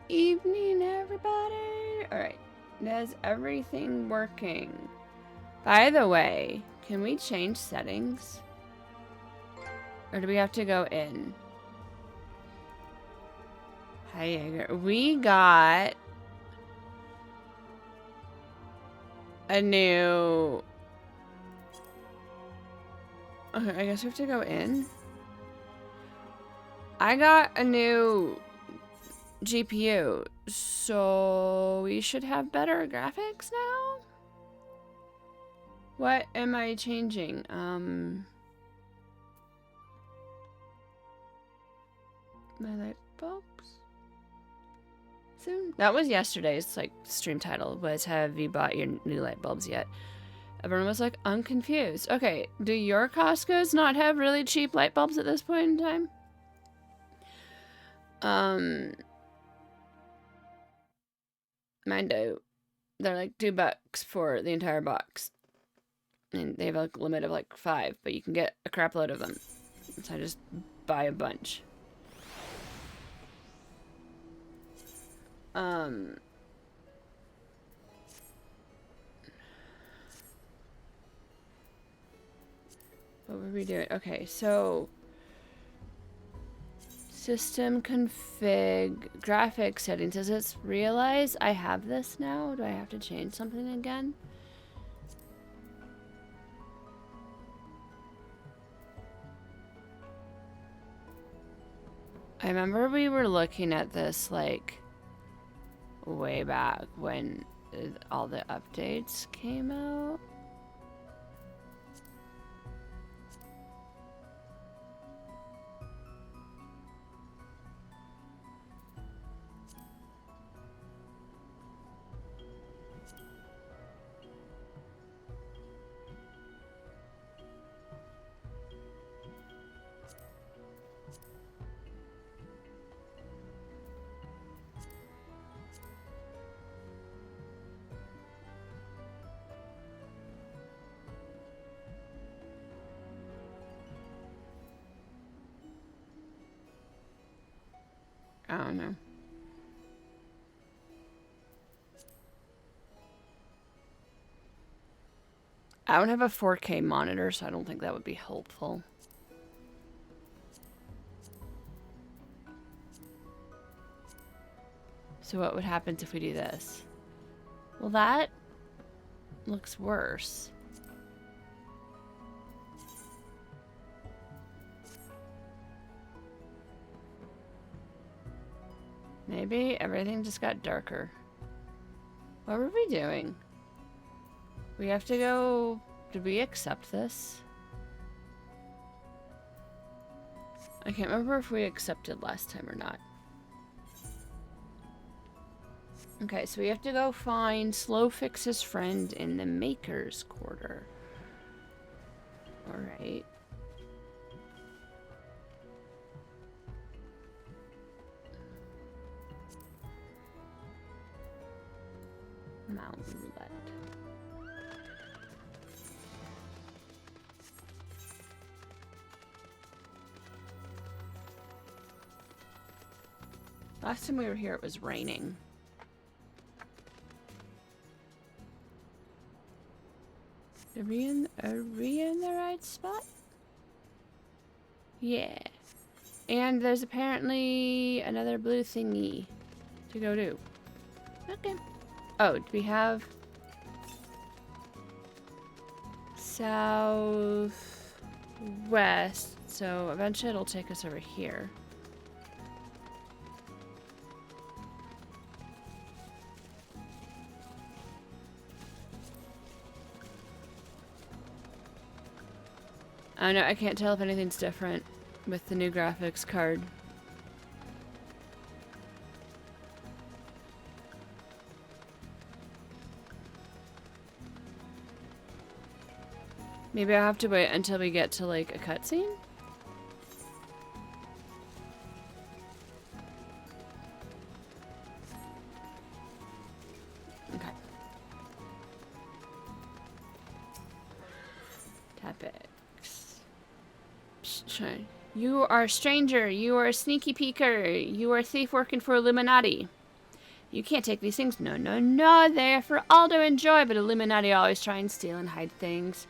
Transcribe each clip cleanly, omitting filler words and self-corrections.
evening, everybody. Alright, is everything working? By the way, can we change settings? Or do we have to go in? Hi, Jaeger. We got a new... Okay, I guess we have to go in. I got a new GPU, so we should have better graphics now? What am I changing? My light bulbs? Soon? That was yesterday's, like, stream title, was have you bought your new light bulbs yet? Everyone was like, I'm confused. Okay, do your Costco's not have really cheap light bulbs at this point in time? Mine do. They're like $2 for the entire box. And they have like a limit of like 5, but you can get a crap load of them. So I just buy a bunch. What were we doing? Okay, so system config graphics settings. Does it realize I have this now? Do I have to change something again? I remember we were looking at this like way back when all the updates came out. I don't know. I don't have a 4K monitor, so I don't think that would be helpful. So what would happen if we do this? Well, that looks worse. Maybe everything just got darker. What were we doing? We have to go... Did we accept this? I can't remember if we accepted last time or not. Okay, so we have to go find Slowfix's friend in the Maker's Quarter. Alright. Mount Roulette. Last time we were here, it was raining. Are we in the right spot? Yeah. And there's apparently another blue thingy to go do. Okay. Oh, do we have southwest? So eventually it'll take us over here. I don't know, I can't tell if anything's different with the new graphics card. Maybe I'll have to wait until we get to like a cutscene? Okay. Topics. Psh, you are a stranger. You are a sneaky peeker. You are a thief working for Illuminati. You can't take these things. No, no, no. They're for all to enjoy, but Illuminati always try and steal and hide things.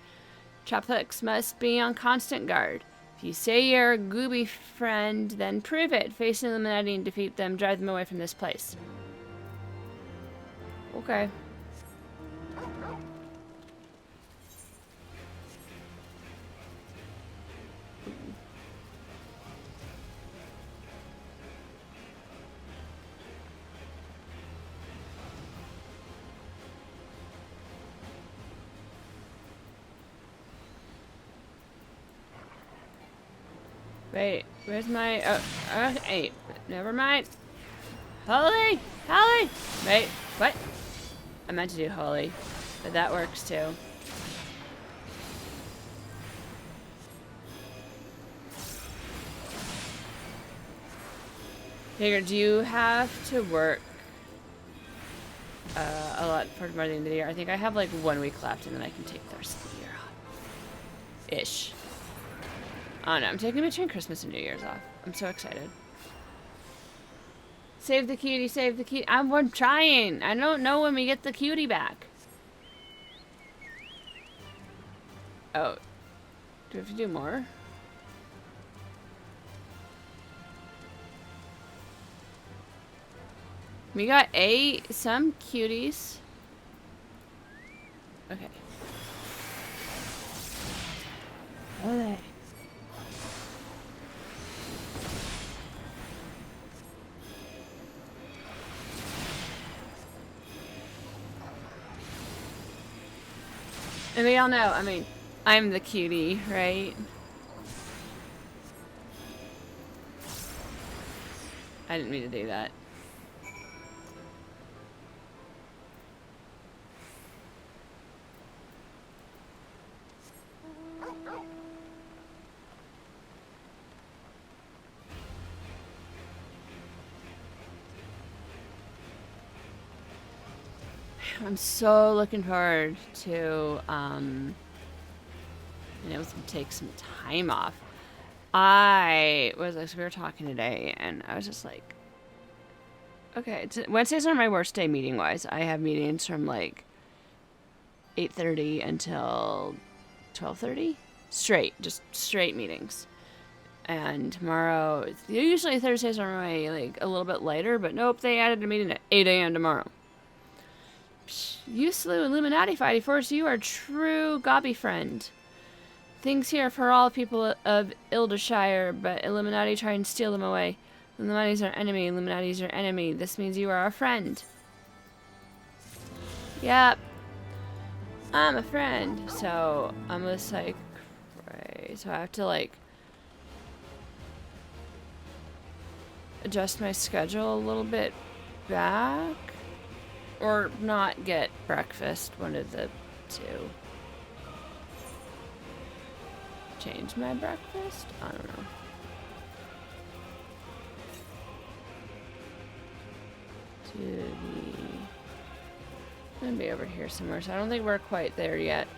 Tropics must be on constant guard. If you say you're a gooby friend, then prove it. Face the Illuminati and defeat them. Drive them away from this place. Okay. Wait, where's my... Oh, okay, never mind. Holy! Holy! Wait, what? I meant to do holy, but that works too. Figure, do you have to work a lot for more than the year? I think I have like 1 week left and then I can take the rest of the year off. Ish. Oh no, I'm taking between Christmas and New Year's off. I'm so excited. Save the cutie, save the cutie. I'm trying. I don't know when we get the cutie back. Oh. Do we have to do more? We got some cuties. Okay. Okay. And we all know, I mean, I'm the cutie, right? I didn't mean to do that. I'm so looking forward to being able to take some time off. We were talking today, and I was just like, okay, Wednesdays are my worst day meeting wise. I have meetings from like 8:30 until 12:30, just straight meetings. And tomorrow, usually Thursdays are like a little bit later, but nope, they added a meeting at 8 a.m. tomorrow. You slew Illuminati fighting force. You are a true gobby friend. Things here for all people of Ildershire, but Illuminati try and steal them away. Illuminati's our enemy. Illuminati's your enemy. This means you are our friend. Yep. I'm a friend. So I'm just like, right. So I have to like adjust my schedule a little bit back. Or not get breakfast, one of the two. Change my breakfast? I don't know. I'm gonna be over here somewhere, so I don't think we're quite there yet.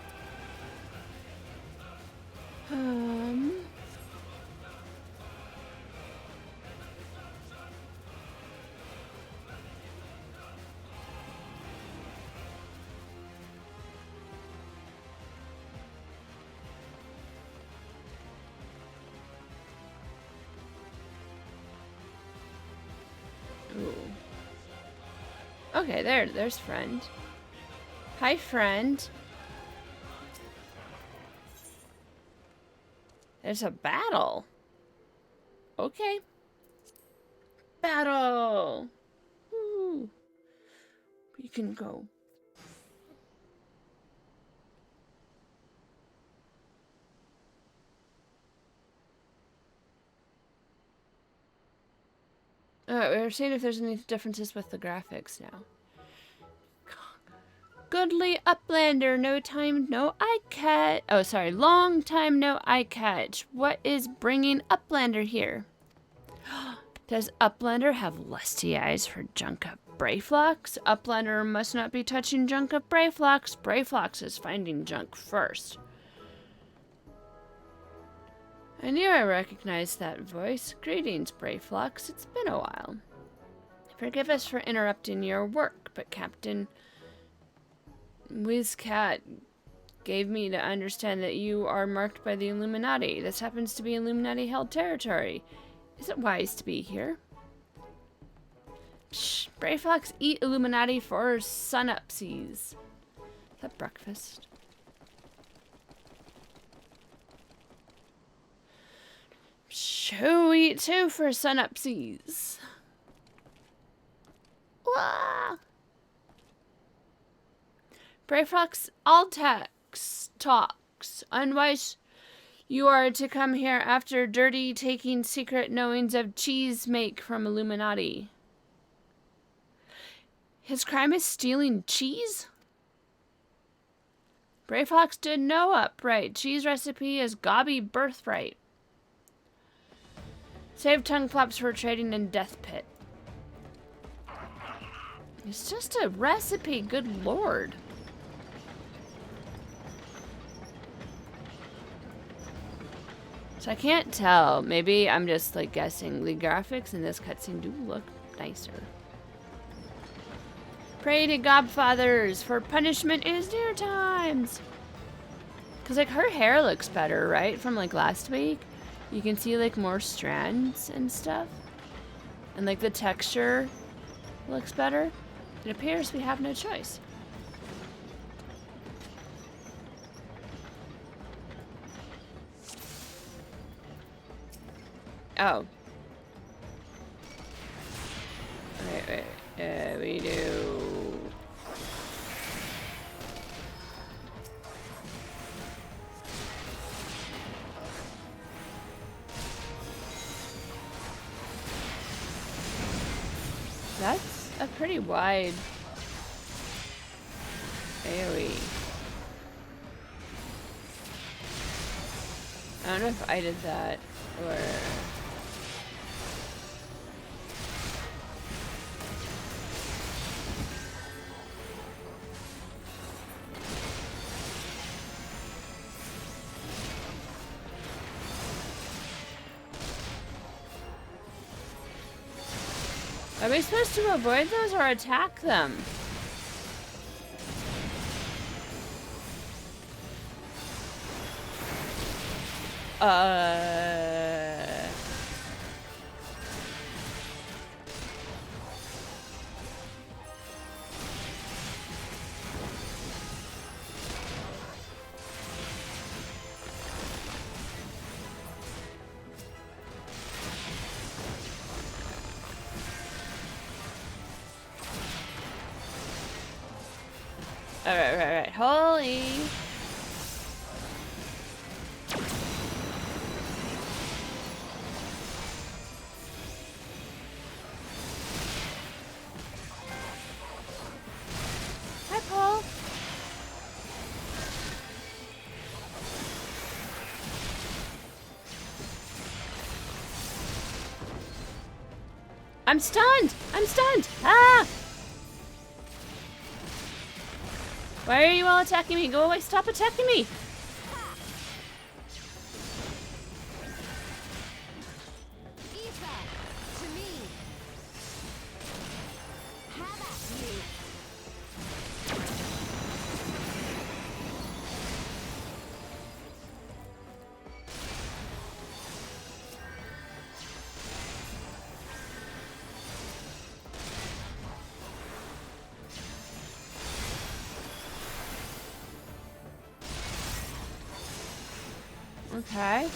Okay, there's friend. Hi, friend. There's a battle. Okay. Battle. Woo. We can go. We're seeing if there's any differences with the graphics now. Goodly Uplander, no time, no eye catch. Oh, sorry, long time, no eye catch. What is bringing Uplander here? Does Uplander have lusty eyes for junk of Brayflox? Uplander must not be touching junk of Brayflox. Brayflox is finding junk first. I knew I recognized that voice. Greetings, Brayflox. It's been a while. Forgive us for interrupting your work, but Captain Wizcat gave me to understand that you are marked by the Illuminati. This happens to be Illuminati-held territory. Is it wise to be here? Shh, Brave Fox eat Illuminati for sun-upsies. Is that breakfast? Show eat too for sun-upsies. Wah! Brave Fox all talks. Unwise you are to come here after dirty taking secret knowings of cheese make from Illuminati. His crime is stealing cheese? Brave Fox did no upright. Cheese recipe is gobby birthright. Save tongue flops for trading in Death Pit. It's just a recipe, good lord. So I can't tell. Maybe I'm just like guessing. The graphics in this cutscene do look nicer. Pray to Godfathers, for punishment is near times. Cause like her hair looks better, right? From like last week. You can see like more strands and stuff. And like the texture looks better. It appears we have no choice. Oh. Wait. We do. That's a pretty wide AoE. I don't know if I did that or... Are we supposed to avoid those or attack them? Alright. Holy. Hi, Paul. I'm stunned! Ah! Why are you all attacking me? Go away, stop attacking me! Okay.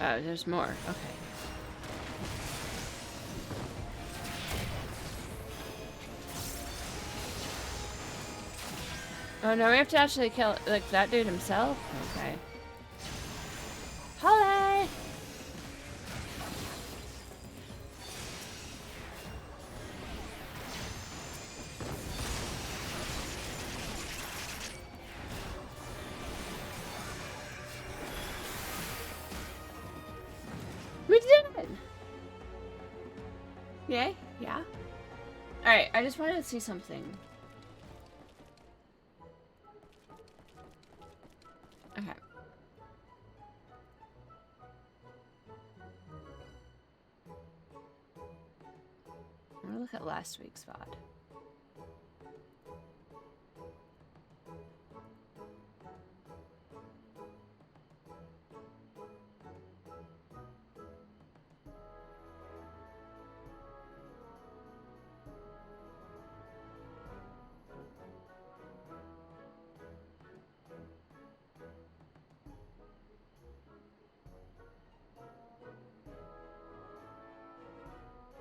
Oh, there's more. Okay. Oh no, we have to actually kill like that dude himself? Okay. Holly! We did it! Yay? Yeah? Alright, I just wanted to see something. Okay. I'm gonna look at last week's VOD.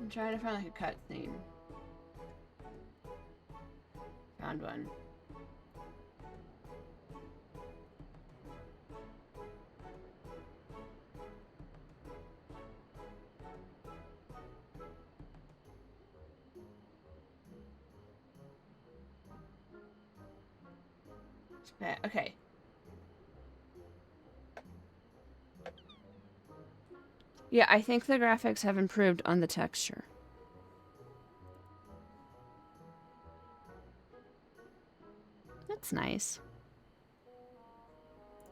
I'm trying to find like a cut theme. Found one. Okay. Yeah, I think the graphics have improved on the texture. That's nice.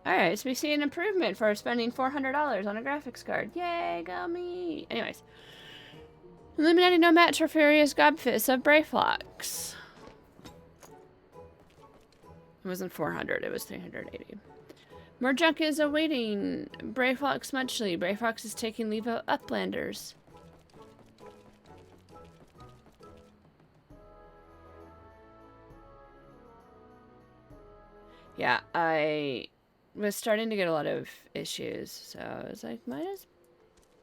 Alright, so we see an improvement for spending $400 on a graphics card. Yay, go me! Anyways. Eliminating no match for Furious Gobfist of Brayflox. It wasn't 400, it was 380. More junk is awaiting. Brayflox Muchly. Brayflox is taking leave of Uplanders. Yeah, I was starting to get a lot of issues, so I was like, might as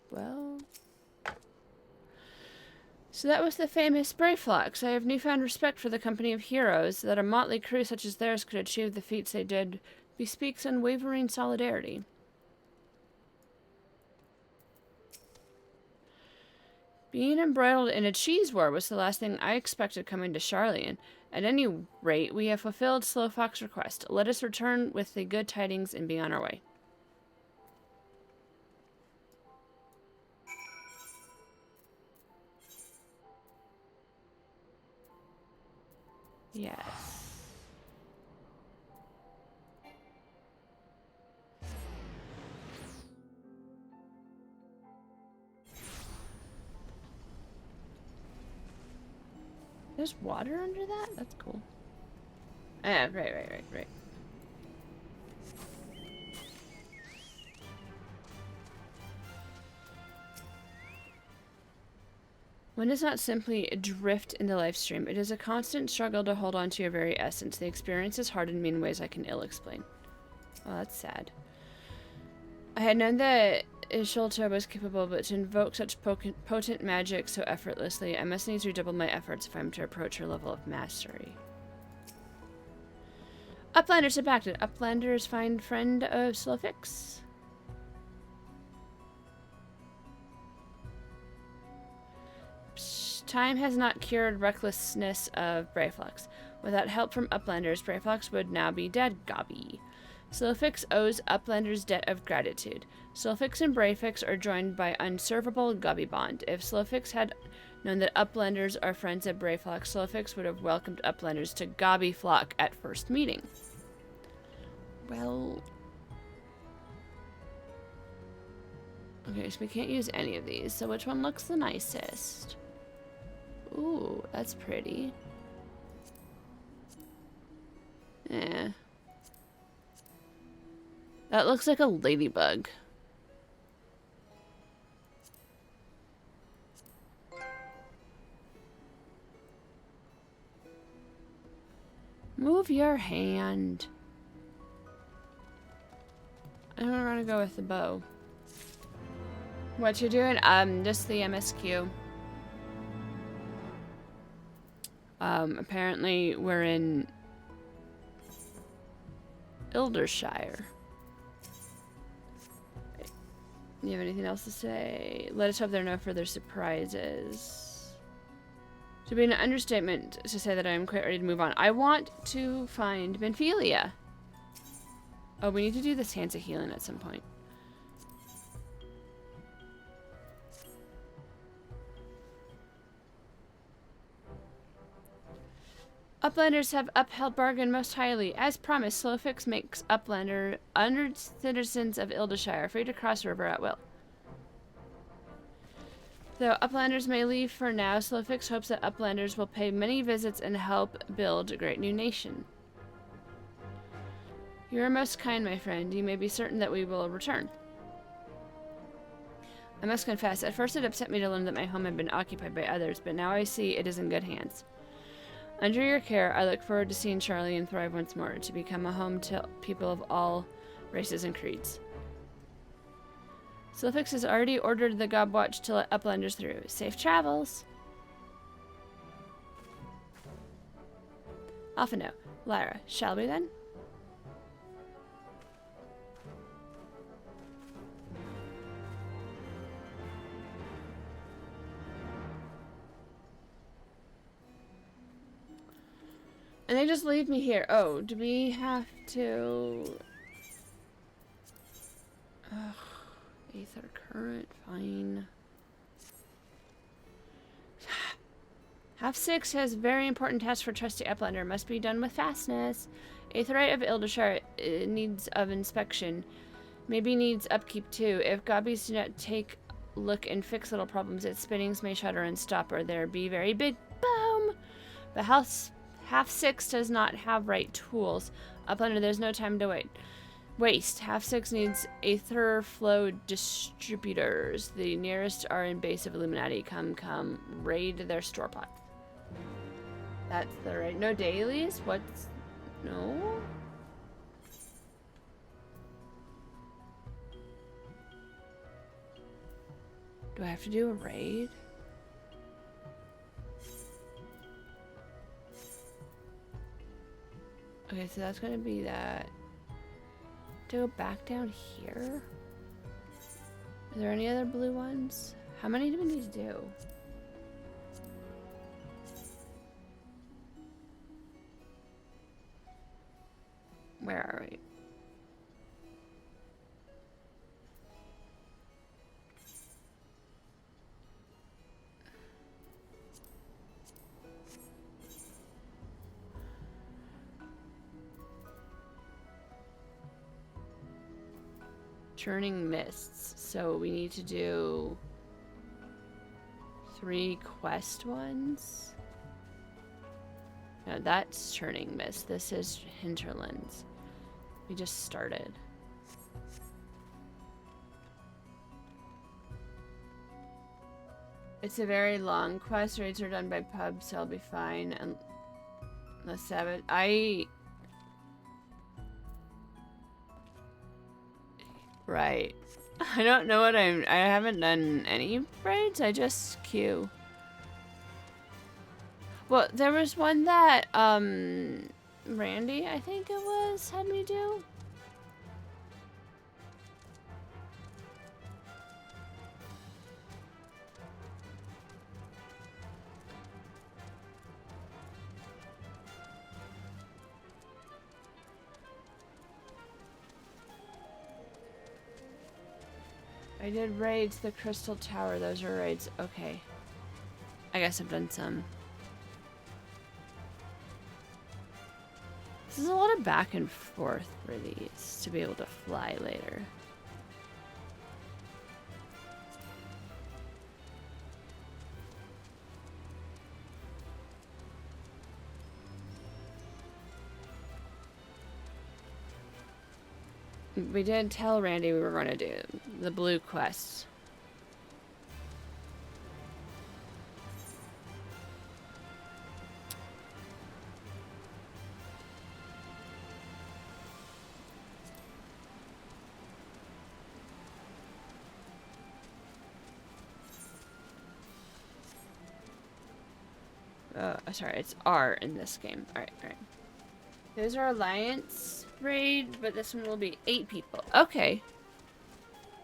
well. So that was the famous Brayflox. I have newfound respect for the company of heroes. That a motley crew such as theirs could achieve the feats they did bespeaks unwavering solidarity. Being embroiled in a cheese war was the last thing I expected coming to Charlian. At any rate, we have fulfilled Slowfox's request. Let us return with the good tidings and be on our way. Yes. There's water under that? That's cool. Ah, right. One does not simply drift in the live stream. It is a constant struggle to hold on to your very essence. The experience is hard in mean ways I can ill explain. Oh, that's sad. I had known that Ishgard was capable, but to invoke such potent magic so effortlessly, I must needs redouble my efforts if I'm to approach her level of mastery. Uplanders have acted. Uplanders find friend of Slowfix. Time has not cured recklessness of Brayflox. Without help from Uplanders, Brayflox would now be dead, Gobby. Slowfix owes Uplanders debt of gratitude. Slowfix and Brayfix are joined by unservable Gobby bond. If Slowfix had known that Uplanders are friends of Brayflox, Slowfix would have welcomed Uplanders to Gobby Flock at first meeting. Well... Okay, so we can't use any of these, so which one looks the nicest? Ooh, that's pretty. Yeah. That looks like a ladybug. Move your hand. I'm gonna go with the bow. What you doing? Just the MSQ. Apparently we're in Ildershire. Do you have anything else to say? Let us hope there are no further surprises. It would be an understatement to say that I am quite ready to move on. I want to find Benphilia. Oh, we need to do this Hands of Healing at some point. Uplanders have upheld bargain most highly. As promised, Slowfix makes Uplander honored citizens of Ildishire free to cross river at will. Though Uplanders may leave for now, Slowfix hopes that Uplanders will pay many visits and help build a great new nation. You are most kind, my friend. You may be certain that we will return. I must confess, at first it upset me to learn that my home had been occupied by others, but now I see it is in good hands. Under your care, I look forward to seeing Charlie and thrive once more, to become a home to people of all races and creeds. Slowfix has already ordered the Gobwatch to let Uplanders through. Safe travels! Off a note. Lyra, shall we then? And they just leave me here. Oh, do we have to... Ugh, Aether current, fine. Half 6 has very important tasks for trusty Uplander. Must be done with fastness. Aetherite of Ildishire needs of inspection. Maybe needs upkeep too. If gobbies do not take look and fix little problems, its spinnings may shudder and stop, or there be very big boom. But half 6 does not have right tools. Uplander, there's no time to waste. Half 6 needs aether flow distributors. The nearest are in base of Illuminati. Come, raid their store pot. That's the right. No dailies? What's... No? Do I have to do a raid? Okay, so that's gonna be that. To go back down here? Are there any other blue ones? How many do we need to do? Where are we? Churning mists. So we need to do 3 quest ones. No, that's churning mist. This is hinterlands. We just started. It's a very long quest. Raids are done by pubs, so I'll be fine. Unless Sabbath. Right. I don't know what I haven't done any raids. I just queue. Well, there was one that, Randy, I think it was, had me do. I did raids, the Crystal Tower. Those are raids. Okay. I guess I've done some. This is a lot of back and forth for these to be able to fly later. We did tell Randy we were going to do the blue quest. Sorry, it's R in this game. Alright. Those are Alliance raid, but this one will be 8 people. Okay.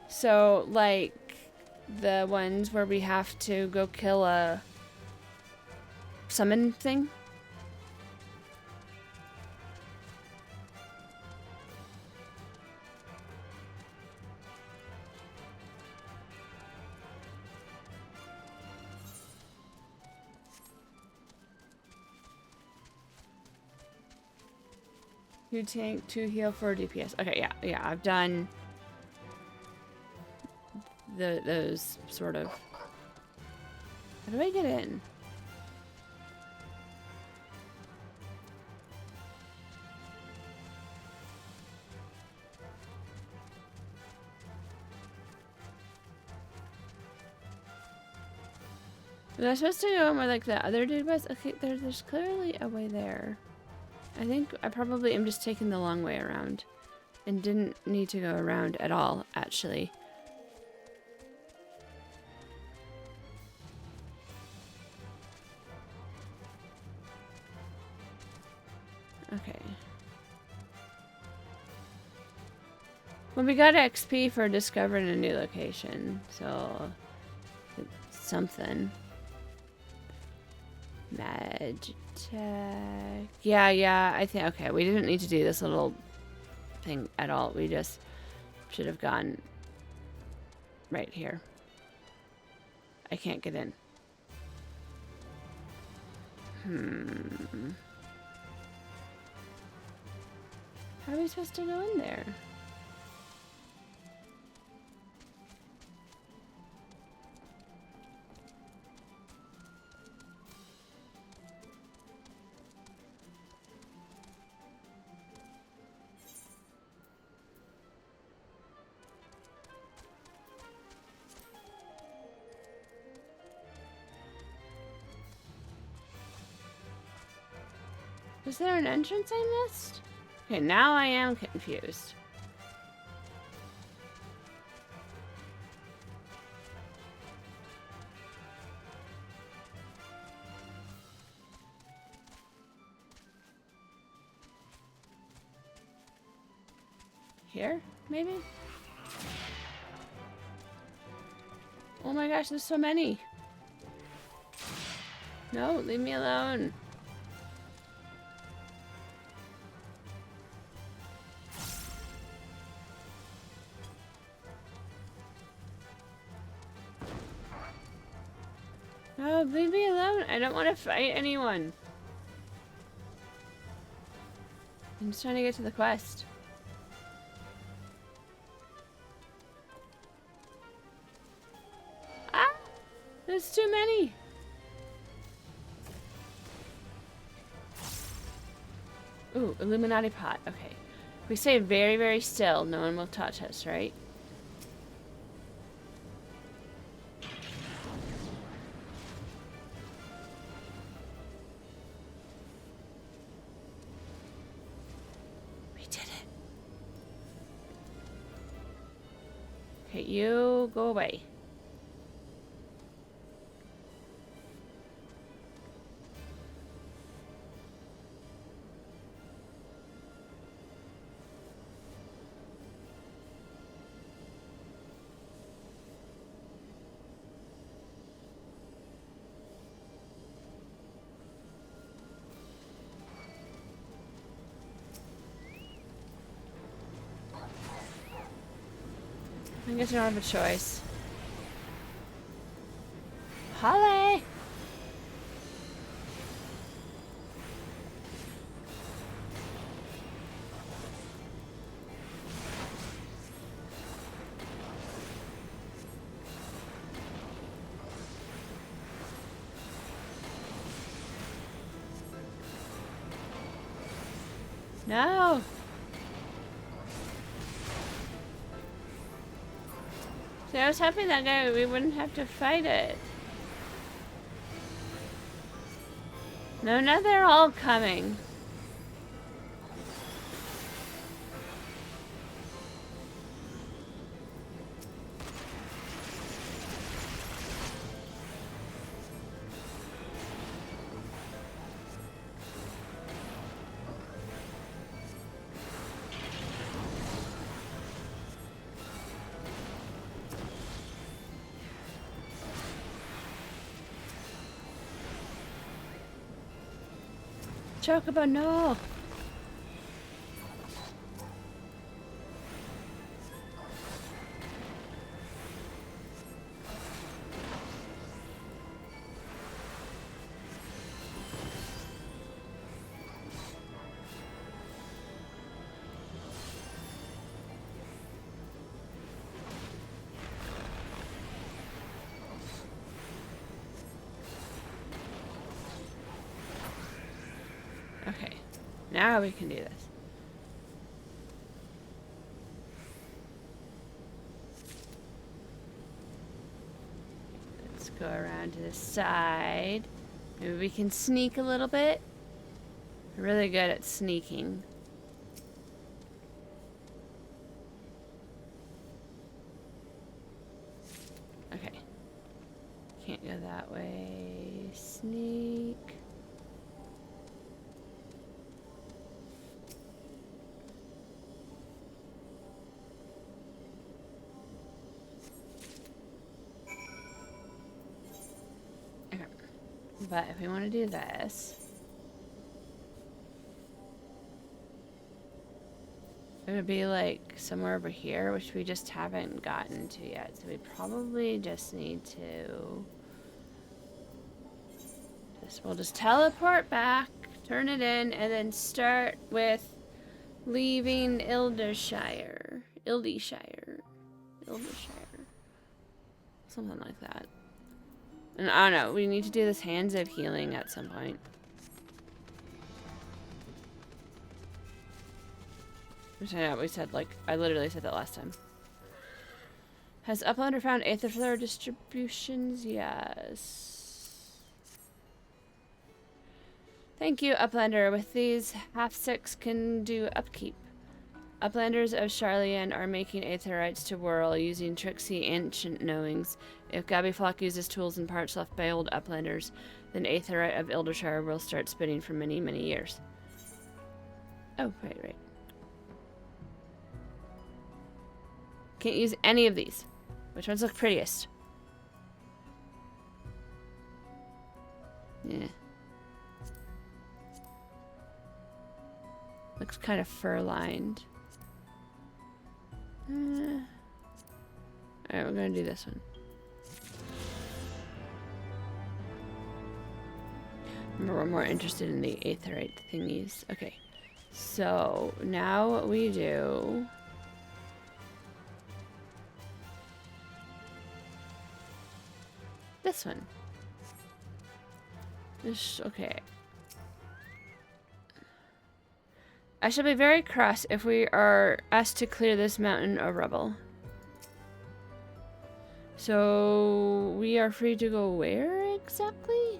So, like, the ones where we have to go kill a summon thing? You tank 2 heal 4 DPS. Okay, yeah, I've done those sort of. How do I get in? Was I supposed to go where like the other dude was? Okay, there's clearly a way there. I think I probably am just taking the long way around. And didn't need to go around at all, actually. Okay. Well, we got XP for discovering a new location, so it's something. Magitech. Yeah, I think, okay, we didn't need to do this little thing at all. We just should have gone right here. I can't get in. How are we supposed to go in there? Was there an entrance I missed? Okay, now I am confused. Here, maybe? Oh my gosh, there's so many. No, leave me alone. No, leave me alone. I don't want to fight anyone. I'm just trying to get to the quest. Ah! There's too many. Ooh, Illuminati pot. Okay. If we stay very, very still, no one will touch us, right? We did it. Okay, you go away. I guess you don't have a choice. Holly! No! See, I was hoping that guy, we wouldn't have to fight it. No, now they're all coming. Chocobo, no! now we can do this. Let's go around to the side. Maybe we can sneak a little bit. We're really good at sneaking. Okay. Can't go that way. Sneak. Okay. But if we want to do this, it would be like somewhere over here, which we just haven't gotten to yet. So we probably just need to... We'll just teleport back, turn it in, and then start with leaving Ildershire. Something like that. And I don't know, we need to do this Hands of Healing at some point. Which I know, we said, like, I literally said that last time. Has Uplander found Aether Flare distributions? Yes. Thank you, Uplander. With these, half-six can do upkeep. Uplanders of Sharlayan are making aetherites to whirl using tricksy ancient knowings. If Gabbyflock uses tools and parts left by old Uplanders, then aetherite of Ildershire will start spinning for many, many years. Oh, right. Can't use any of these. Which ones look prettiest? Yeah. Looks kind of fur-lined. Alright, we're gonna do this one. Remember, we're more interested in the aetherite thingies. Okay. So, now what we do... This one. Okay. I shall be very cross if we are asked to clear this mountain of rubble. So, we are free to go where exactly?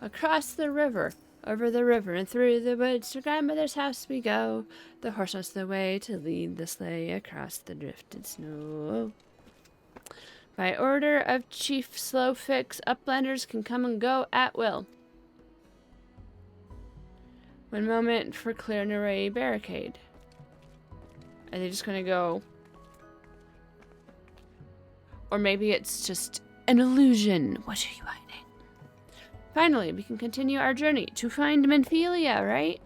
Across the river, over the river, and through the woods to grandmother's house we go. The horse knows the way to lead the sleigh across the drifted snow. By order of Chief Slowfix, Uplanders can come and go at will. One moment for clear Neray barricade. Are they just gonna go? Or maybe it's just an illusion. What are you hiding? Finally, we can continue our journey to find Menphelia, right?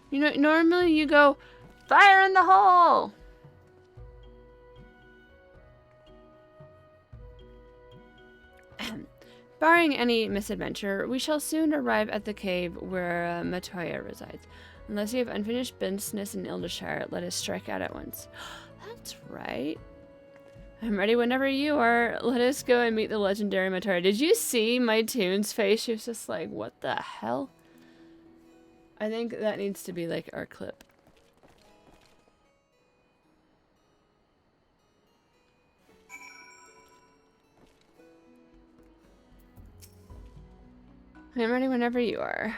You know, normally you go, fire in the hole! Barring any misadventure, we shall soon arrive at the cave where Matoya resides. Unless you have unfinished business in Ildershire, let us strike out at once. That's right. I'm ready whenever you are. Let us go and meet the legendary Matoya. Did you see my Toon's face? She was just like, what the hell? I think that needs to be like our clip. I'm ready whenever you are.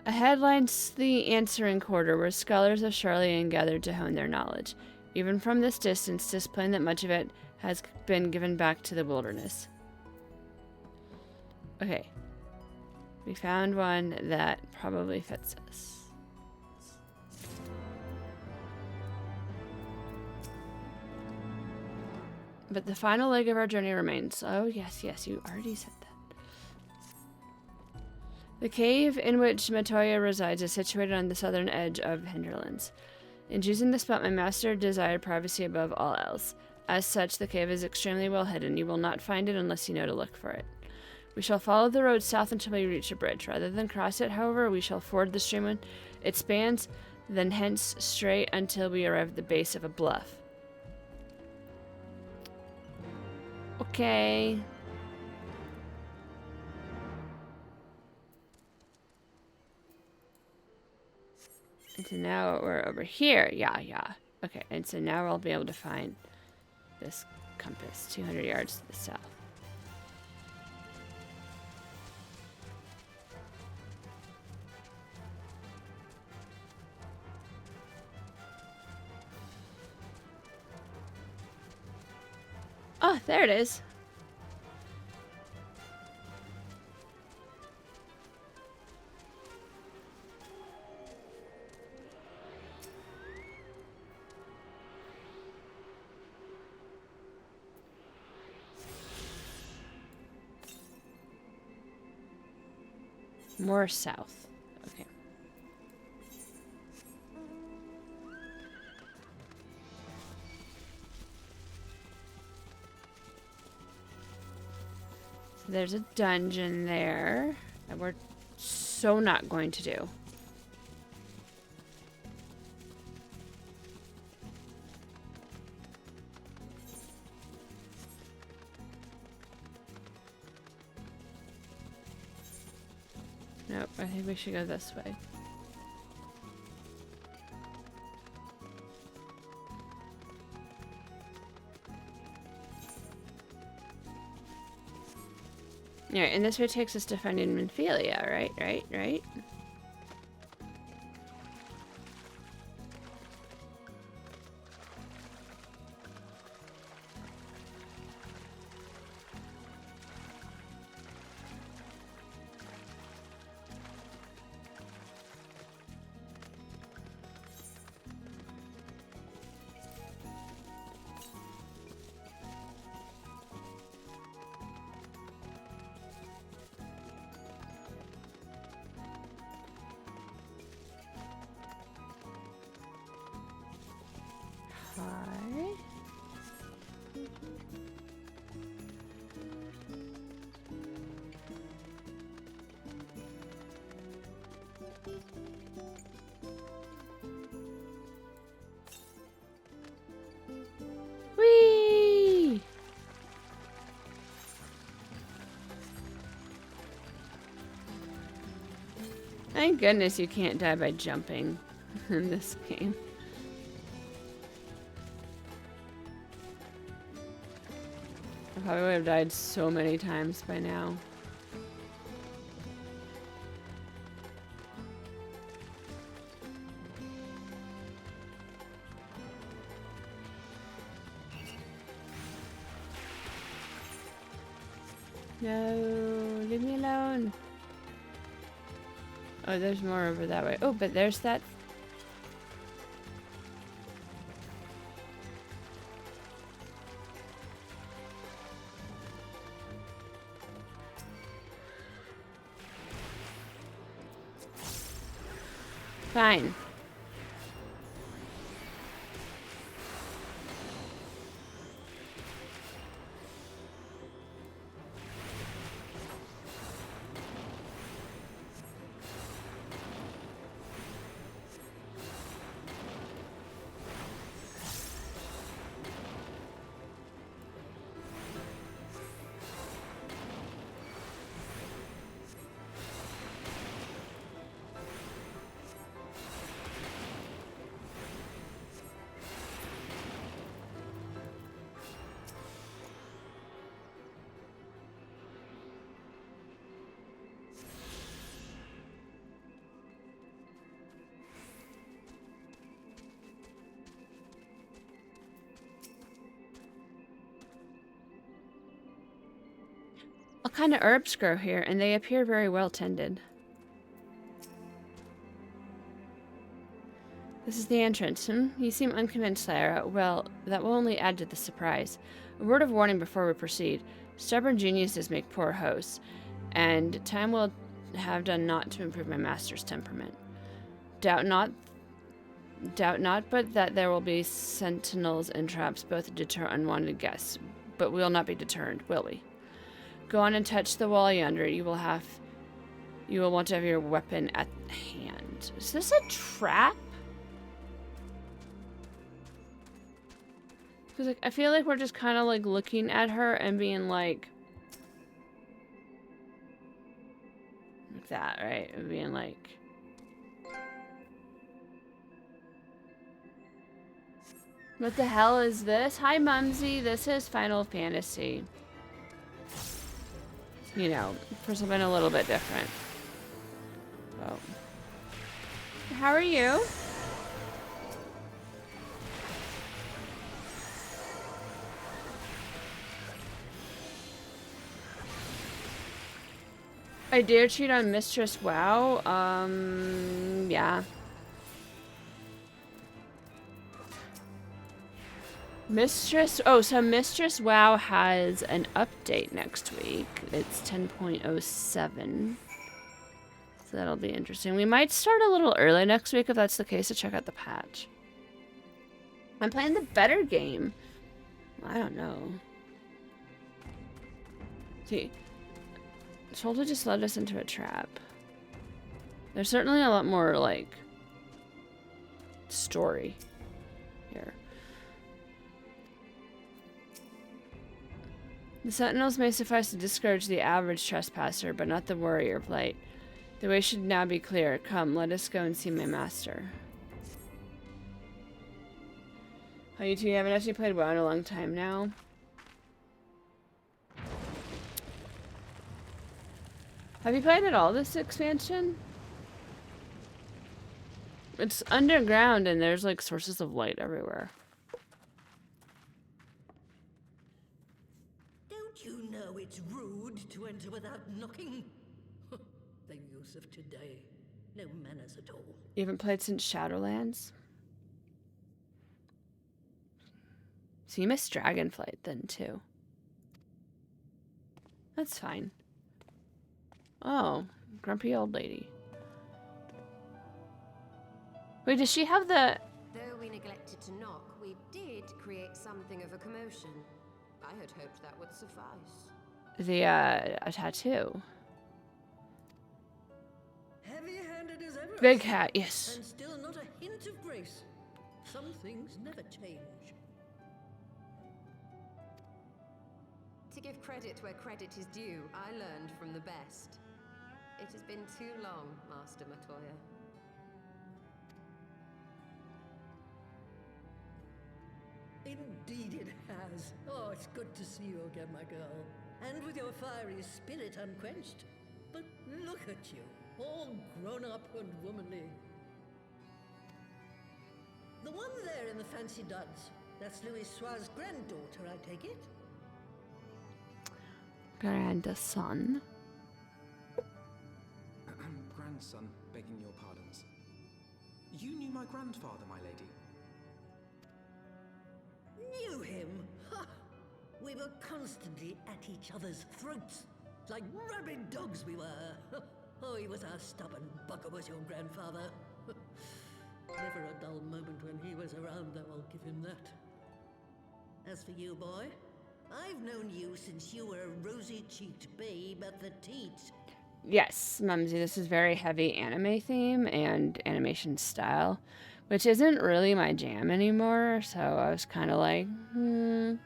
Ahead lies the answering quarter where scholars of Sharlayan gathered to hone their knowledge. Even from this distance, 'tis plain that much of it has been given back to the wilderness. Okay. We found one that probably fits us. But the final leg of our journey remains. Oh, yes, you already said that. The cave in which Matoya resides is situated on the southern edge of Hinterlands. In choosing the spot, my master desired privacy above all else. As such, the cave is extremely well hidden. You will not find it unless you know to look for it. We shall follow the road south until we reach a bridge. Rather than cross it, however, we shall ford the stream when it spans, then hence straight until we arrive at the base of a bluff. Okay. And so now we're over here. Yeah. Okay, and so now I'll be able to find this compass 200 yards to the south. Oh, there it is. More south. Okay. So there's a dungeon there that we're so not going to do. Nope, I think we should go this way. Alright, and this way takes us to finding Minfilia, right? Whee! Thank goodness you can't die by jumping in this game. I probably would have died so many times by now. No, leave me alone. Oh, there's more over that way. Oh, but there's that. Fine. All kind of herbs grow here, and they appear very well tended. This is the entrance. You seem unconvinced, Sire. Well, that will only add to the surprise. A word of warning before we proceed. Stubborn geniuses make poor hosts, and time will have done naught to improve my master's temperament. Doubt not, but that there will be sentinels and traps both to deter unwanted guests. But we will not be deterred, will we? Go on and touch the wall yonder. You will want to have your weapon at hand. Is this a trap? Because like, I feel like we're just kind of like looking at her and being like that, right? And being like, what the hell is this? Hi, Mumsy. This is Final Fantasy. You know, for something a little bit different. Oh. How are you? I dare cheat on Mistress WoW. Yeah. Mistress, oh, so Mistress WoW has an update next week. It's 10.07. So that'll be interesting. We might start a little early next week if that's the case to check out the patch. I'm playing the better game. I don't know. See, Shoulder just led us into a trap. There's certainly a lot more, like, story here. The sentinels may suffice to discourage the average trespasser, but not the warrior plight. The way should now be clear. Come, let us go and see my master. Oh, you two haven't actually played WoW in a long time now. Have you played at all this expansion? It's underground and there's like sources of light everywhere. Don't you know it's rude to enter without knocking? The youth of today. No manners at all. You haven't played since Shadowlands? So you missed Dragonflight then too. That's fine. Oh, grumpy old lady. Wait, does she have the... Though we neglected to knock, we did create something of a commotion. I had hoped that would suffice. The, a tattoo? Heavy-handed as ever. Big hat, yes. And still not a hint of grace. Some things never change. To give credit where credit is due, I learned from the best. It has been too long, Master Matoya. Indeed it has. Oh, it's good to see you again, my girl. And with your fiery spirit unquenched. But look at you, all grown up and womanly. The one there in the fancy duds, that's Louis Soir's granddaughter, I take it? Grandson. Grandson, begging your pardons. You knew my grandfather, my lady. Knew him? Ha! We were constantly at each other's throats. Like rabid dogs we were. Oh, he was a stubborn bugger, was your grandfather. Never a dull moment when he was around, though, I'll give him that. As for you, boy, I've known you since you were a rosy-cheeked babe at the teat. Yes, Mumsy, this is very heavy anime theme and animation style, which isn't really my jam anymore, so I was kind of like, maybe,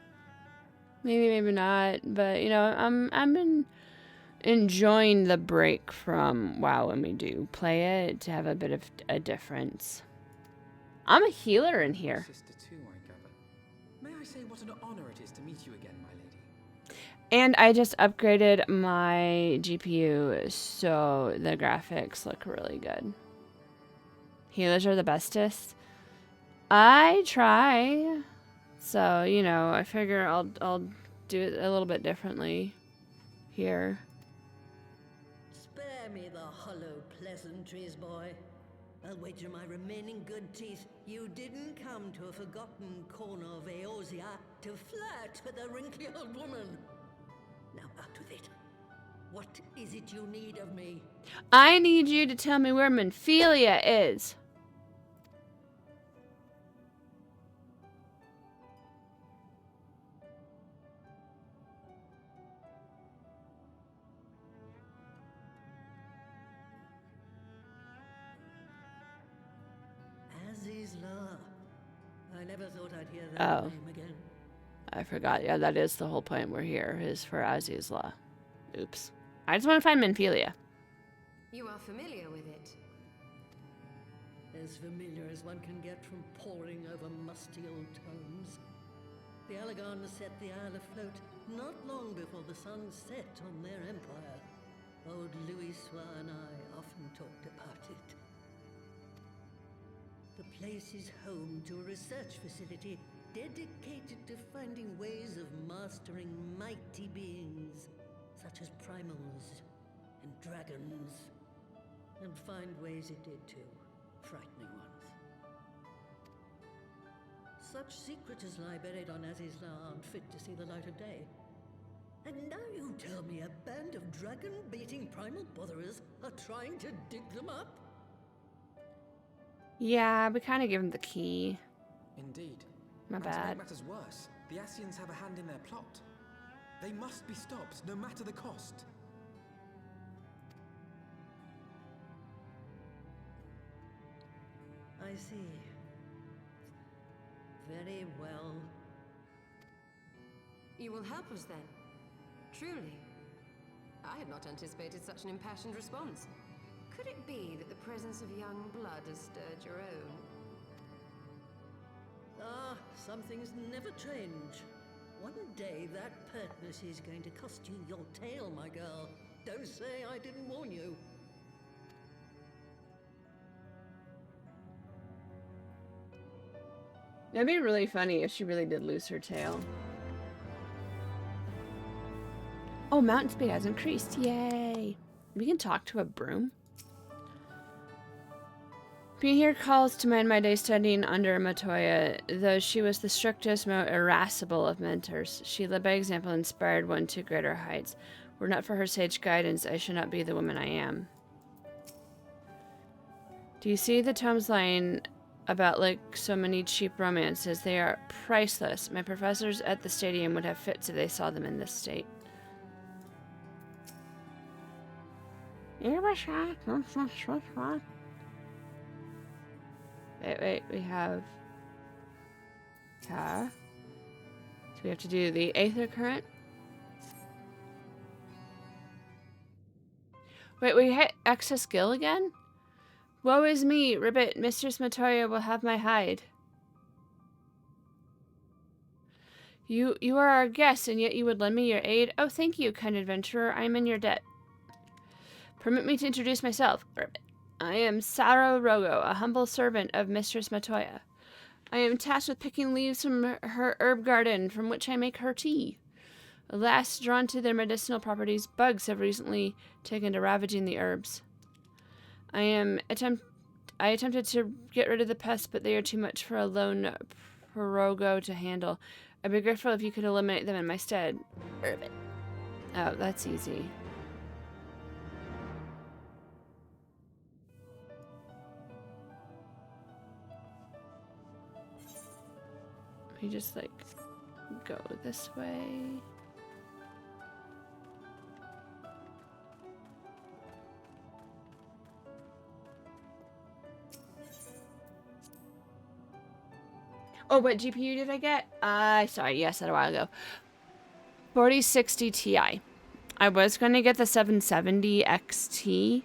maybe not, but, you know, I'm enjoying the break from WoW when we do play it to have a bit of a difference. I'm a healer in here. Sister too, I gather. May I say what an honor it is to meet you again, my lady? And I just upgraded my GPU, so the graphics look really good. Healers are the bestest. I try. So, you know, I figure I'll do it a little bit differently here. Spare me the hollow pleasantries, boy. I'll wager my remaining good teeth you didn't come to a forgotten corner of Eorzea to flirt with a wrinkly old woman. Now out with it. What is it you need of me? I need you to tell me where Menphelia is. Azizla. I never thought I'd hear that name again. I forgot. Yeah, that is the whole point we're here, is for Azizla. Oops. I just want to find Minfilia. You are familiar with it. As familiar as one can get from poring over musty old tomes. The Alagons set the Isle afloat not long before the sun set on their empire. Old Louis Soir and I often talked about it. The place is home to a research facility dedicated to finding ways of mastering mighty beings, such as primals and dragons. And find ways it did too, frightening ones. Such secrets as lie buried on Azizla aren't fit to see the light of day. And now you tell me a band of dragon-beating primal botherers are trying to dig them up? Yeah, we kind of give him the key. Indeed. My And bad. to make matters worse, the Ascians have a hand in their plot. They must be stopped, no matter the cost. I see. Very well. You will help us then? Truly? I had not anticipated such an impassioned response. Could it be that the presence of young blood has stirred your own? Ah, some things never change. One day that pertness is going to cost you your tail, my girl. Don't say I didn't warn you. That'd be really funny if she really did lose her tail. Oh, mountain speed has increased. Yay. We can talk to a broom. Being here calls to mind my day studying under Matoya. Though she was the strictest, most irascible of mentors, she led by example and inspired one to greater heights. Were it not for her sage guidance, I should not be the woman I am. Do you see the tomes lying about like so many cheap romances? They are priceless. My professors at the stadium would have fits if they saw them in this state. Wait, we have... So we have to do the Aether Current. Wait, we hit excess skill again? Woe is me, Ribbit. Mistress Matoya will have my hide. You are our guest, and yet you would lend me your aid? Oh, thank you, kind adventurer. I am in your debt. Permit me to introduce myself, Ribbit. I am Saro Rogo, a humble servant of Mistress Matoya. I am tasked with picking leaves from her herb garden, from which I make her tea. Alas, drawn to their medicinal properties, bugs have recently taken to ravaging the herbs. I attempted to get rid of the pests, but they are too much for a lone Pirogo to handle. I'd be grateful if you could eliminate them in my stead. Ribbit. Oh, that's easy. We just, like, go this way. Oh, what GPU did I get? Sorry, yes, that a while ago. 4060 Ti. I was going to get the 770 XT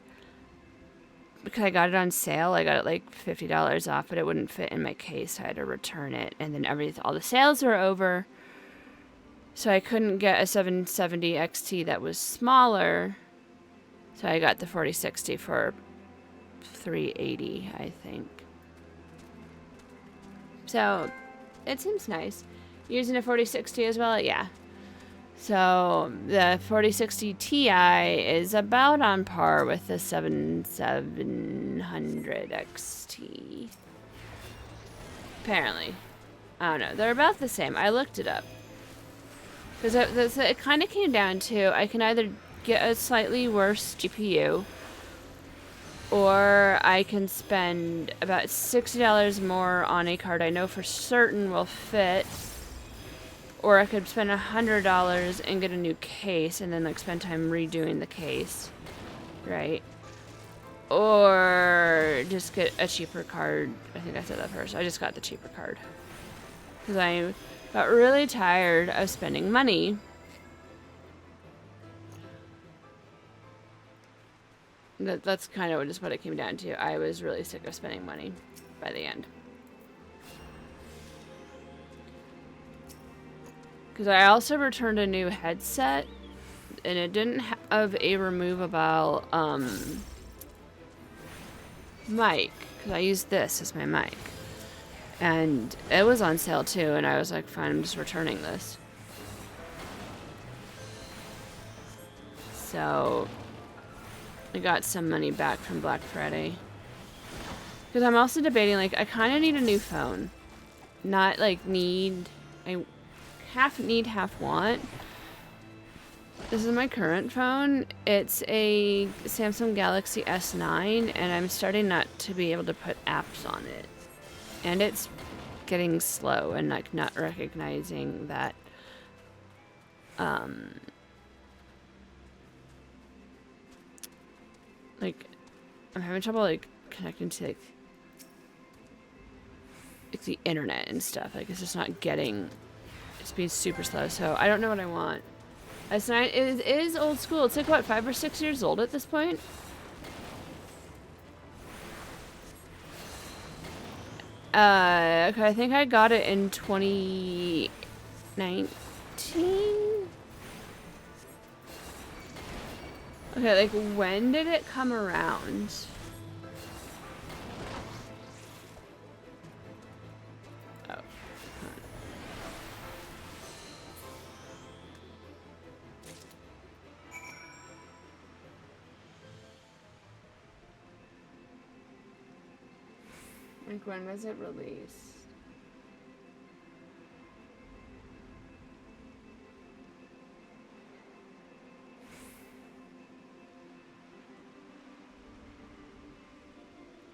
because I got it on sale. I got it like $50 off, but it wouldn't fit in my case. I had to return it, and then all the sales were over, so I couldn't get a 770 XT that was smaller. So I got the 4060 for $380, I think. So it seems nice. Using a 4060 as well, yeah. So the 4060 Ti is about on par with the 7700 XT. Apparently. I don't know. They're about the same. I looked it up. Because it kind of came down to I can either get a slightly worse GPU, or I can spend about $60 more on a card I know for certain will fit. Or I could spend $100 and get a new case and then like spend time redoing the case. Right? or just get a cheaper card. I think I said that first. I just got the cheaper card. Because I got really tired of spending money. That's kind of just what it came down to. I was really sick of spending money by the end. Because I also returned a new headset, and it didn't have a removable mic, because I used this as my mic. And it was on sale too, and I was like, fine, I'm just returning this. So I got some money back from Black Friday. Because I'm also debating, like, I kind of need a new phone. Not, like, I half need, half want. This is my current phone. It's a Samsung Galaxy S9, and I'm starting not to be able to put apps on it. And it's getting slow and, like, not recognizing that, like, I'm having trouble, like, connecting to, like, the internet and stuff. Like, it's just not getting, it's being super slow. So I don't know what I want. S9 is old school. It's like, what, 5 or 6 years old at this point? Okay, I think I got it in 2019. Okay, like, when did it come around? Oh. Like, when was it released?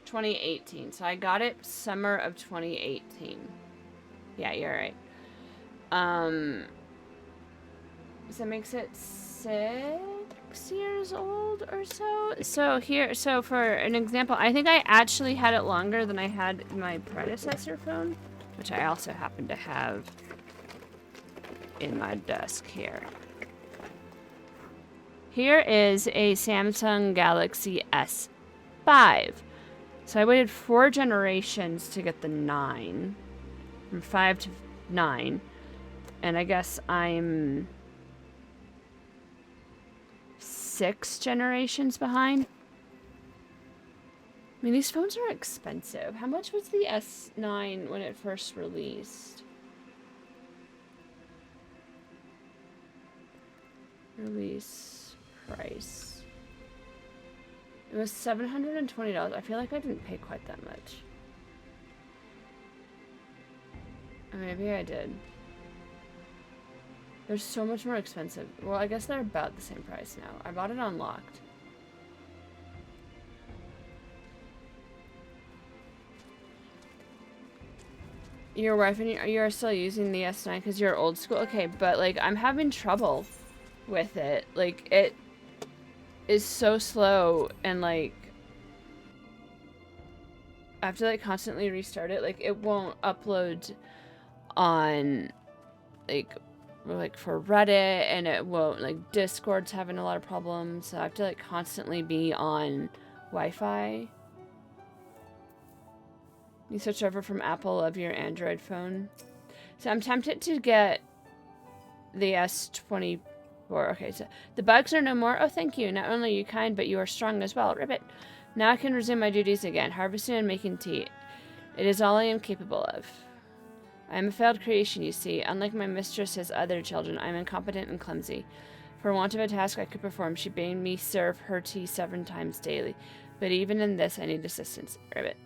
$2018. So I got it summer of 2018. Yeah, you're right. So that makes it 6 years old or so. So for an example, I think I actually had it longer than I had my predecessor phone, which I also happen to have in my desk here. Here is a Samsung Galaxy S5. So I waited 4 generations to get the 9. From 5 to 9. And I guess I'm 6 generations behind. I mean, these phones are expensive. How much was the S9 when it first released? Release price. It was $720. I feel like I didn't pay quite that much. Or maybe I did. They're so much more expensive. Well, I guess they're about the same price now. I bought it unlocked. Your wife and you're still using the S9 because you're old school? Okay, but, like, I'm having trouble with it. Like, it is so slow, and, like, I have to, like, constantly restart it. Like, it won't upload on, like for Reddit, and it won't, like, Discord's having a lot of problems, so I have to, like, constantly be on Wi-Fi. You switch over from Apple of your Android phone. So I'm tempted to get the S24. Okay, so the bugs are no more. Oh, thank you. Not only are you kind, but you are strong as well. Ribbit. Now I can resume my duties again, harvesting and making tea. It is all I am capable of. I am a failed creation, you see. Unlike my mistress's other children, I am incompetent and clumsy. For want of a task I could perform, she bade me serve her tea 7 times daily. But even in this, I need assistance. Ribbit.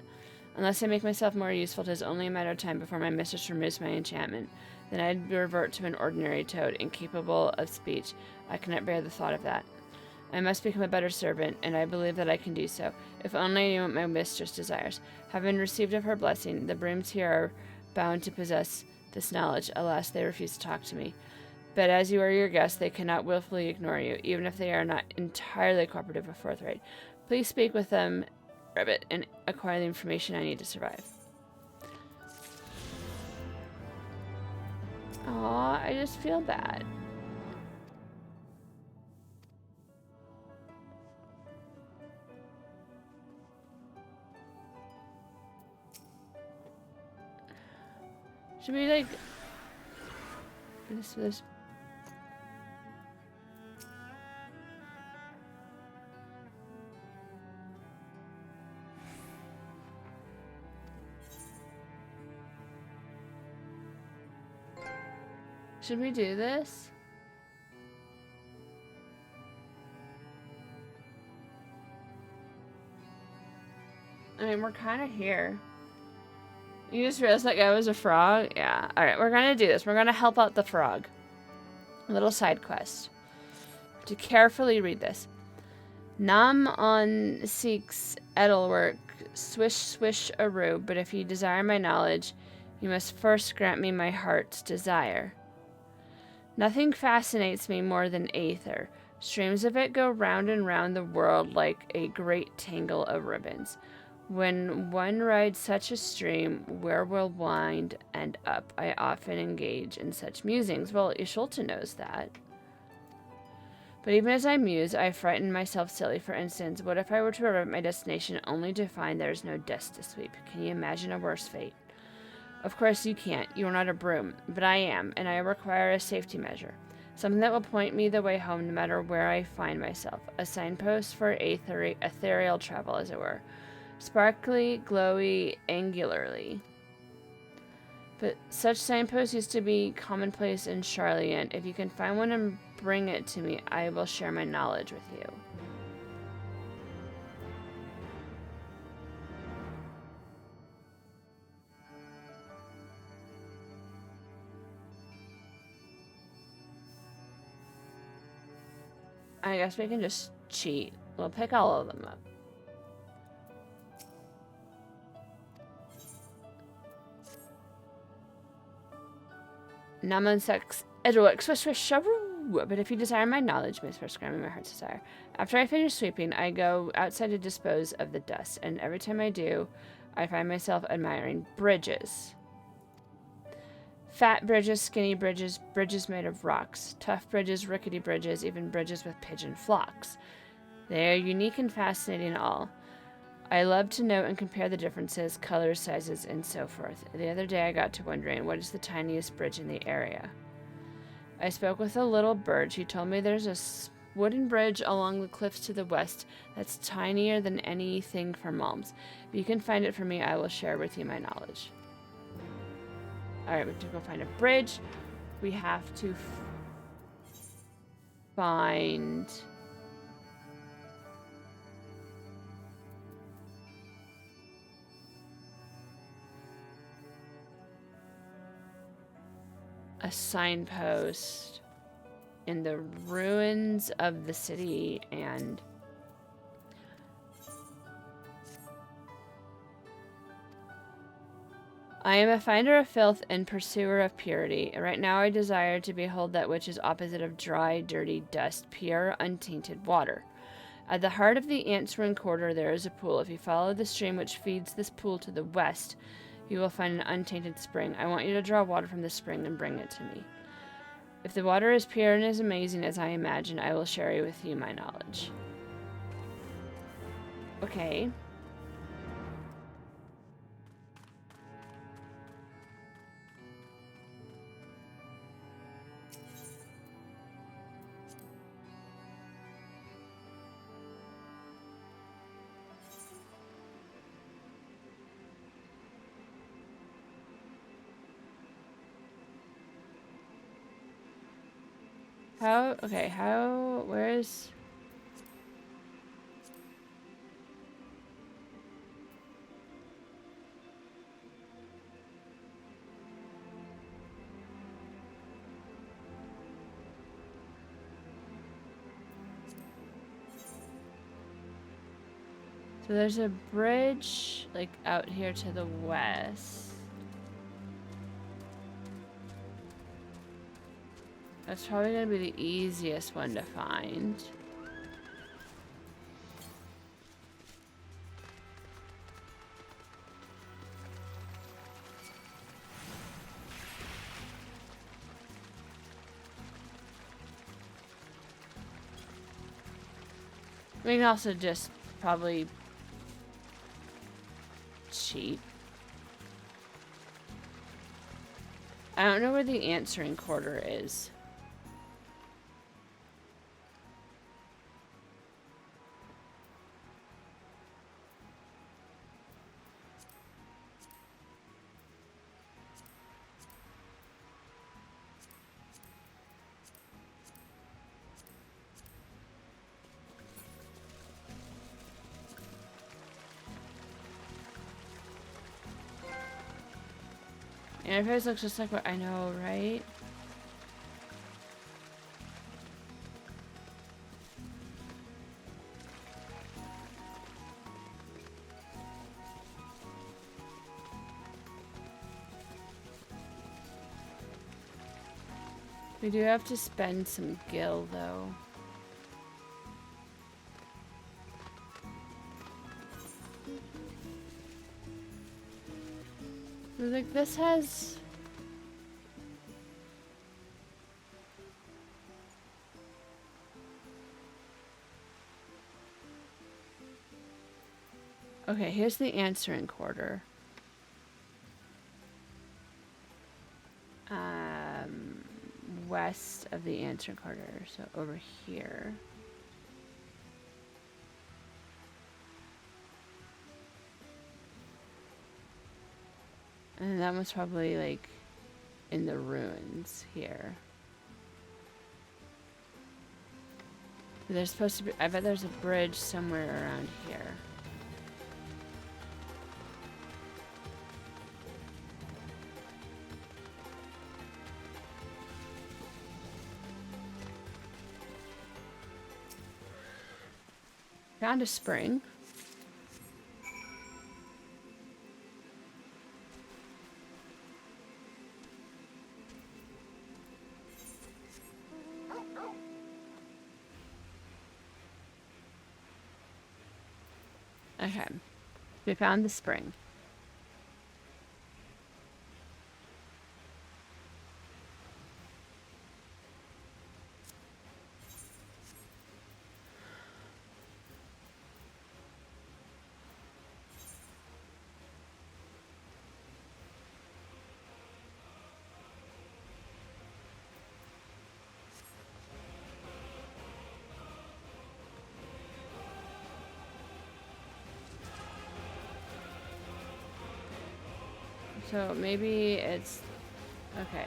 Unless I make myself more useful, it is only a matter of time before my mistress removes my enchantment. Then I'd revert to an ordinary toad, incapable of speech. I cannot bear the thought of that. I must become a better servant, and I believe that I can do so, if only I knew what my mistress desires. Having received of her blessing, the brooms here are bound to possess this knowledge. Alas, they refuse to talk to me. But as you are your guest, they cannot willfully ignore you, even if they are not entirely cooperative or forthright. Please speak with them, Rabbit, and acquire the information I need to survive. Aw, I just feel bad. Should we like this? Should we do this? I mean, we're kind of here. You just realized that guy was a frog? Yeah. Alright, we're gonna do this. We're gonna help out the frog. A little side quest. To carefully read this. Nam on seeks Edelwork, swish swish aru, but if you desire my knowledge, you must first grant me my heart's desire. Nothing fascinates me more than aether. Streams of it go round and round the world like a great tangle of ribbons. When one rides such a stream, where will wind end up? I often engage in such musings. Well, Ishulta knows that. But even as I muse, I frighten myself silly. For instance, what if I were to arrive at my destination only to find there is no dust to sweep? Can you imagine a worse fate? Of course you can't. You are not a broom. But I am, and I require a safety measure. Something that will point me the way home no matter where I find myself. A signpost for ethereal travel, as it were. Sparkly, glowy, angularly. But such signposts used to be commonplace in Charlian. If you can find one and bring it to me, I will share my knowledge with you. I guess we can just cheat. We'll pick all of them up. Naman sex Edelwork, swish swish sharoo. But if you desire my knowledge, may first grant me my heart's desire. After I finish sweeping, I go outside to dispose of the dust, and every time I do, I find myself admiring bridges. Fat bridges, skinny bridges, bridges made of rocks, tough bridges, rickety bridges, even bridges with pigeon flocks. They are unique and fascinating all. I love to note and compare the differences, colors, sizes, and so forth. The other day I got to wondering, what is the tiniest bridge in the area? I spoke with a little bird. She told me there's a wooden bridge along the cliffs to the west that's tinier than anything from Malms. If you can find it for me, I will share with you my knowledge. Alright, we have to go find a bridge. We have to find... a signpost in the ruins of the city, and I am a finder of filth and pursuer of purity. Right now I desire to behold that which is opposite of dry, dirty dust, pure, untainted water. At the heart of the Answering Quarter there is a pool. If you follow the stream which feeds this pool to the west, you will find an untainted spring. I want you to draw water from the spring and bring it to me. If the water is pure and as amazing as I imagine, I will share with you my knowledge. Okay. Where's... So there's a bridge, like, out here to the west. That's probably going to be the easiest one to find. We can also just probably cheat. I don't know where the answering quarter is. Interface looks just like what I know, right? We do have to spend some gil, though. Like, this has... Okay, here's the answering quarter. West of the answering quarter, so over here. And that was probably like in the ruins here. There's supposed to be, I bet there's a bridge somewhere around here. Found a spring. Okay. We found the spring. So maybe it's... Okay.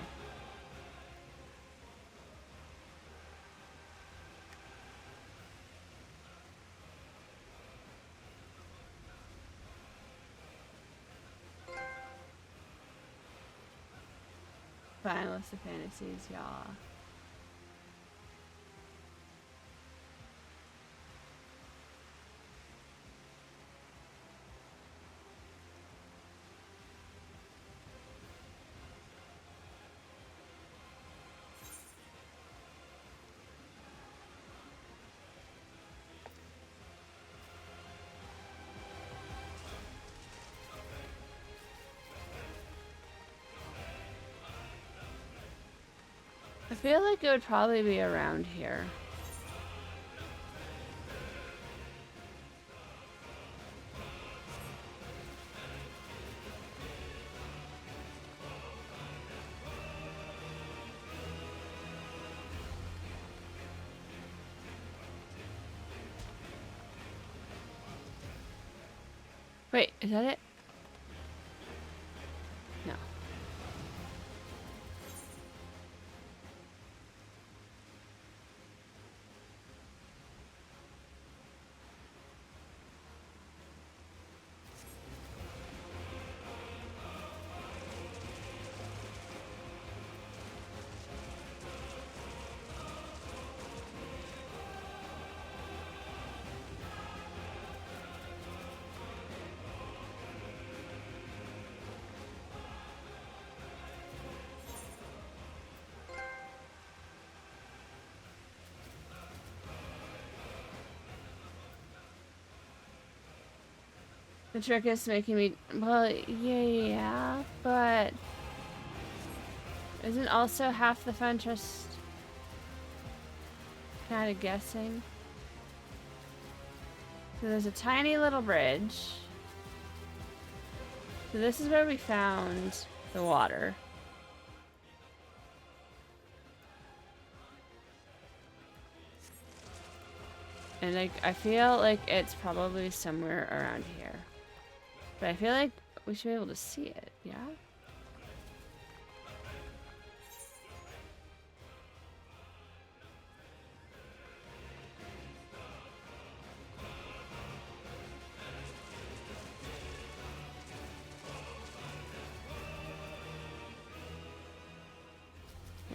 Finalist of Fantasies, y'all. I feel like it would probably be around here. Wait, is that it? No. The trick is making me... Well, yeah, but... Isn't also half the fun just... kind of guessing? So there's a tiny little bridge. So this is where we found the water. And like, I feel like it's probably somewhere around here. But I feel like we should be able to see it, yeah?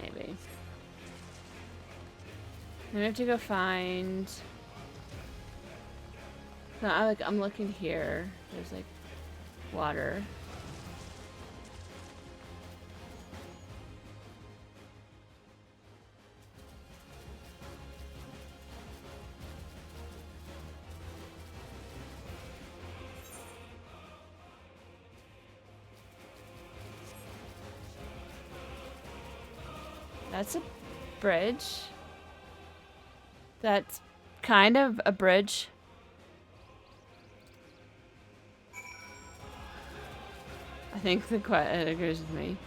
Maybe. Then we have to go find... So I'm looking here. There's like water. That's a bridge. That's kind of a bridge. I think it agrees with me.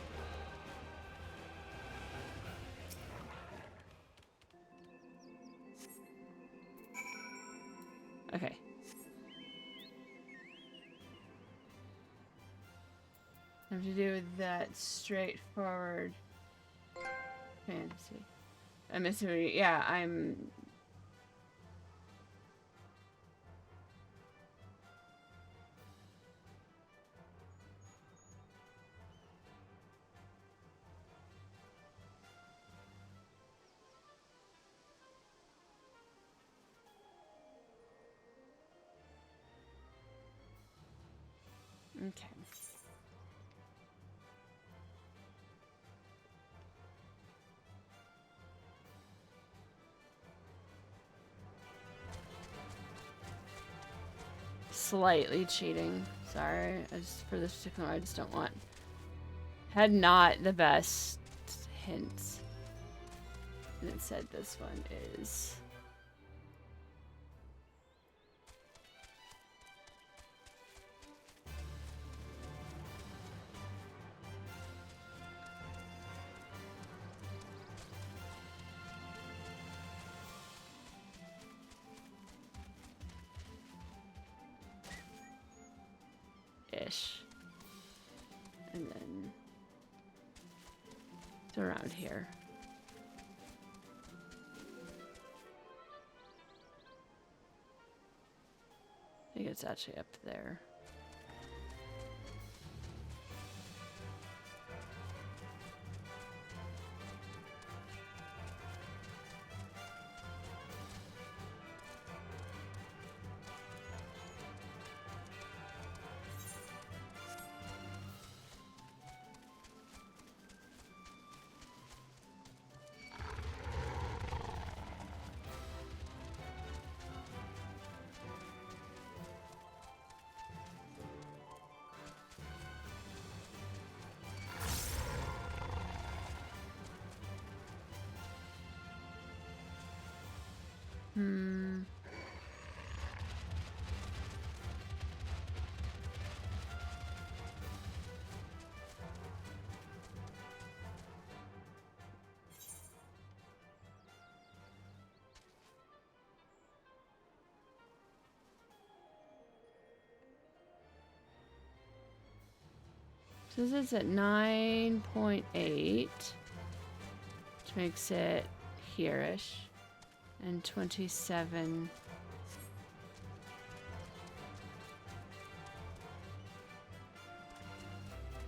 Okay. I have to do with that straightforward fantasy. MSQ, yeah, I'm... Okay. Slightly cheating. Sorry. For this particular one, I just don't want... Had not the best hints. And it said this one is... ish. And then it's around here. I think it's actually up there. So this is at 9.8, which makes it here-ish, and 27.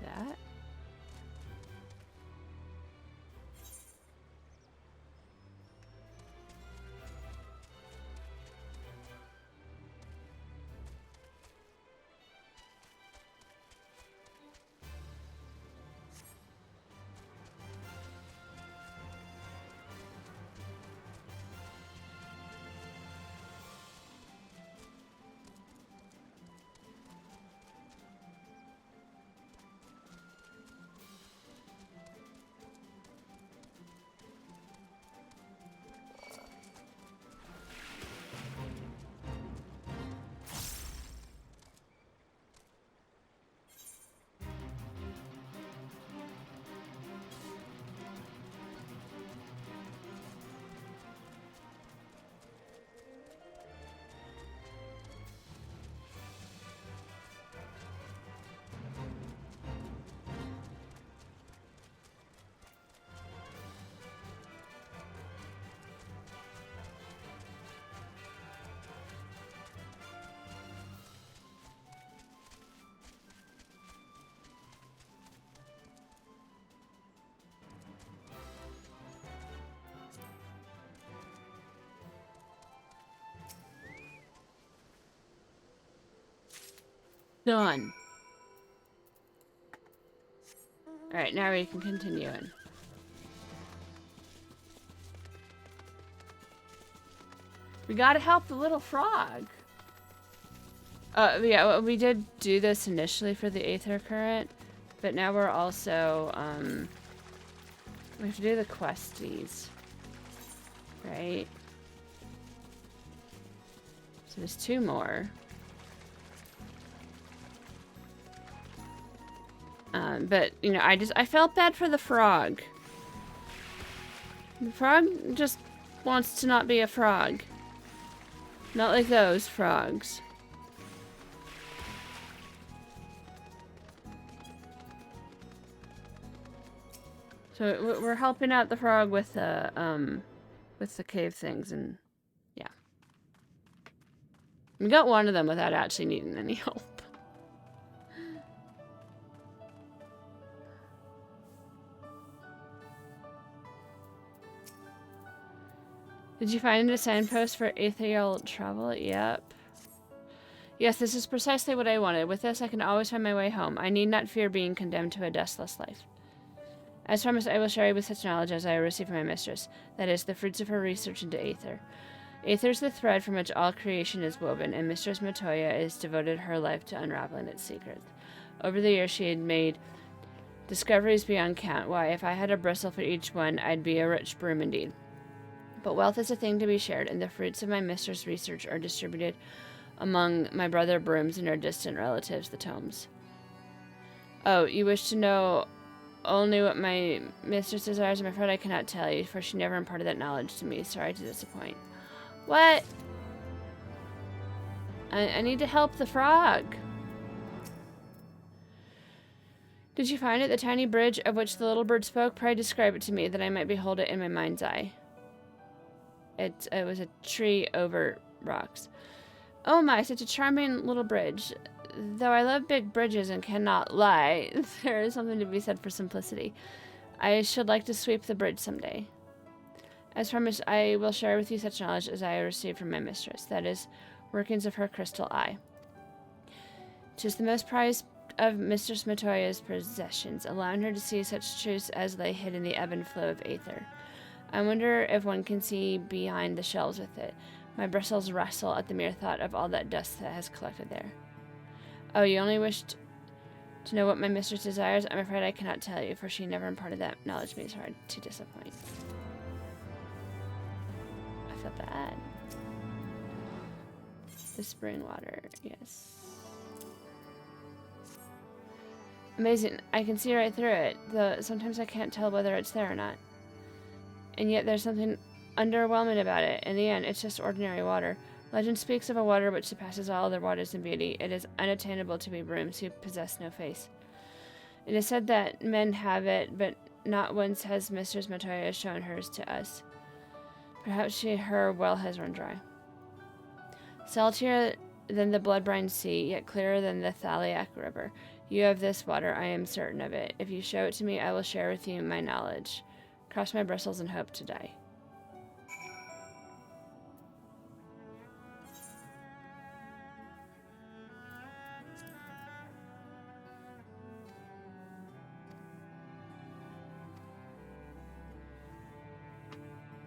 That. Done. Alright, now we can continue in. We gotta help the little frog. Yeah, well, we did do this initially for the Aether Current, but now we're also, we have to do the questies. Right? So there's 2 more. But, you know, I felt bad for the frog. The frog just wants to not be a frog. Not like those frogs. So we're helping out the frog with the cave things, and yeah. We got one of them without actually needing any help. Did you find a signpost for ethereal travel? Yep. Yes, this is precisely what I wanted. With this, I can always find my way home. I need not fear being condemned to a deathless life. As promised, I will share you with such knowledge as I receive from my mistress. That is, the fruits of her research into Aether. Aether is the thread from which all creation is woven, and Mistress Matoya has devoted her life to unraveling its secrets. Over the years, she had made discoveries beyond count. Why, if I had a bristle for each one, I'd be a rich broom indeed. But wealth is a thing to be shared, and the fruits of my mistress' research are distributed among my brother brooms and our distant relatives, the Tomes. Oh, you wish to know only what my mistress desires? I'm afraid I cannot tell you, for she never imparted that knowledge to me. Sorry to disappoint. What? I need to help the frog. Did you find it, the tiny bridge of which the little bird spoke? Pray describe it to me, that I might behold it in my mind's eye. It was a tree over rocks. Oh my, such a charming little bridge. Though I love big bridges and cannot lie, there is something to be said for simplicity. I should like to sweep the bridge someday. As promised, I will share with you such knowledge as I received from my mistress, that is, workings of her crystal eye. 'Tis the most prized of Mistress Matoya's possessions, allowing her to see such truths as lay hid in the ebb and flow of Aether. I wonder if one can see behind the shells with it. My bristles wrestle at the mere thought of all that dust that has collected there. Oh, you only wished to know what my mistress desires? I'm afraid I cannot tell you, for she never imparted that knowledge to me. Sorry to disappoint. I felt bad. The spring water, yes. Amazing. I can see right through it, though sometimes I can't tell whether it's there or not. And yet there's something underwhelming about it. In the end, it's just ordinary water. Legend speaks of a water which surpasses all other waters in beauty. It is unattainable to we brooms who possess no face. It is said that men have it, but not once has Mistress Matoya shown hers to us. Perhaps her well has run dry. Saltier than the blood-brine sea, yet clearer than the Thaliac River. You have this water, I am certain of it. If you show it to me, I will share with you my knowledge. Cross my bristles and hope to die.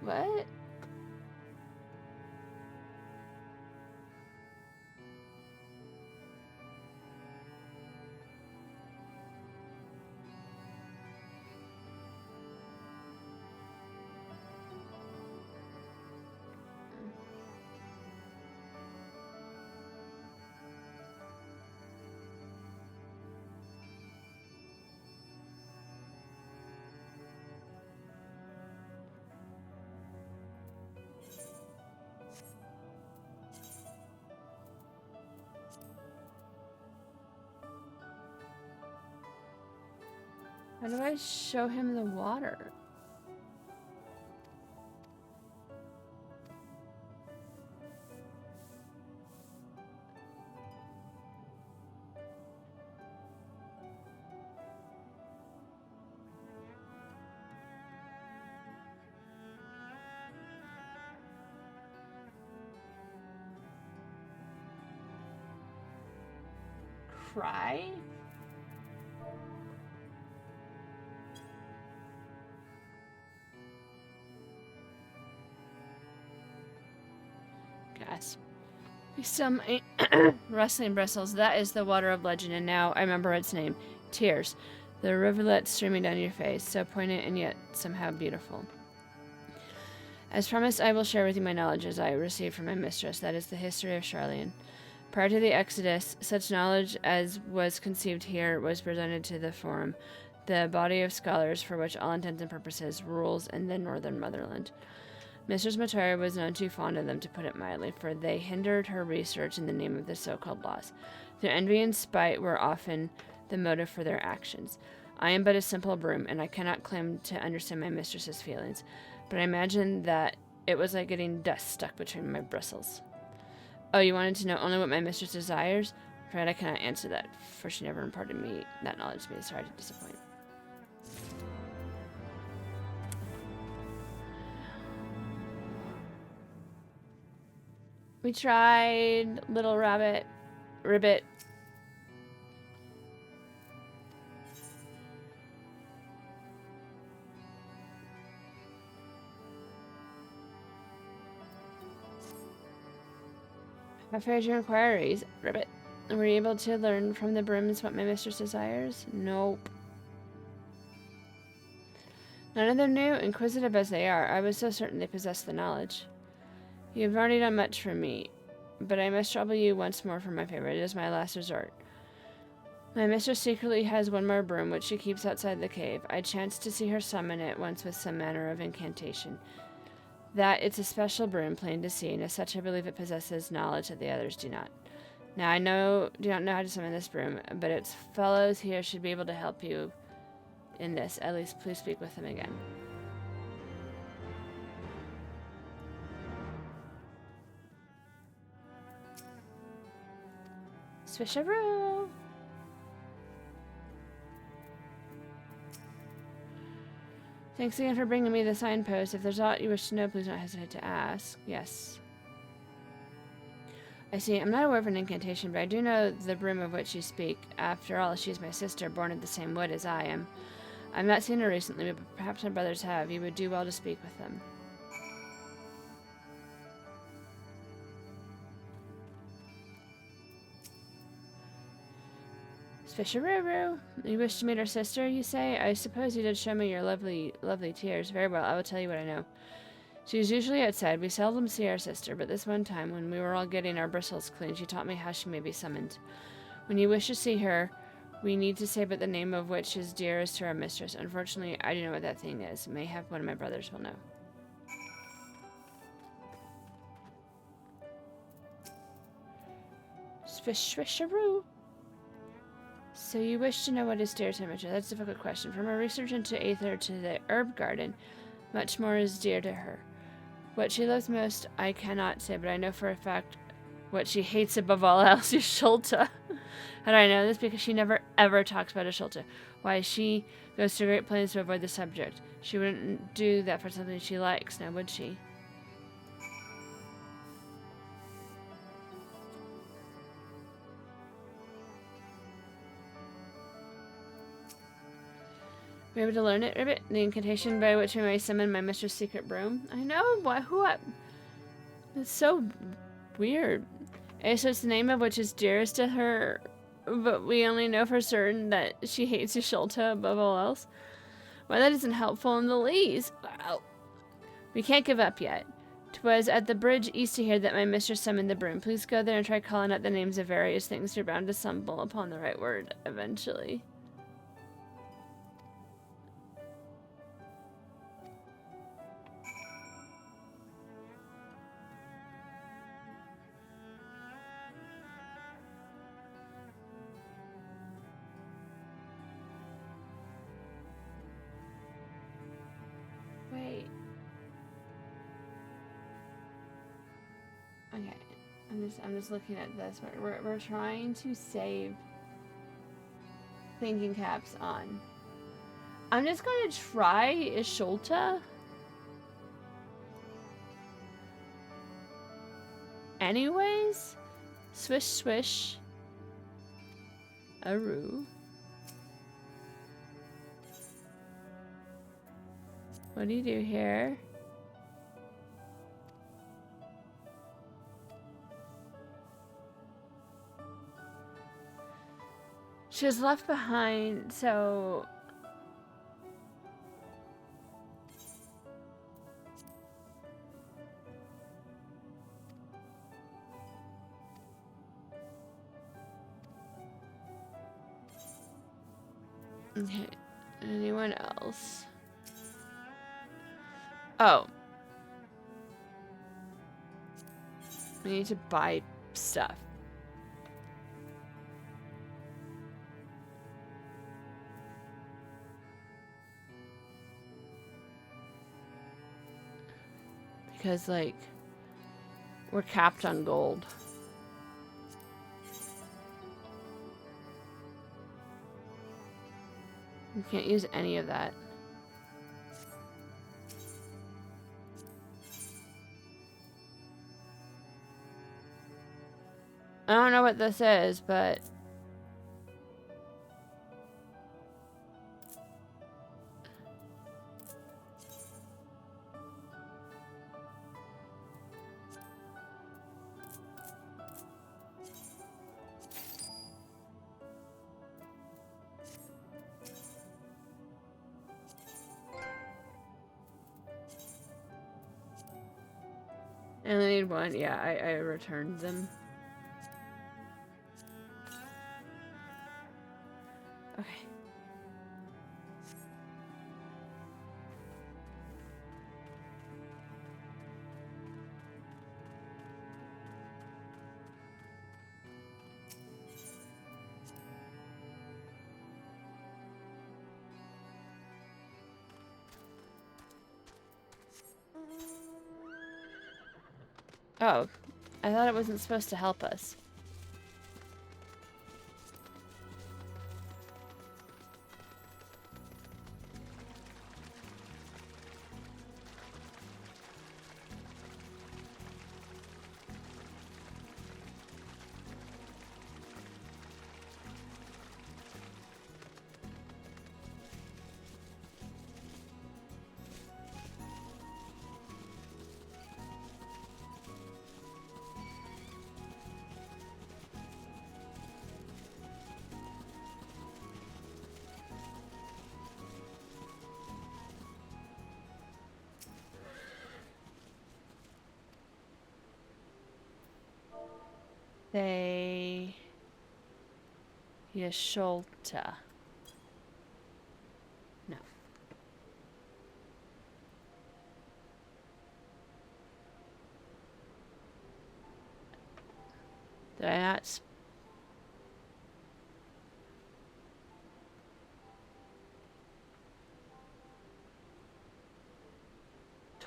What? How do I show him the water? try. Guys. Some rustling bristles. That is the water of legend, and now I remember its name. Tears. The rivulet streaming down your face, so poignant and yet somehow beautiful. As promised, I will share with you my knowledge as I received from my mistress. That is the history of Charlene. Prior to the Exodus, such knowledge as was conceived here was presented to the Forum, the body of scholars for which all intents and purposes rules in the northern motherland. Mistress Matoya was none too fond of them, to put it mildly, for they hindered her research in the name of the so-called laws. Their envy and spite were often the motive for their actions. I am but a simple broom, and I cannot claim to understand my mistress's feelings, but I imagine that it was like getting dust stuck between my bristles. Oh, you wanted to know only what my mistress desires? I'm afraid I cannot answer that, for she never imparted me that knowledge to me. Sorry to disappoint. We tried Little Rabbit, Ribbit. How fared your inquiries, Ribbit? Were you able to learn from the brims what my mistress desires? Nope. None of them knew, inquisitive as they are. I was so certain they possessed the knowledge. You have already done much for me, but I must trouble you once more for my favor. It is my last resort. My mistress secretly has one more broom, which she keeps outside the cave. I chanced to see her summon it once with some manner of incantation. That it's a special broom, plain to see, and as such I believe it possesses knowledge that the others do not. Now I do not know how to summon this broom, but its fellows here should be able to help you in this. At least please speak with them again. Swisharoo! Thanks again for bringing me the signpost. If there's aught you wish to know, please don't hesitate to ask. Yes. I see. I'm not aware of an incantation, but I do know the broom of which you speak. After all, she is my sister, born of the same wood as I am. I've not seen her recently, but perhaps my brothers have. You would do well to speak with them. Fisheroo, you wish to meet our sister, you say? I suppose you did show me your lovely tears. Very well, I will tell you what I know. She is usually outside. We seldom see our sister, but this one time, when we were all getting our bristles clean, she taught me how she may be summoned. When you wish to see her, we need to say but the name of which is dearest to our mistress. Unfortunately, I do know what that thing is. Mayhap one of my brothers will know. Swisharoo. So you wish to know what is dear to her? That's a difficult question. From her research into Aether to the herb garden, much more is dear to her. What she loves most, I cannot say, but I know for a fact what she hates above all else is Shulta. How do I know this? Because she never ever talks about a Shulta. Why, she goes to great pains to avoid the subject. She wouldn't do that for something she likes, now would she? Were you able to learn it, Ribbit? The incantation by which we may summon my mistress' secret broom? I know, what? It's so weird. So it's the name of which is dearest to her, but we only know for certain that she hates Ishulta above all else. Why, that isn't helpful in the least. Wow. We can't give up yet. 'Twas at the bridge east of here that my mistress summoned the broom. Please go there and try calling out the names of various things. You're bound to stumble upon the right word eventually. Wait. Okay. I'm just looking at this. We're trying to save thinking caps on. I'm just gonna try Ishulta. Anyways, swish swish. Aru. What do you do here? She was left behind, so... Okay, anyone else? Oh. We need to buy stuff. Because, like, we're capped on gold. We can't use any of that. I don't know what this is, but... I only need one. Yeah, I returned them. Okay. Oh, I thought it wasn't supposed to help us. Yasholta. No. Did I not?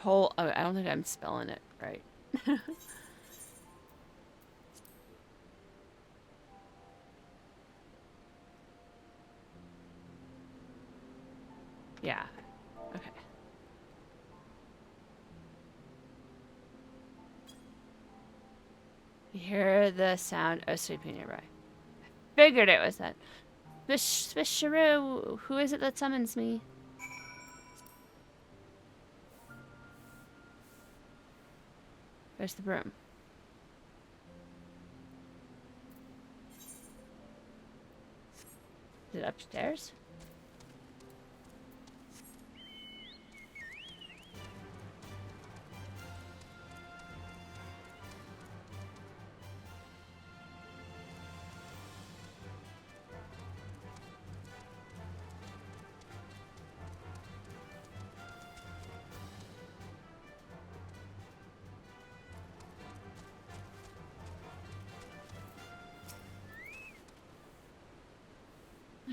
Oh, I don't think I'm spelling it right. Yeah. Okay. You hear the sound of sweeping nearby. Figured it was that. Visharu, who is it that summons me? Where's the broom? Is it upstairs?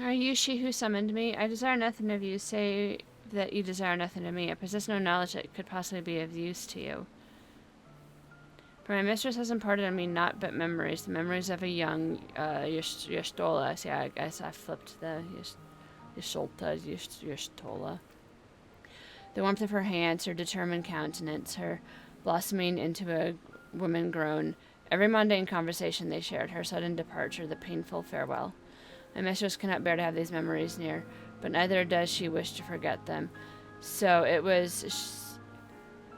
Are you she who summoned me? I desire nothing of you. Say that you desire nothing of me. I possess no knowledge that could possibly be of use to you. For my mistress has imparted on me naught but memories. The memories of a young Yashtola. See, I guess I flipped the Yasholta, Yashtola. The warmth of her hands, her determined countenance, her blossoming into a woman grown. Every mundane conversation they shared, her sudden departure, the painful farewell. My mistress cannot bear to have these memories near, but neither does she wish to forget them. So it was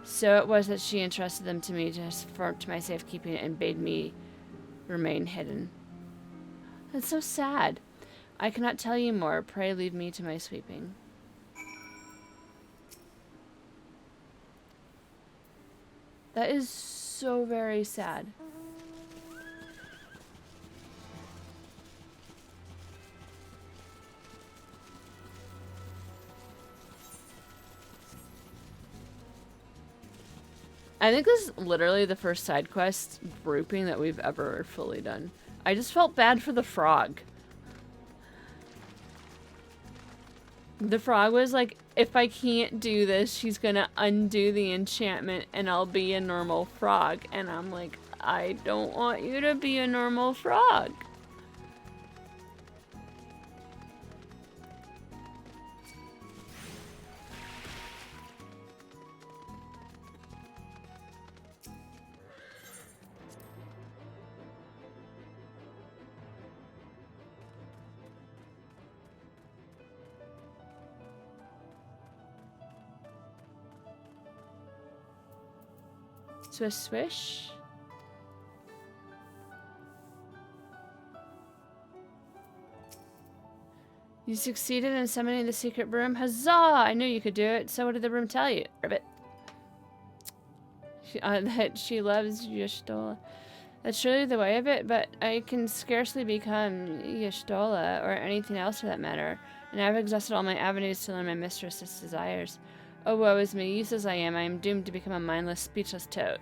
that she entrusted them to me to my safekeeping and bade me remain hidden. That's so sad. I cannot tell you more. Pray leave me to my sweeping. That is so very sad. I think this is literally the first side quest grouping that we've ever fully done. I just felt bad for the frog. The frog was like, if I can't do this, she's gonna undo the enchantment and I'll be a normal frog. And I'm like, I don't want you to be a normal frog. Swish, swish. You succeeded in summoning the secret broom. Huzzah! I knew you could do it. So what did the broom tell you? Ribbit. That she loves Y'shtola. That's surely the way of it, but I can scarcely become Y'shtola or anything else for that matter. And I've exhausted all my avenues to learn my mistress's desires. Oh, woe is me. Used as I am doomed to become a mindless, speechless toad.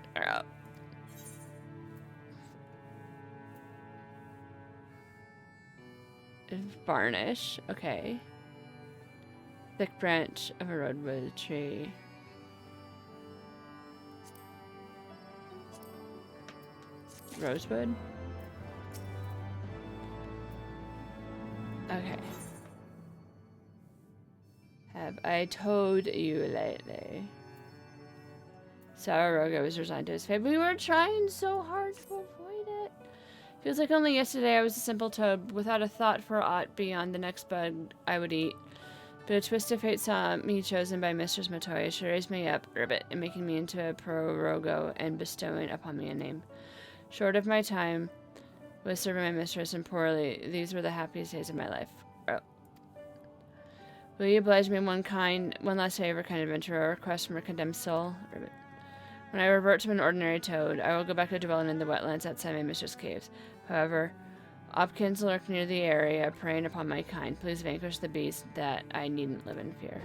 Varnish. Okay. Thick branch of a rosewood tree. Rosewood? Okay. Have I told you lately? Sararoga was resigned to his fate. We were trying so hard to avoid it. Feels like only yesterday I was a simple toad, without a thought for aught beyond the next bug I would eat. But a twist of fate saw me chosen by Mistress Matoya. She raised me up, ribbit, and making me into a prorogo and bestowing upon me a name. Short of my time was serving my mistress, and poorly, these were the happiest days of my life. Will you oblige me one last favor, kind adventurer, request from a condemned soul? Ribbit. When I revert to an ordinary toad, I will go back to dwelling in the wetlands outside my mistress' caves. However, Opkins lurk near the area, preying upon my kind. Please vanquish the beast that I needn't live in fear.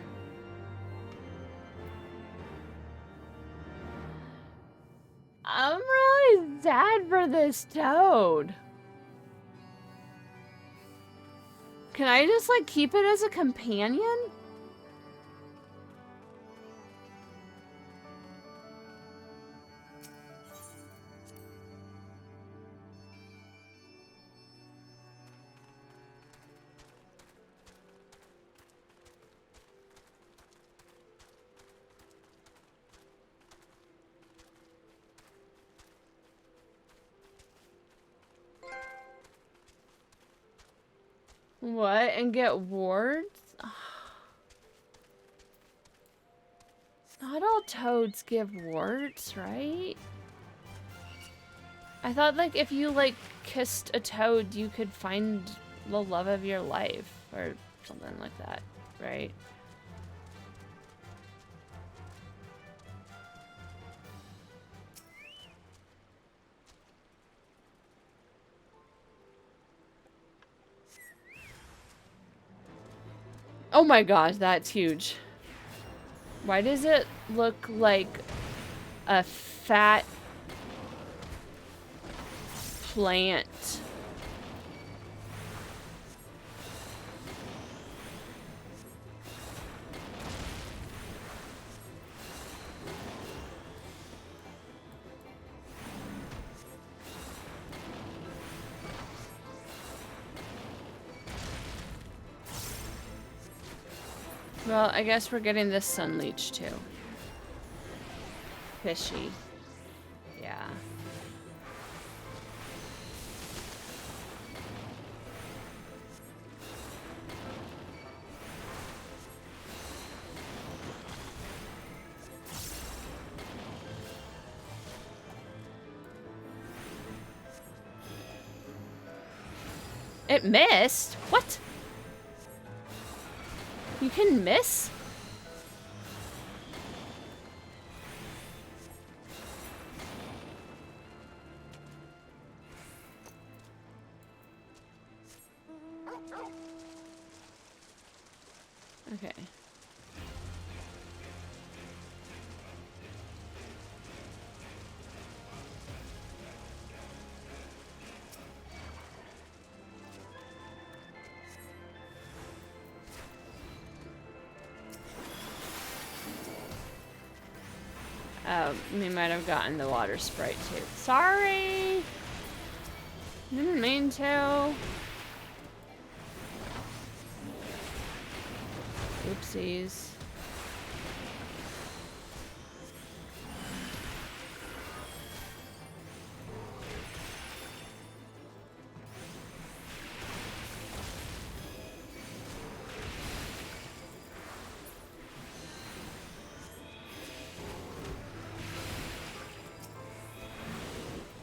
I'm really sad for this toad. Can I just, like, keep it as a companion? What? And get wards? Not all toads give wards, right? I thought, like, if you, like, kissed a toad, you could find the love of your life. Or something like that, right? Oh my gosh, that's huge. Why does it look like a fat plant? Well, I guess we're getting this sun leech too. Fishy. Yeah. It missed? What? You can miss? Okay. We might have gotten the water sprite too. Sorry! Didn't mean to. Oopsies.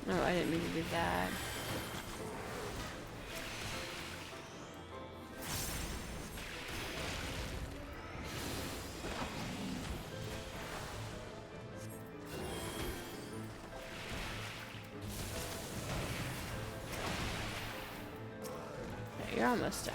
Oh, I didn't mean to do that. Okay, you're almost done.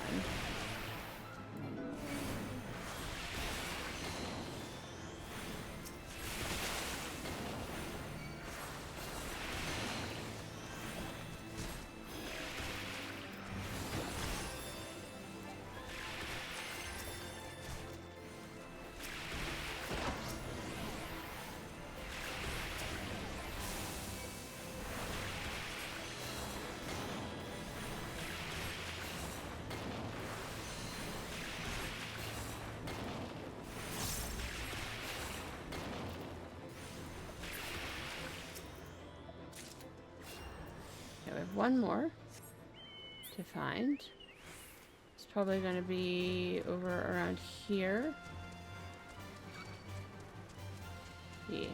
Okay, we have one more to find. It's probably going to be over around here. Yeah.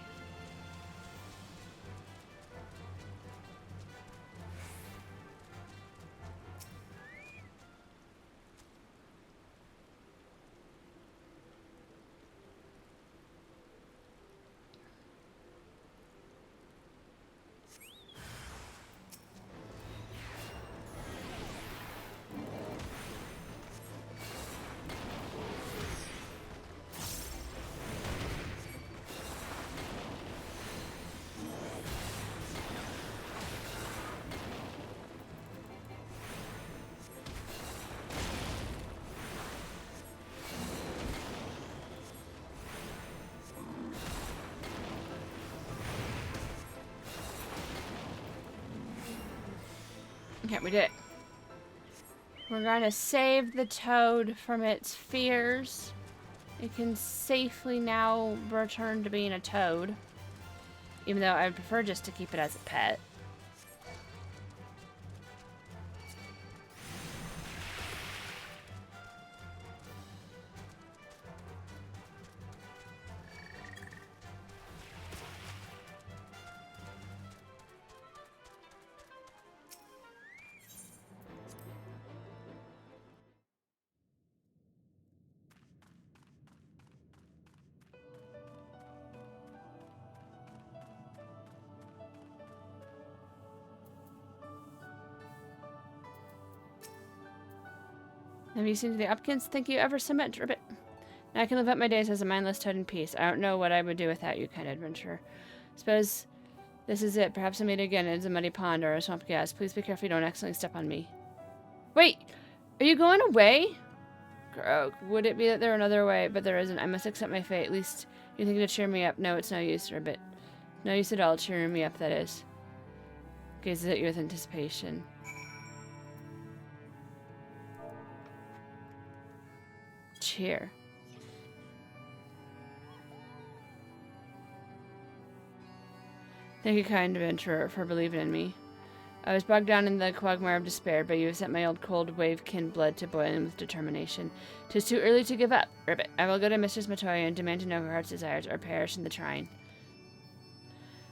Okay, we did it. We're gonna save the toad from its fears. It can safely now return to being a toad. Even though I would prefer just to keep it as a pet. Have you seen the Upkins? Thank you ever so much, Ribbit. Now I can live out my days as a mindless toad in peace. I don't know what I would do without you, kind adventurer. Suppose this is it. Perhaps I'll meet again in a muddy pond or a swamp gas. Please be careful you don't accidentally step on me. Wait! Are you going away? Would it be that there another way? But there isn't. I must accept my fate. At least you're thinking to cheer me up. No, it's no use, Ribbit. No use at all cheering me up, that is. Gazes at you with anticipation. Cheer. Thank you, kind adventurer, for believing in me. I was bogged down in the quagmire of despair, but you have set my old cold wave-kin blood to boiling with determination. 'Tis too early to give up, Ribbit. I will go to Mistress Matoya and demand to know her heart's desires, or perish in the trying.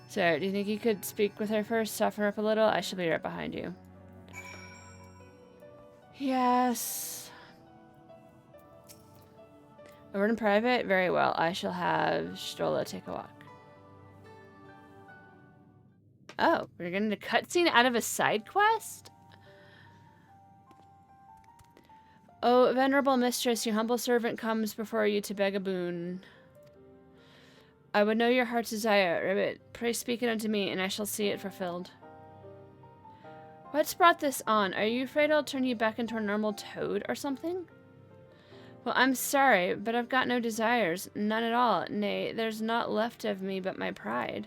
Sir, do you think you could speak with her first, soften her up a little? I shall be right behind you. Yes. A word in private? Very well. I shall have Stola take a walk. Oh, we're getting a cutscene out of a side quest? Oh, venerable mistress, your humble servant comes before you to beg a boon. I would know your heart's desire, Ribbit. Pray speak it unto me, and I shall see it fulfilled. What's brought this on? Are you afraid I'll turn you back into a normal toad or something? Well, I'm sorry, but I've got no desires. None at all. Nay, there's naught left of me but my pride.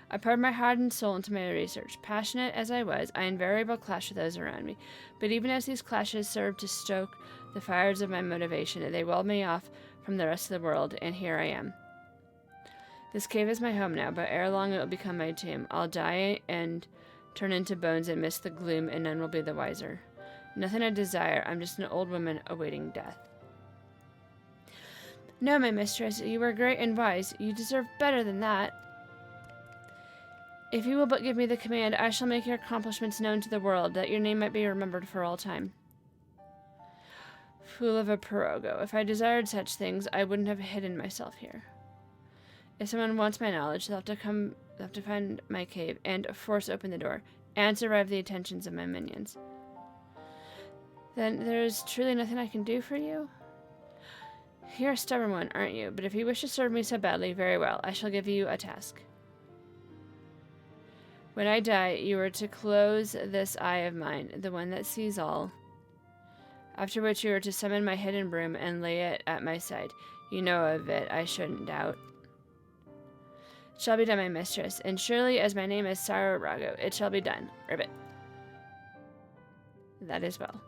I poured my heart and soul into my research. Passionate as I was, I invariably clashed with those around me. But even as these clashes served to stoke the fires of my motivation, they walled me off from the rest of the world, and here I am. This cave is my home now, but ere long it will become my tomb. I'll die and turn into bones amidst the gloom, and none will be the wiser. Nothing I desire. I'm just an old woman awaiting death. No, my mistress, you are great and wise. You deserve better than that. If you will but give me the command, I shall make your accomplishments known to the world, that your name might be remembered for all time. Fool of a Pirogo. If I desired such things, I wouldn't have hidden myself here. If someone wants my knowledge, they'll have to find my cave and force open the door, and survive the attentions of my minions. Then there is truly nothing I can do for you? You're a stubborn one, aren't you? But if you wish to serve me so badly, very well. I shall give you a task. When I die, you are to close this eye of mine, the one that sees all. After which you are to summon my hidden broom and lay it at my side. You know of it, I shouldn't doubt. It shall be done, my mistress, and surely as my name is Sara Rago, it shall be done. Ribbit. That is well.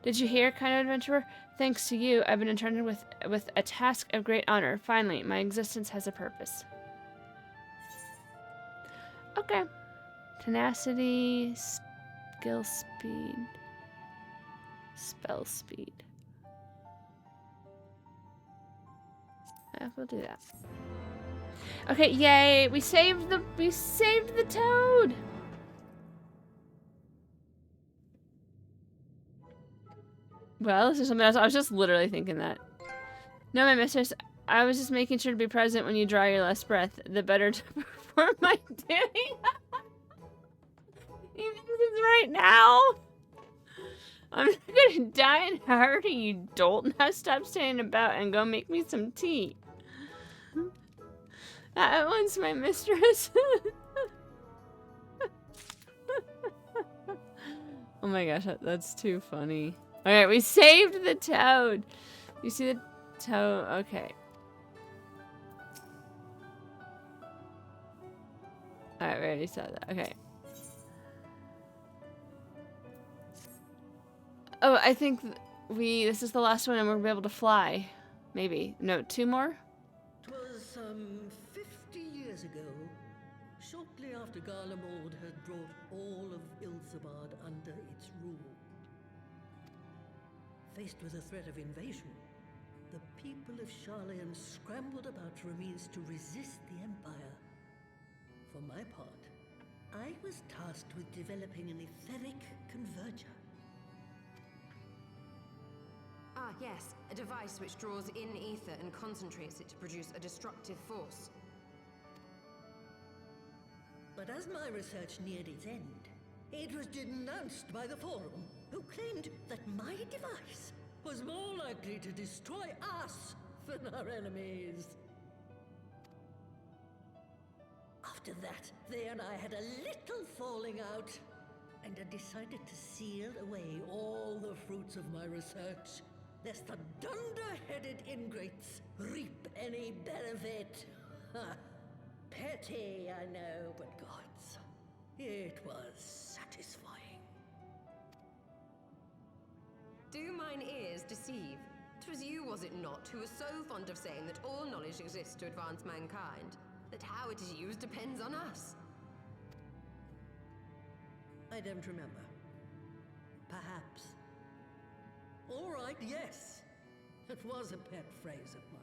Did you hear, kind adventurer? Thanks to you, I've been entrusted with a task of great honor. Finally, my existence has a purpose. Okay. Tenacity, skill speed, spell speed. We'll do that. Okay, yay! We saved the toad! Well, this is something else. I was just literally thinking that. No, my mistress, I was just making sure to be present when you draw your last breath. The better to perform my duty. Even if it's right now. I'm not gonna die in a hurry, you dolt. Now stop standing about and go make me some tea. At once, my mistress. Oh my gosh, that's too funny. Alright, we saved the toad. You see the toad? Okay. Alright, we already saw that. Okay. Oh, I think this is the last one and we'll be able to fly. Maybe. No, 2 more? 'Twas some 50 years ago, shortly after Garlemald had brought all of Ilsabard under its rule. Faced with a threat of invasion, the people of Sharlayan scrambled about for a means to resist the Empire. For my part, I was tasked with developing an etheric converger. Ah, yes, a device which draws in ether and concentrates it to produce a destructive force. But as my research neared its end, it was denounced by the Forum, who claimed that my device was more likely to destroy us than our enemies. After that, they and I had a little falling out, and I decided to seal away all the fruits of my research, lest the dunder-headed ingrates reap any benefit. Ha! Petty, I know, but gods, it was satisfying. Do mine ears deceive? 'Twas you, was it not, who was so fond of saying that all knowledge exists to advance mankind, that how it is used depends on us? I don't remember. Perhaps. All right, yes. It was a pet phrase of mine.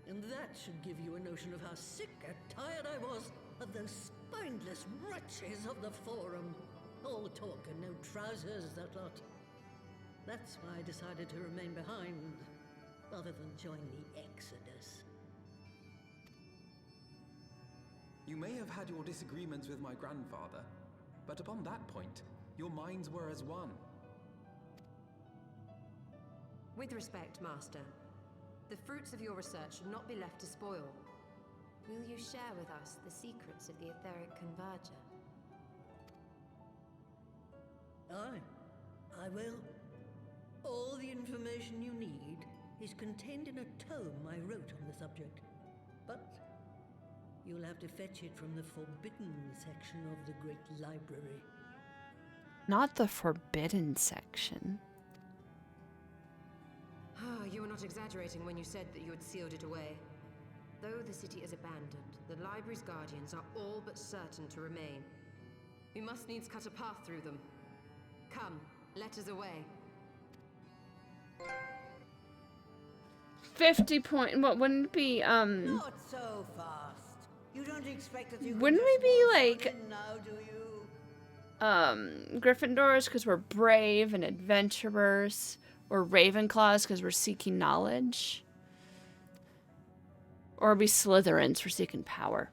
And that should give you a notion of how sick and tired I was of those spineless wretches of the Forum. All talk and no trousers, that lot. That's why I decided to remain behind, rather than join the Exodus. You may have had your disagreements with my grandfather, but upon that point, your minds were as one. With respect, Master, the fruits of your research should not be left to spoil. Will you share with us the secrets of the etheric converger? Aye, I will. All the information you need is contained in a tome I wrote on the subject. But you'll have to fetch it from the forbidden section of the Great Library. Not the forbidden section. You were not exaggerating when you said that you had sealed it away. Though the city is abandoned, the library's guardians are all but certain to remain. We must needs cut a path through them. Come, let us away. 50 point. What wouldn't it be? Not so fast. You don't expect that you Wouldn't we be like now, do you? Gryffindors because we're brave and adventurers, or Ravenclaws because we're seeking knowledge, or be Slytherins for seeking power?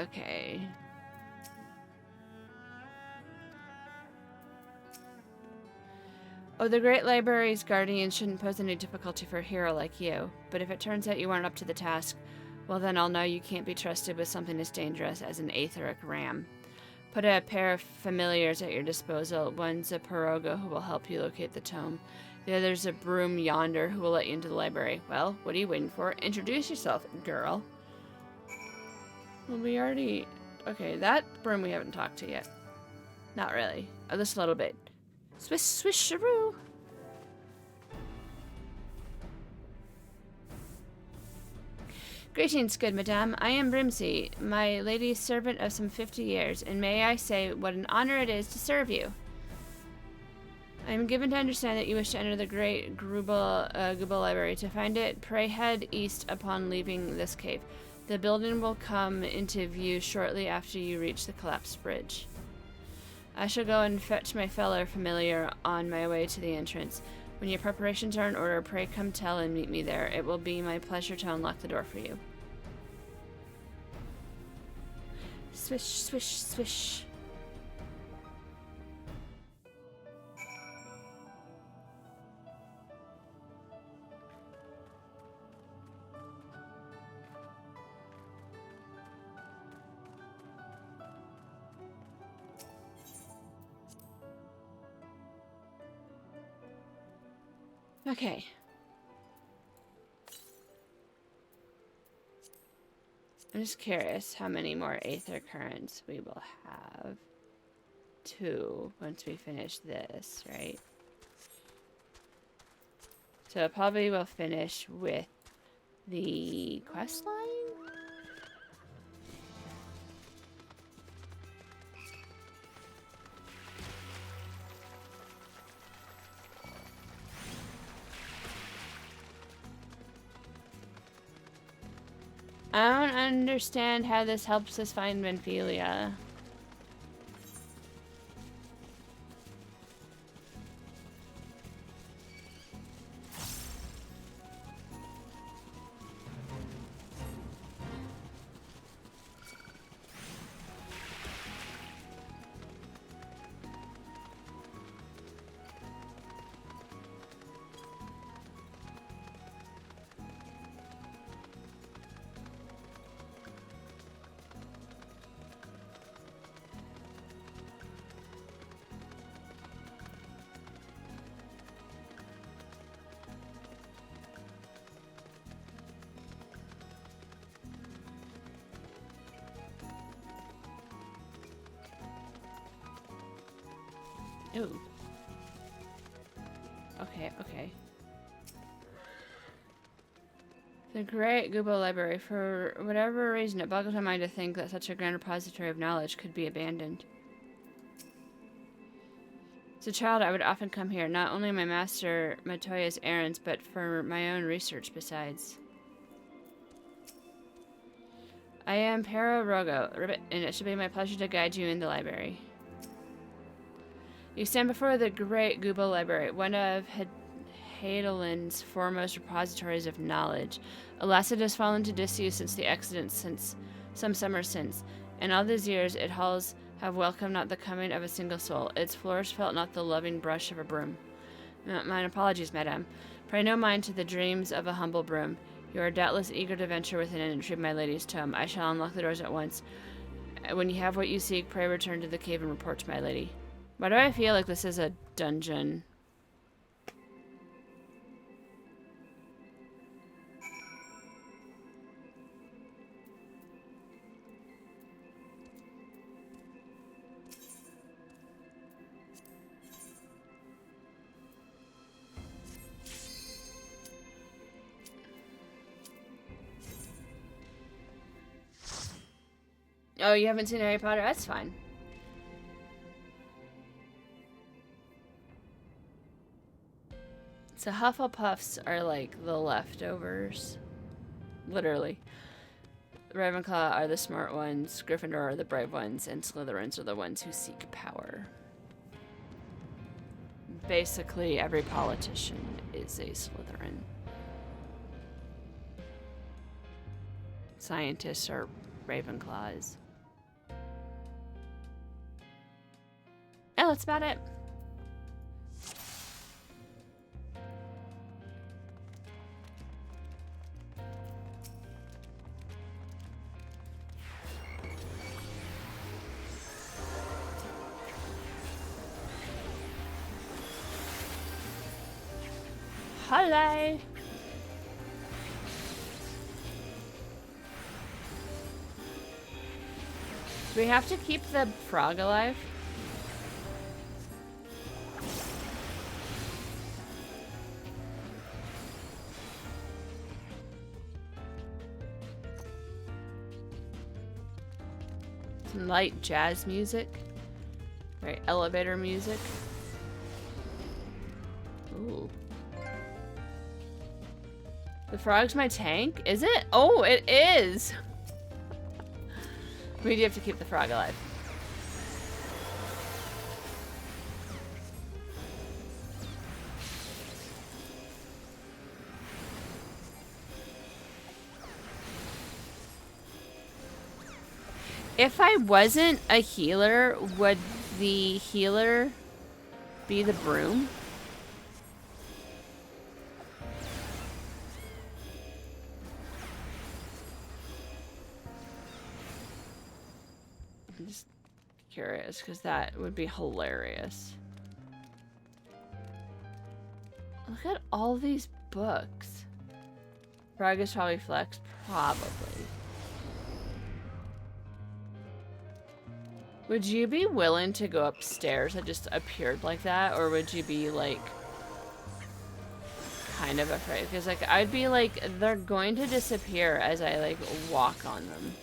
Okay. Oh, the Great Library's guardian shouldn't pose any difficulty for a hero like you. But if it turns out you aren't up to the task, well then I'll know you can't be trusted with something as dangerous as an aetheric ram. Put a pair of familiars at your disposal. One's a Piroga who will help you locate the tome. The other's a broom yonder who will let you into the library. Well, what are you waiting for? Introduce yourself, girl. Well, we already... Okay, that broom we haven't talked to yet. Not really. Oh, just a little bit. Swish, swish-a-roo. Greetings, good madame. I am Brimsey, my lady's servant of some 50 years, and may I say what an honor it is to serve you. I am given to understand that you wish to enter the great Grubel Library. To find it, pray head east upon leaving this cave. The building will come into view shortly after you reach the collapsed bridge. I shall go and fetch my fellow familiar on my way to the entrance. When your preparations are in order, pray come tell and meet me there. It will be my pleasure to unlock the door for you. Swish, swish, swish. Okay. I'm just curious how many more Aether Currents we will have. 2 once we finish this, right? So probably we'll finish with the quest line? I don't understand how this helps us find Benphilia. Ooh. Okay, okay. The Great Gubo Library. For whatever reason, it boggles my mind to think that such a grand repository of knowledge could be abandoned. As a child, I would often come here, not only my master Matoya's errands, but for my own research besides. I am Pero Rogo, Ribbit, and it should be my pleasure to guide you in the library. You stand before the Great Gubo Library, one of Hadeland's foremost repositories of knowledge. Alas, it has fallen to disuse since the accident some summer since. In all these years, its halls have welcomed not the coming of a single soul. Its floors felt not the loving brush of a broom. Mine apologies, madame. Pray no mind to the dreams of a humble broom. You are doubtless eager to venture within and retrieve my lady's tome. I shall unlock the doors at once. When you have what you seek, pray return to the cave and report to my lady. Why do I feel like this is a dungeon? Oh, you haven't seen Harry Potter? That's fine. So Hufflepuffs are like the leftovers. Literally. Ravenclaw are the smart ones, Gryffindor are the brave ones, and Slytherins are the ones who seek power. Basically, every politician is a Slytherin. Scientists are Ravenclaws. Oh, that's about it. Hello. Do we have to keep the frog alive? Some light jazz music. Very elevator music. Ooh. The frog's my tank? Is it? Oh, it is! We do have to keep the frog alive. If I wasn't a healer, would the healer be the broom? I'm just curious, because that would be hilarious. Look at all these books. Frog is probably Flex, probably. Would you be willing to go upstairs that just appeared like that? Or would you be like kind of afraid? Because like I'd be like, they're going to disappear as I like walk on them.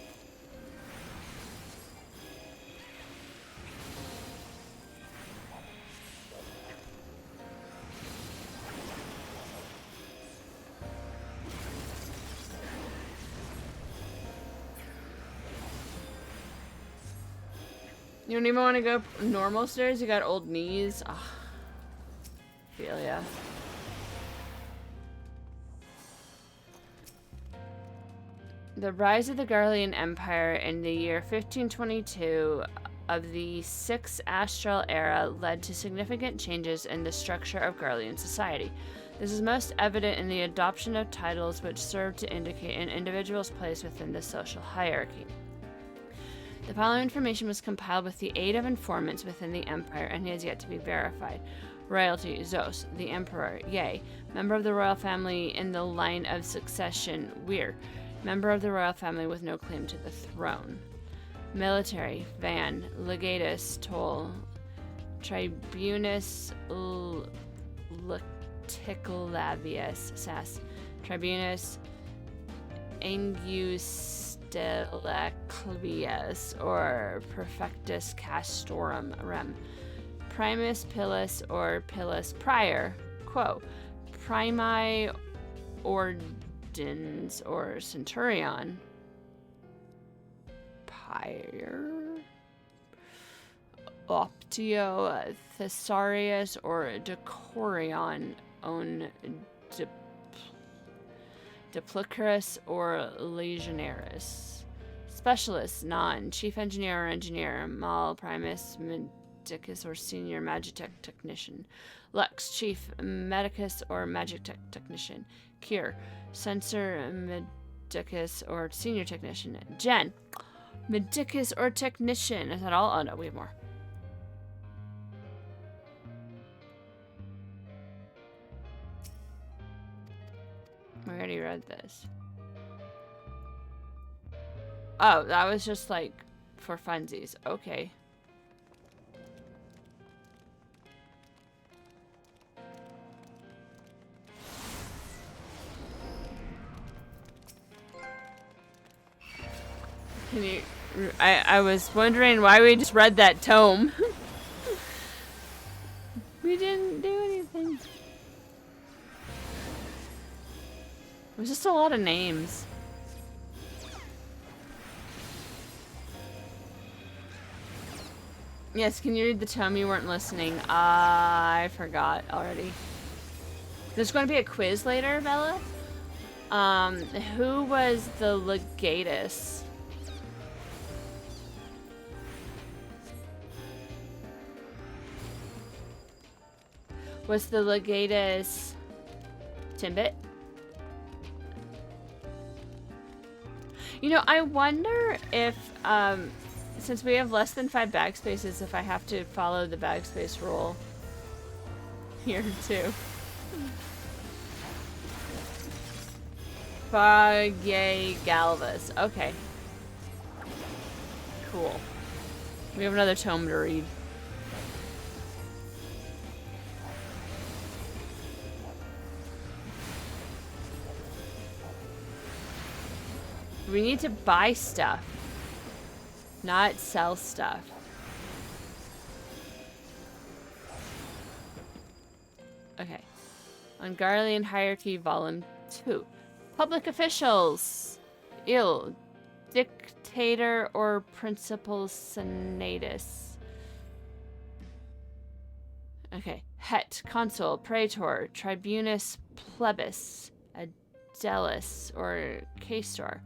You don't even want to go normal stairs? You got old knees? Ugh. Feel ya. The rise of the Garlean Empire in the year 1522 of the Sixth Astral Era led to significant changes in the structure of Garlean society. This is most evident in the adoption of titles which serve to indicate an individual's place within the social hierarchy. The following information was compiled with the aid of informants within the Empire and has yet to be verified. Royalty, Zos, the Emperor, Yay. Member of the royal family in the line of succession, Weir. Member of the royal family with no claim to the throne. Military, Van. Legatus, Toll. Tribunus, Luticulavius, Sass. Tribunus, Angustelaclius or Perfectus Castorum Rem. Primus Pilus or Pilus Prior. Quo. Primi Ordens or Centurion. Pyre. Optio Thessarius or Decorion on Diplicurus or Legionaris. Specialist, non. Chief Engineer or Engineer. Mal Primus Medicus or Senior Magitech Technician. Lux, Chief Medicus or Magitech Technician. Cure, Censor Medicus or Senior Technician. Gen, Medicus or Technician. Is that all? Oh no, we have more. We already read this. Oh, that was just like for funsies. Okay. Can you... I was wondering why we just read that tome. We didn't do anything. It was just a lot of names. Yes, can you read the tome? You weren't listening. I forgot already. There's going to be a quiz later, Bella. Who was the legatus? Was the legatus Timbit? You know, I wonder if, since we have less than 5 backspaces, if I have to follow the backspace rule here too. Fagye Galvus. Okay. Cool. We have another tome to read. We need to buy stuff, not sell stuff. Okay. Ungarlian Hierarchy, Volume 2. Public officials. Ill. Dictator or Principal Senatus. Okay. Het. Consul. Praetor. Tribunus Plebis. Adelis or Caestor.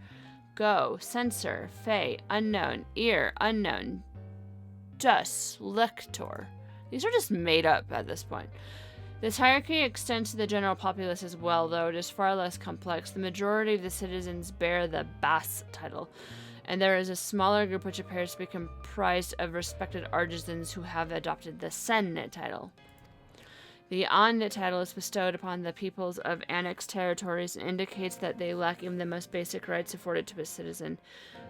Go, Censor, Fey, Unknown, Ear, Unknown, Dus, Lector. These are just made up at this point. This hierarchy extends to the general populace as well, though it is far less complex. The majority of the citizens bear the Bas title, and there is a smaller group which appears to be comprised of respected artisans who have adopted the Sen title. The An title is bestowed upon the peoples of annexed territories and indicates that they lack even the most basic rights afforded to a citizen.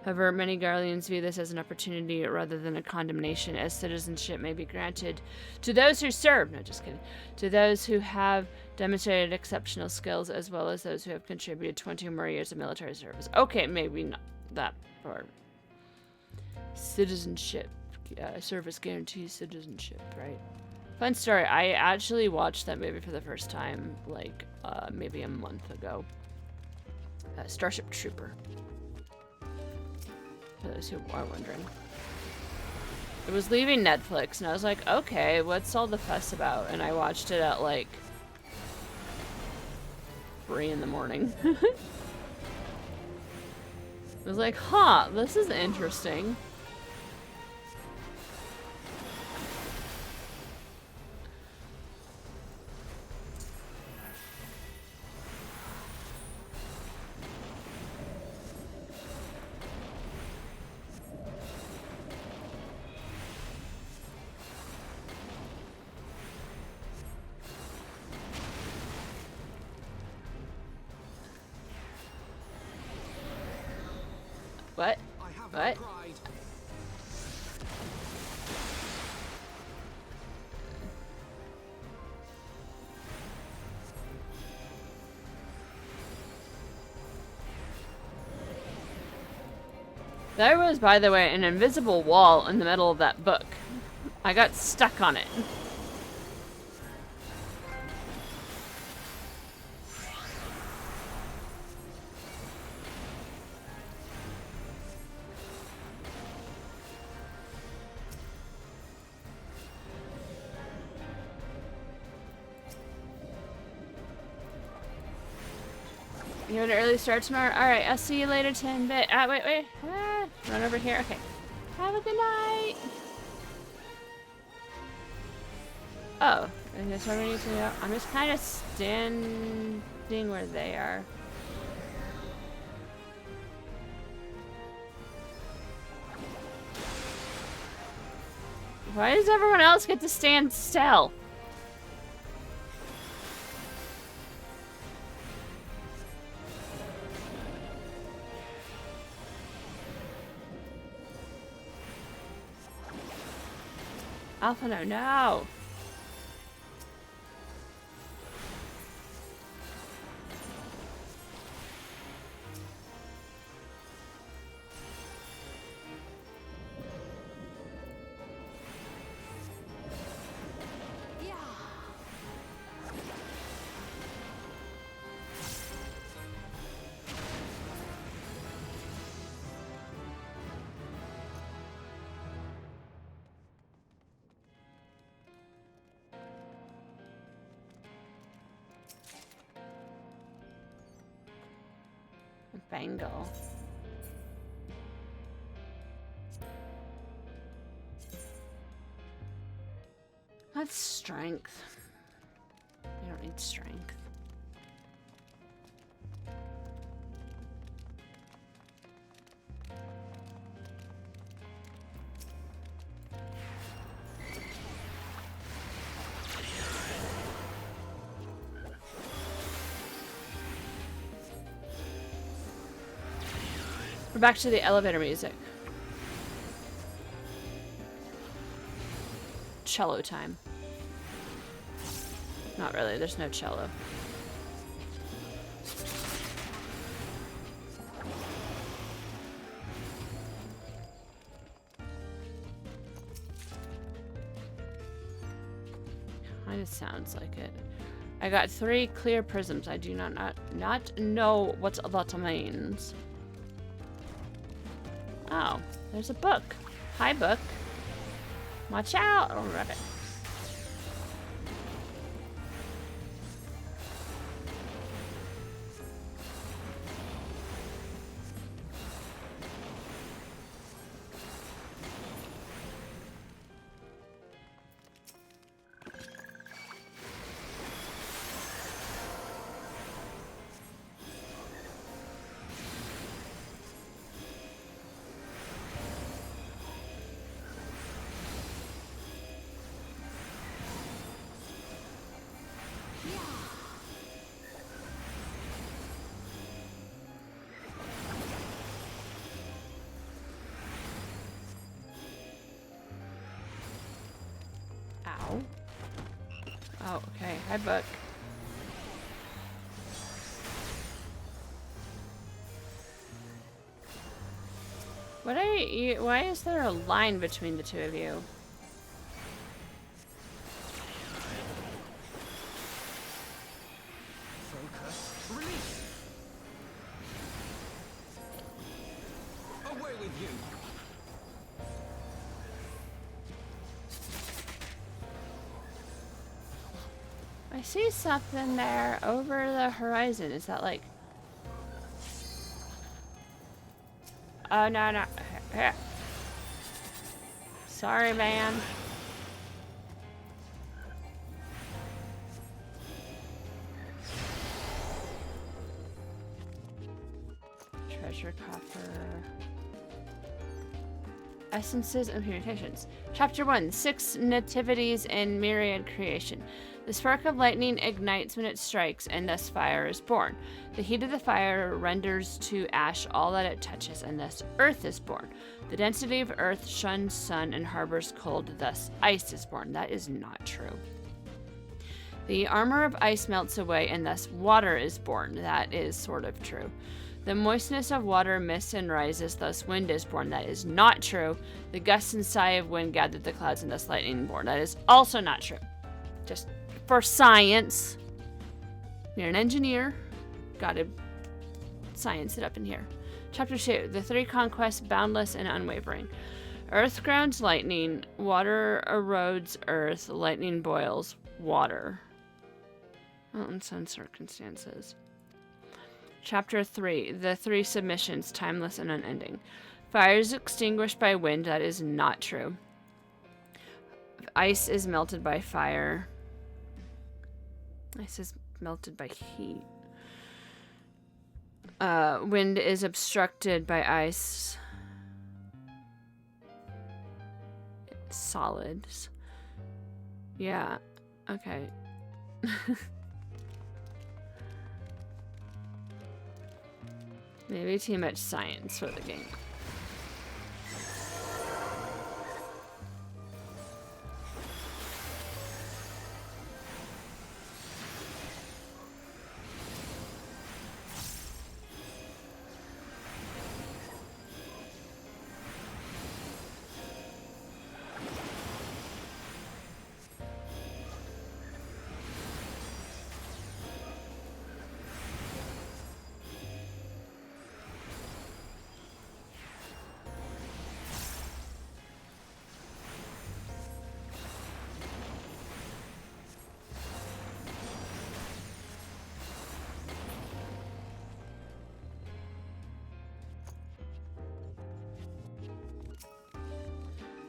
However, many Garleans view this as an opportunity rather than a condemnation, as citizenship may be granted to those who serve, no, just kidding, to those who have demonstrated exceptional skills, as well as those who have contributed 20 or more years of military service. Okay, maybe not that part. Citizenship. Service guarantees citizenship, right? Fun story. I actually watched that movie for the first time, like, maybe a month ago. Starship Trooper. For those who are wondering. It was leaving Netflix, and I was like, okay, what's all the fuss about? And I watched it at, like, 3 in the morning. I was like, huh, this is interesting. What? What? There was, by the way, an invisible wall in the middle of that book. I got stuck on it. You have an early start tomorrow? Alright, I'll see you later, 10-bit. Wait. Run over here. Okay. Have a good night. Oh, is this where we need to go? I'm just kind of standing where they are. Why does everyone else get to stand still? Alpha, no. Bangle. That's strength. You don't need strength. We're back to the elevator music. Cello time. Not really, there's no cello. Kinda sounds like it. I got 3 clear prisms. I do not know what that means. Oh, there's a book. Hi, book. Watch out! Oh, rabbit. Oh, okay. Hi, book. What are you? Why is there a line between the two of you? Focus. Release. Away with you. I see something there over the horizon. Is that like... Oh, no. Sorry, man. Treasure coffer. Essences and Communications. Chapter 1. 6 Nativities in Myriad Creation. The spark of lightning ignites when it strikes, and thus fire is born. The heat of the fire renders to ash all that it touches, and thus earth is born. The density of earth shuns sun and harbors cold, thus ice is born. That is not true. The armor of ice melts away, and thus water is born. That is sort of true. The moistness of water mists and rises, thus wind is born. That is not true. The gusts and sigh of wind gathered the clouds, and thus lightning born. That is also not true. Just for science. You're an engineer. Gotta science it up in here. Chapter 2. The three conquests, boundless and unwavering. Earth grounds lightning. Water erodes earth. Lightning boils water. Well, in some circumstances. Chapter 3. The three submissions, timeless and unending. Fire is extinguished by wind. That is not true. Ice is melted by fire. Ice is melted by heat. Wind is obstructed by ice. Solids. Yeah. Okay. Maybe too much science for the game.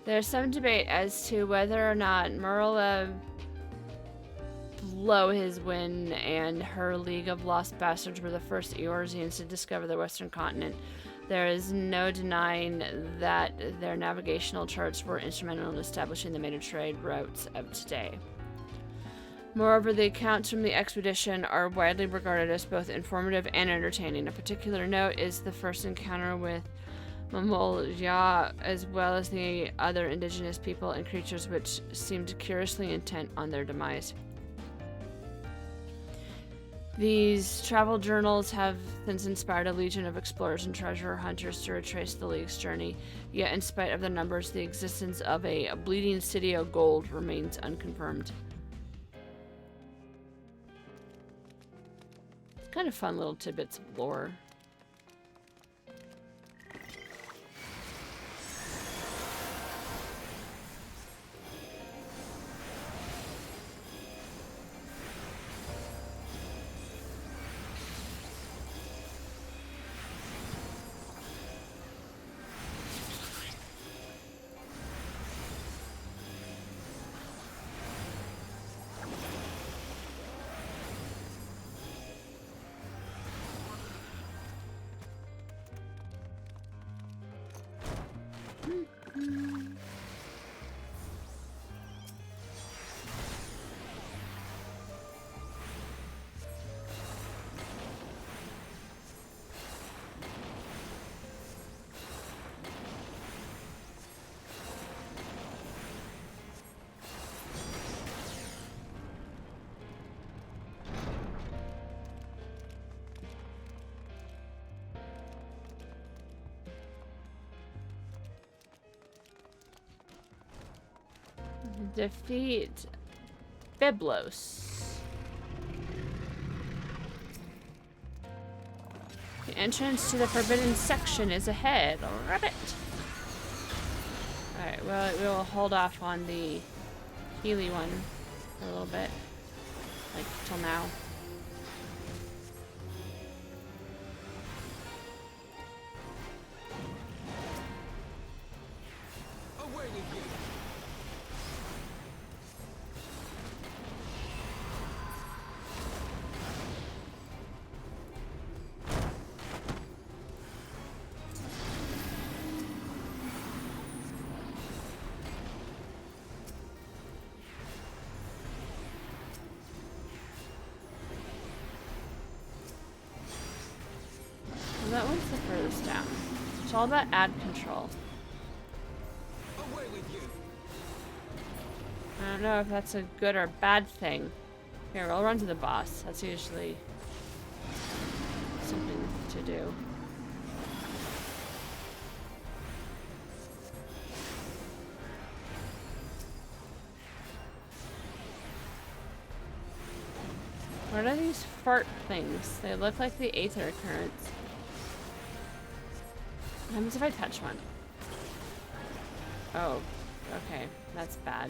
There's some debate as to whether or not Merle Blow his wind and her League of Lost Bastards were the first Eorzeans to discover the Western continent. There is no denying that their navigational charts were instrumental in establishing the major trade routes of today. Moreover, the accounts from the expedition are widely regarded as both informative and entertaining. A particular note is the first encounter with Mamolya, as well as the other indigenous people and creatures which seemed curiously intent on their demise. These travel journals have since inspired a legion of explorers and treasure hunters to retrace the League's journey, yet in spite of the numbers, the existence of a bleeding city of gold remains unconfirmed. It's kind of fun little tidbits of lore. Defeat Byblos. The entrance to the forbidden section is ahead. Rabbit. Alright, well, we'll hold off on the Healy one for a little bit. Like, till now. That one's the furthest down. It's all about ad control. Away with you. I don't know if that's a good or bad thing. Here, we'll run to the boss. That's usually something to do. What are these fart things? They look like the aether currents. What happens if I touch one? Oh, okay. That's bad.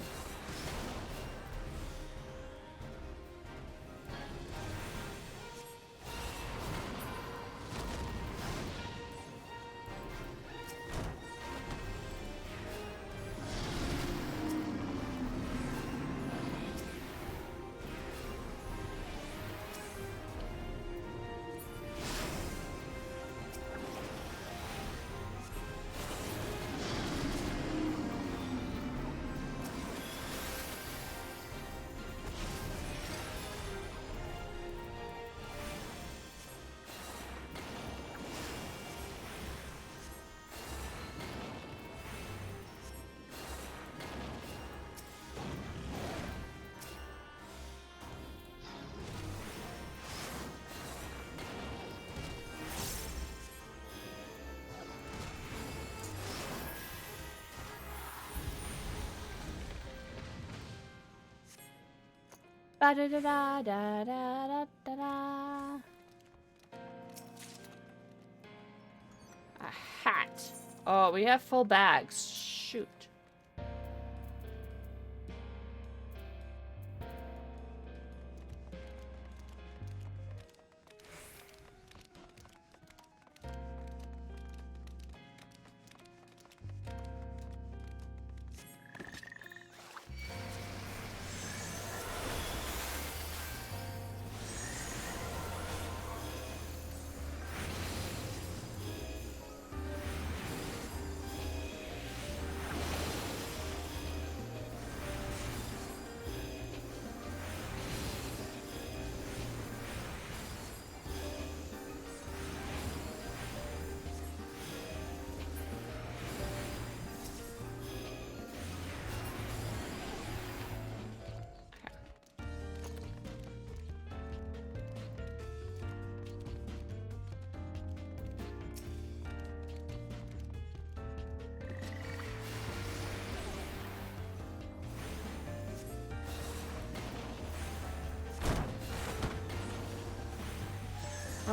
Ba da da da da da da da. A hat. Oh, we have full bags. Shoot.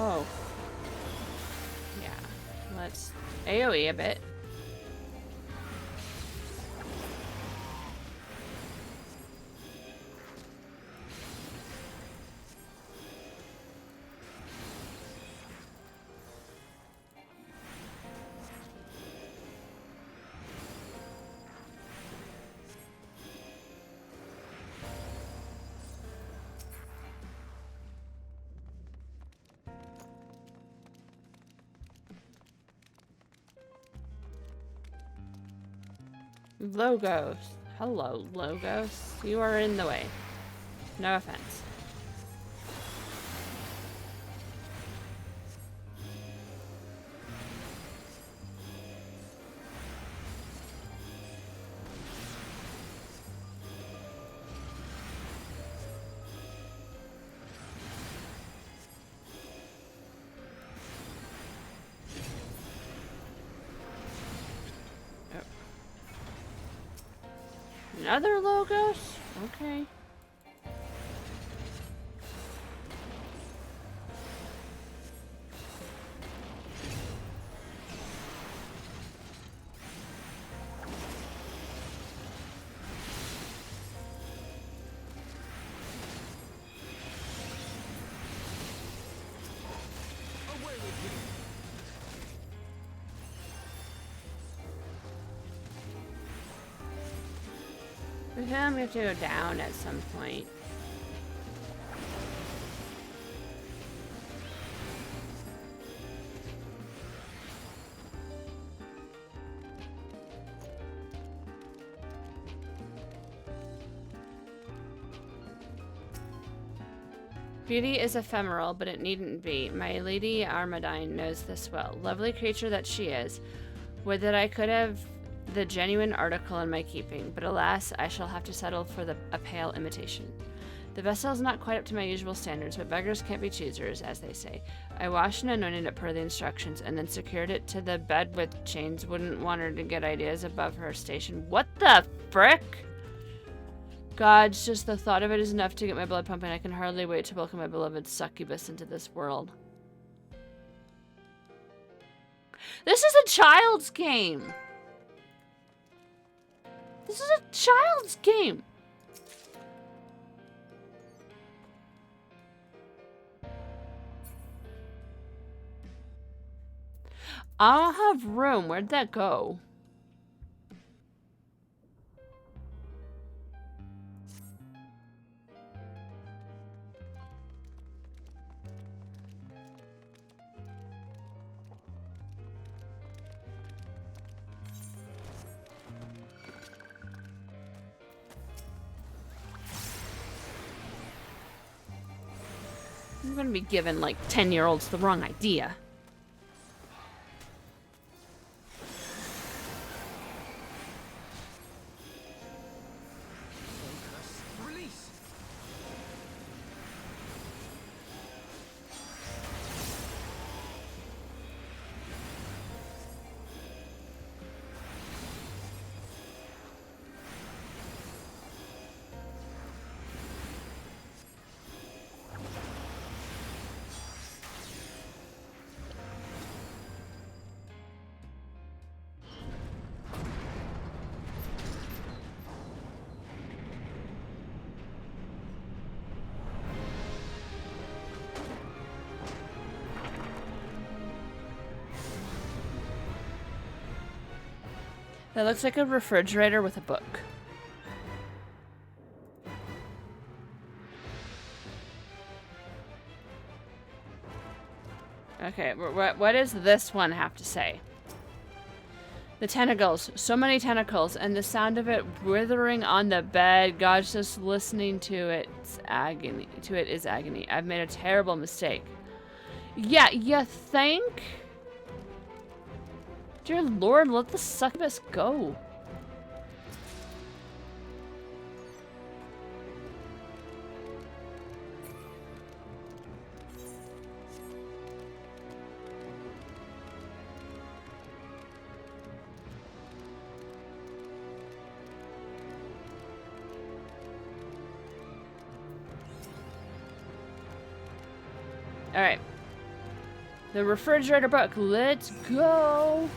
Oh. Yeah. Let's AoE a bit. Logos. Hello, Logos. You are in the way. No offense. Other Logos? Okay. For him, we have to go down at some point. Beauty is ephemeral, but it needn't be. My Lady Armadine knows this well. Lovely creature that she is. Would that I could have the genuine article in my keeping, but alas, I shall have to settle for a pale imitation. The vessel is not quite up to my usual standards, but beggars can't be choosers, as they say. I washed and anointed it per the instructions, and then secured it to the bed with chains. Wouldn't want her to get ideas above her station. What the frick? Gods, just the thought of it is enough to get my blood pumping. I can hardly wait to welcome my beloved succubus into this world. This is a child's game! This is a child's game! I don't have room. Where'd that go? I'm gonna be giving like 10-year-olds the wrong idea. Release! That looks like a refrigerator with a book. Okay, what does this one have to say? The tentacles, so many tentacles, and the sound of it withering on the bed. Gosh, just listening to it's agony. To it is agony. I've made a terrible mistake. Yeah, you think? Dear Lord, let the succubus go. All right. The refrigerator book. Let's go.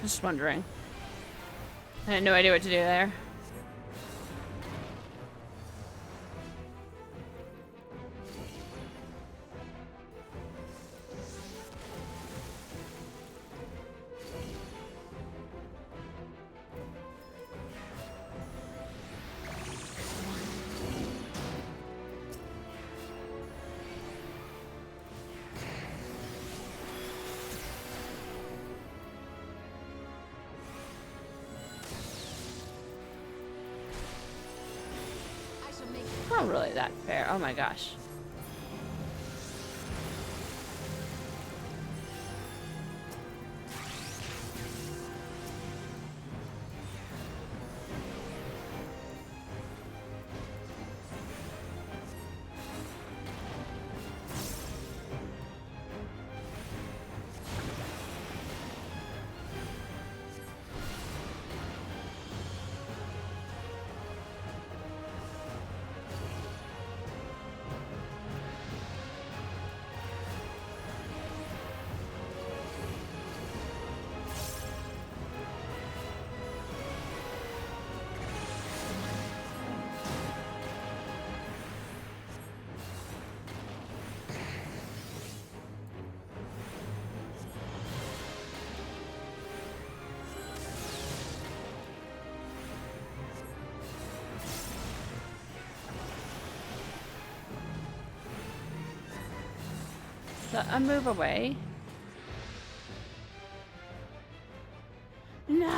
Just wondering. I had no idea what to do there. Not really that fair. Oh my gosh. I move away. No.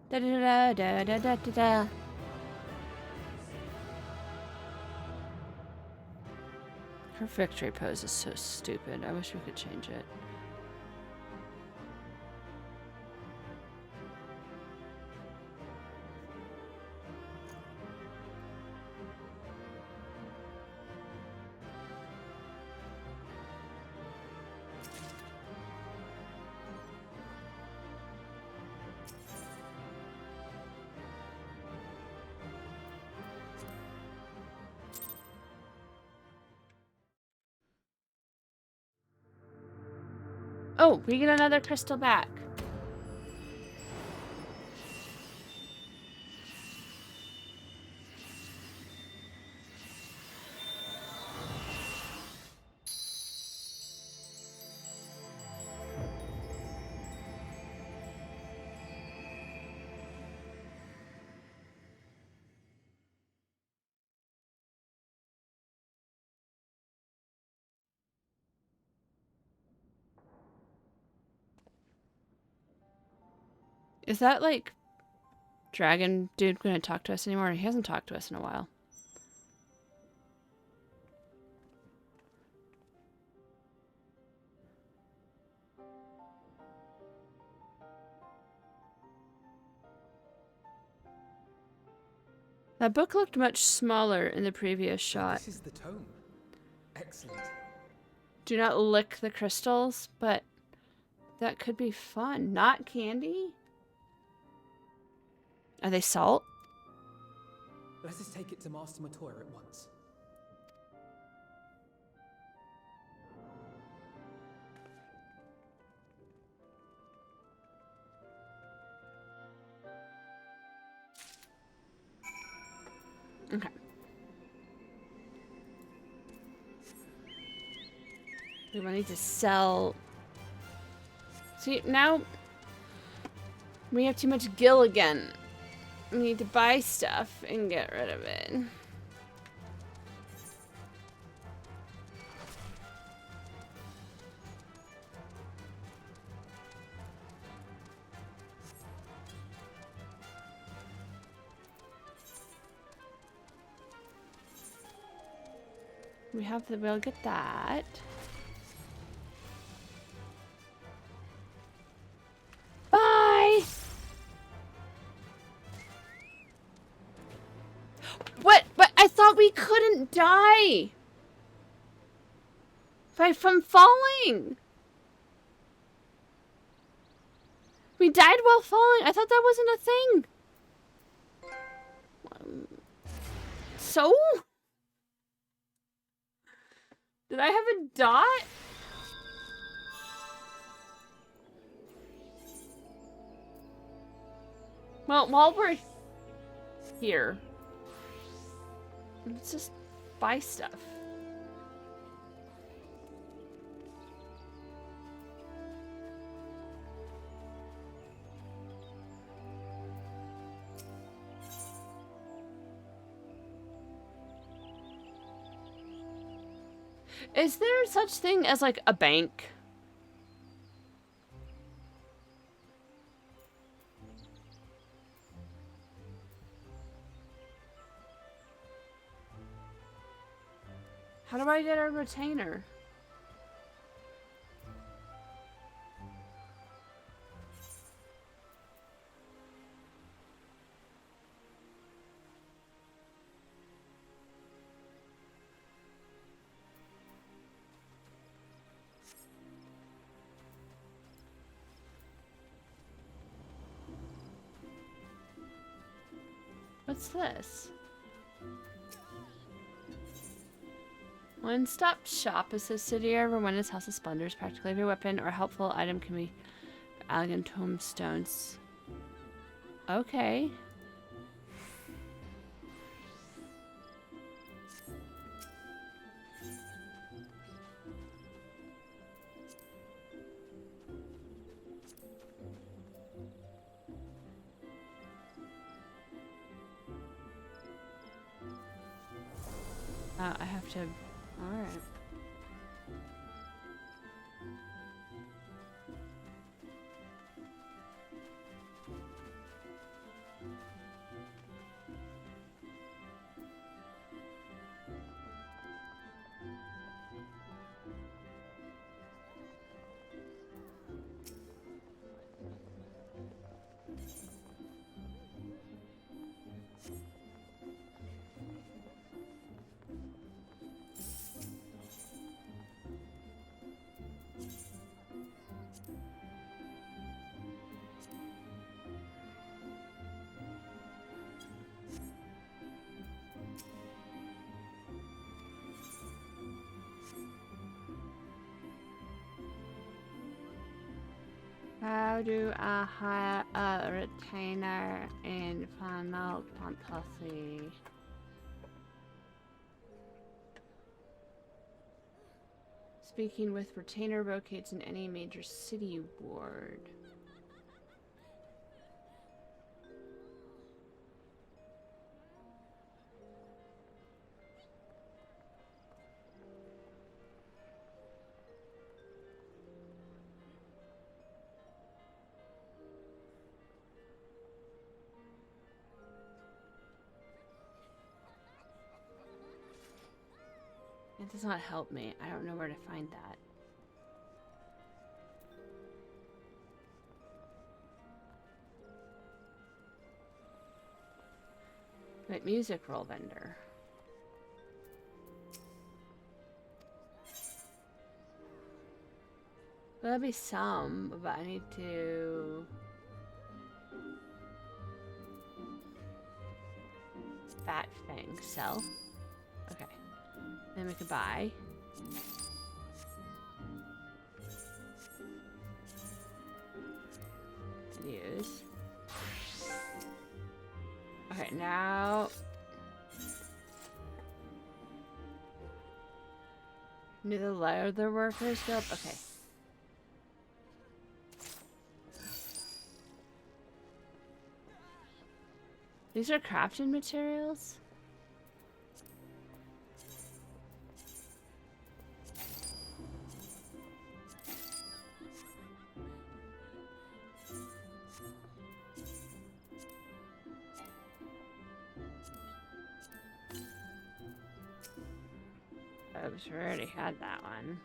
Da da da da da da da da. Her victory pose is so stupid. I wish we could change it. Oh, we get another crystal back. Is that like dragon dude gonna talk to us anymore? He hasn't talked to us in a while. That book looked much smaller in the previous shot. This is the tome. Excellent. Do not lick the crystals, but that could be fun. Not candy? Are they salt? Let us take it to Master Matoya at once. Okay. We will need to sell. See, now we have too much gil again. We need to buy stuff and get rid of it. We have the, we'll get that. Bye! What? But I thought we couldn't die! From falling! We died while falling! I thought that wasn't a thing! So? Did I have a dot? Well, while we're here, let's just buy stuff. Is there such thing as like a bank? How do I get a retainer? What's this? One-stop shop is a city where one is House of Splendors. Practically every weapon or helpful item can be elegant tombstones. Okay. I have to... Alright. How do I hire a retainer in Final Fantasy? Speaking with retainer locates in any major city ward. It does not help me. I don't know where to find that. Wait, music roll vendor. Well, there'll be some, but I need to... That thing. Sell? Okay. Then we could buy. And use. Okay, now... Near the leather workers guild? Okay. These are crafting materials? Oops, we already had that one.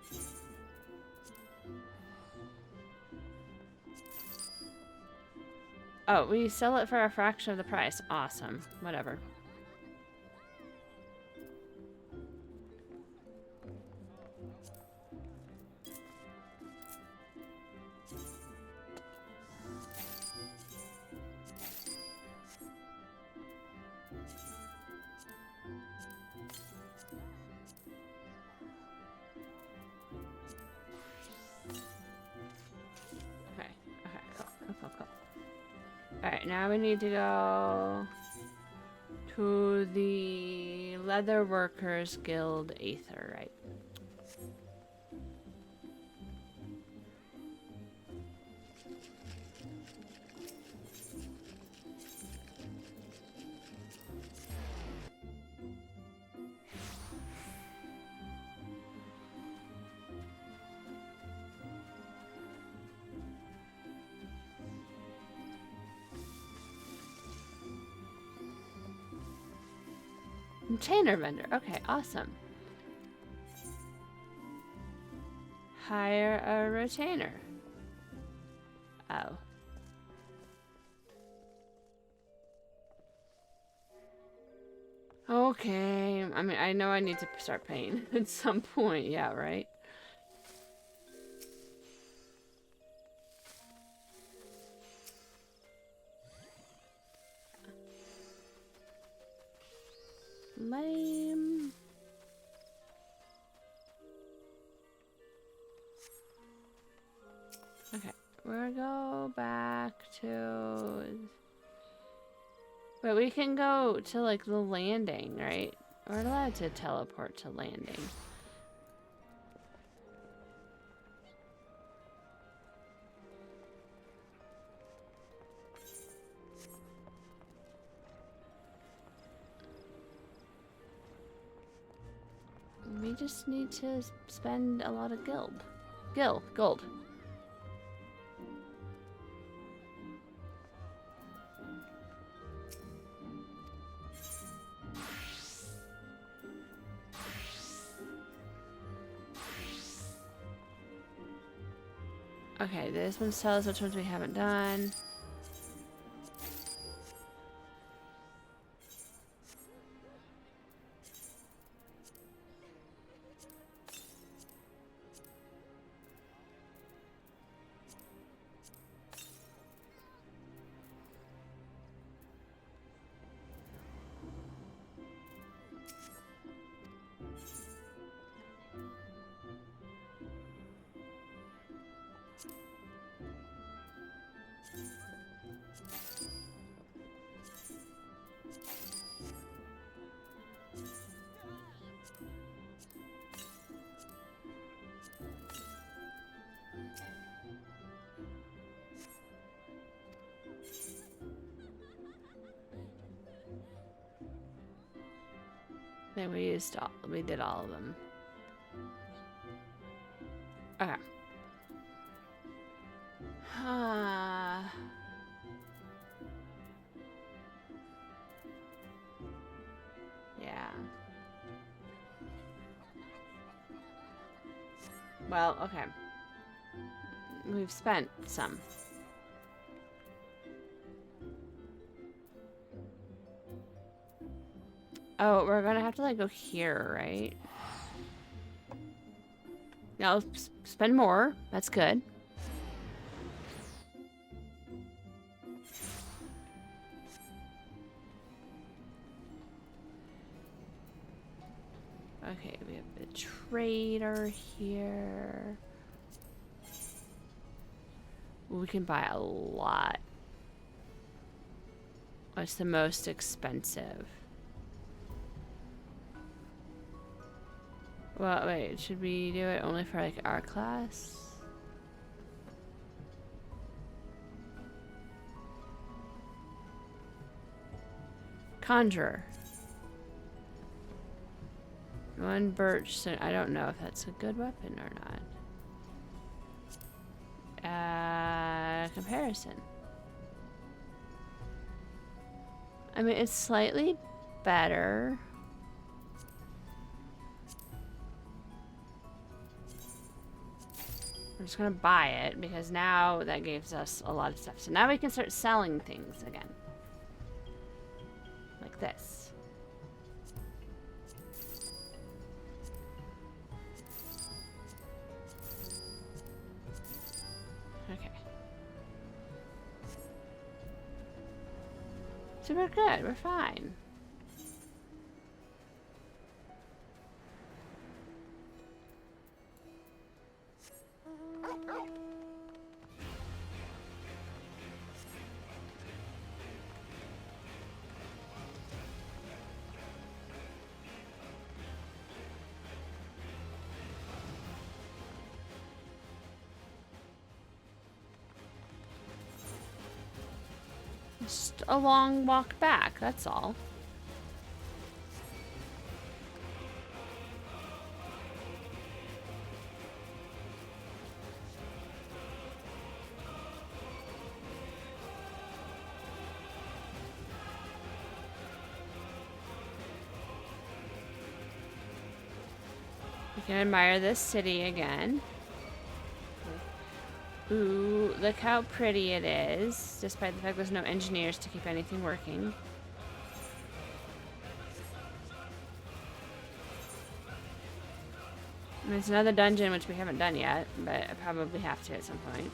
Oh, we sell it for a fraction of the price. Awesome. Whatever. Alright, now we need to go to the Leather Workers Guild Aether, right? Retainer vendor. Okay, awesome. Hire a retainer. Oh. Okay. I mean, I know I need to start paying at some point. Yeah, right? Lame. Okay, we'll go back to... But we can go to, like, the landing, right? We're allowed to teleport to landing. we just need to spend a lot of gold. Okay, this one tells us which ones we haven't done. Then we did all of them. Okay. Yeah. Well, okay. We've spent some. Oh, we're gonna have to like go here, right? Yeah, I'll spend more. That's good. Okay, we have the trader here. We can buy a lot. What's the most expensive? Well, wait, should we do it only for like our class? Conjurer. One birch, so I don't know if that's a good weapon or not. Comparison. I mean, it's slightly better. I'm just gonna buy it because now that gives us a lot of stuff. So now we can start selling things again. Like this. Okay. So we're good, we're fine. Just a long walk back, that's all. We can admire this city again. Ooh, look how pretty it is, despite the fact there's no engineers to keep anything working. And there's another dungeon which we haven't done yet, but I probably have to at some point.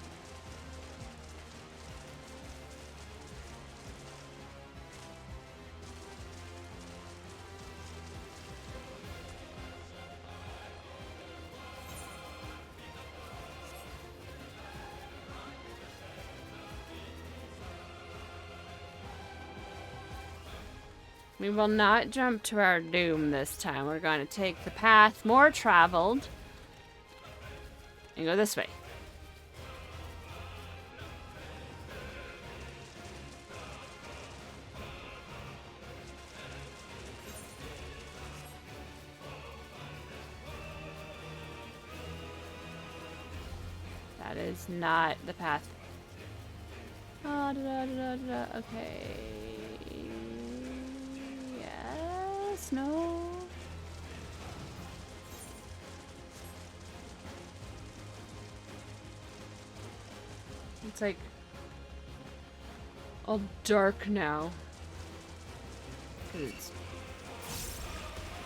We will not jump to our doom this time. We're going to take the path more traveled and go this way. That is not the path. Oh, okay. Yes, no. It's like all dark now. 'Cause it's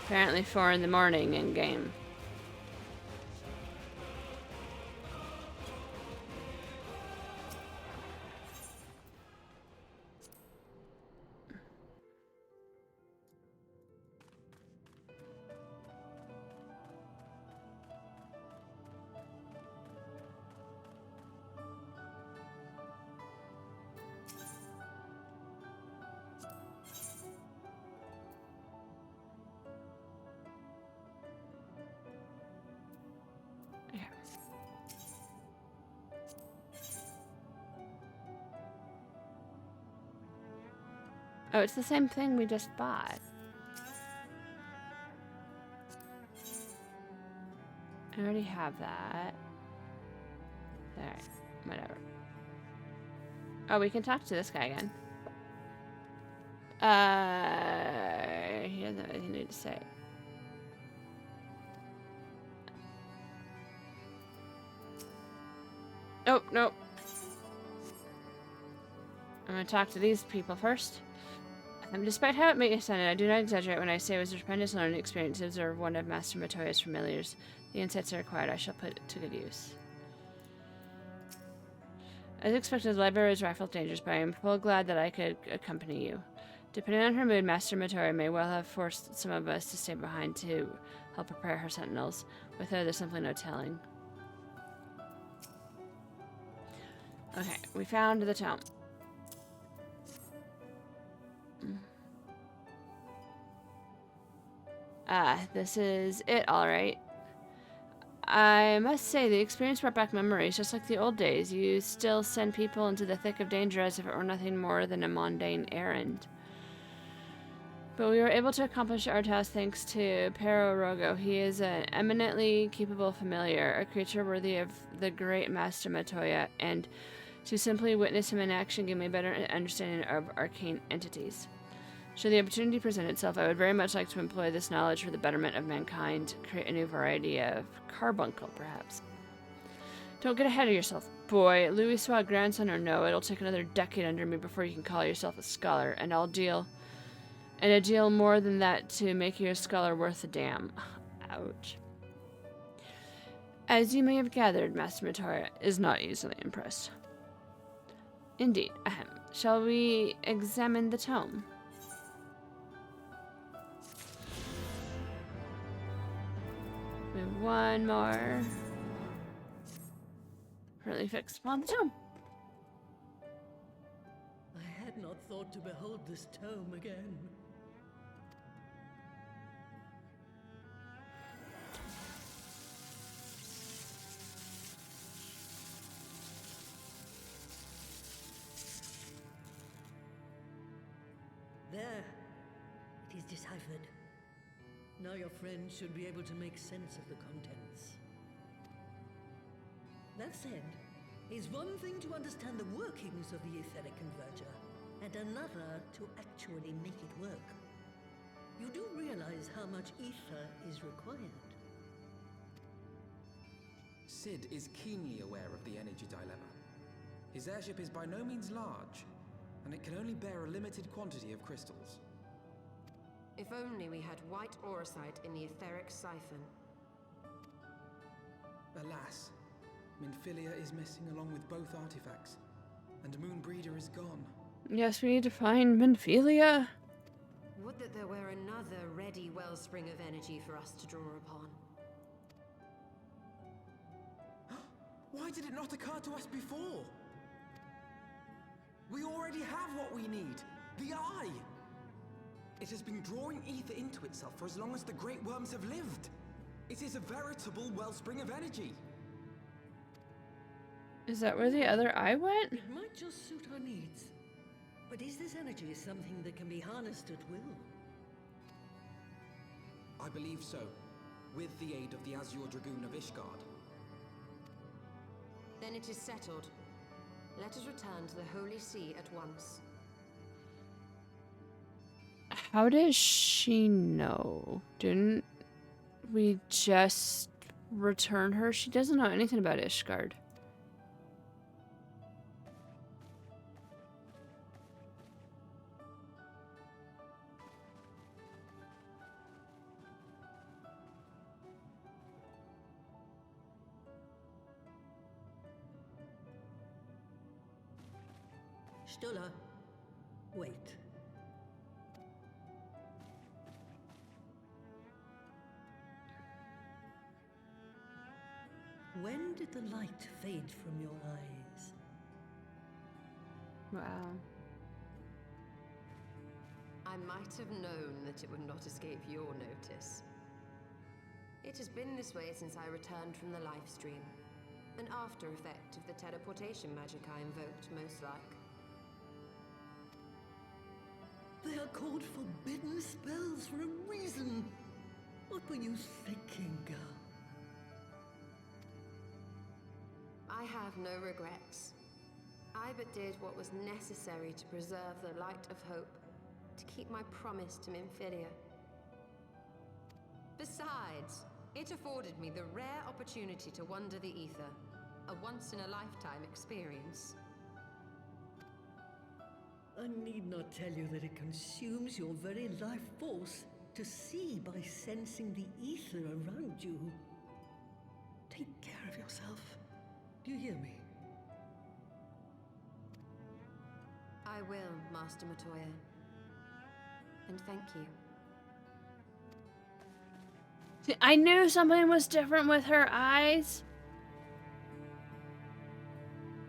apparently 4 in the morning in game. Oh, it's the same thing we just bought. I already have that. Alright, whatever. Oh, we can talk to this guy again. He doesn't have anything to say. Oh, nope. I'm gonna talk to these people first. Despite how it may sound, I do not exaggerate when I say it was a tremendous learning experience to observe one of Master Matoya's familiars. The insights are required. I shall put it to good use. As expected, the library is rife with dangers, but I am full glad that I could accompany you. Depending on her mood, Master Matoya may well have forced some of us to stay behind to help prepare her sentinels. With her, there's simply no telling. Okay, we found the tome. This is it, alright. I must say, the experience brought back memories, just like the old days. You still send people into the thick of danger as if it were nothing more than a mundane errand. But we were able to accomplish our task thanks to Pero Rogo. He is an eminently capable familiar, a creature worthy of the great Master Matoya, and to simply witness him in action gave me a better understanding of arcane entities. Should the opportunity present itself, I would very much like to employ this knowledge for the betterment of mankind, create a new variety of carbuncle, perhaps. Don't get ahead of yourself, boy. Louis Swag, grandson or no, it'll take another decade under me before you can call yourself a scholar, and a deal more than that to make you a scholar worth a damn. Ouch. As you may have gathered, Master Matoya is not easily impressed. Indeed, ahem. Shall we examine the tome? We have one more. Currently fixed upon the tome. I had not thought to behold this tome again. There. It is deciphered. Now your friend should be able to make sense of the contents. That said, it's one thing to understand the workings of the etheric converger, and another to actually make it work. You do realize how much ether is required? Sid is keenly aware of the energy dilemma. His airship is by no means large, and it can only bear a limited quantity of crystals. If only we had white auracite in the etheric siphon. Alas, Minfilia is missing along with both artifacts, and Moonbreeder is gone. Yes, we need to find Minfilia. Would that there were another ready wellspring of energy for us to draw upon. Why did it not occur to us before? We already have what we need, the Eye! It has been drawing ether into itself for as long as the Great Worms have lived. It is a veritable wellspring of energy. Is that where the other eye went? It might just suit our needs. But is this energy something that can be harnessed at will? I believe so, with the aid of the Azure Dragoon of Ishgard. Then it is settled. Let us return to the Holy See at once. How does she know? Didn't we just return her? She doesn't know anything about Ishgard. Stola, wait. When did the light fade from your eyes? Wow. I might have known that it would not escape your notice. It has been this way since I returned from the life stream. An after effect of the teleportation magic I invoked, most like. They are called forbidden spells for a reason. What were you thinking, girl? I have no regrets. I but did what was necessary to preserve the light of hope, to keep my promise to Minfilia. Besides, it afforded me the rare opportunity to wander the ether, a once-in-a-lifetime experience. I need not tell you that it consumes your very life force to see by sensing the ether around you. Take care of yourself. Do you hear me? I will, Master Matoya. And thank you. I knew something was different with her eyes.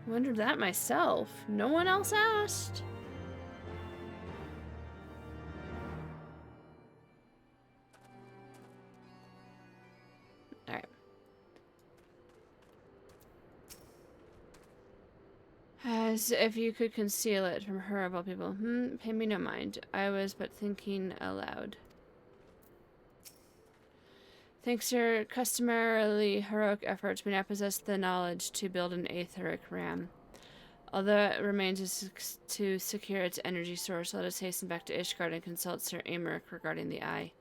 Wondered that myself. No one else asked. Alright. As if you could conceal it from her of all people. Pay me no mind. I was but thinking aloud. Thanks to your customarily heroic efforts, we now possess the knowledge to build an aetheric ram. Although it remains to secure its energy source, let us hasten back to Ishgard and consult Sir Amaric regarding the eye.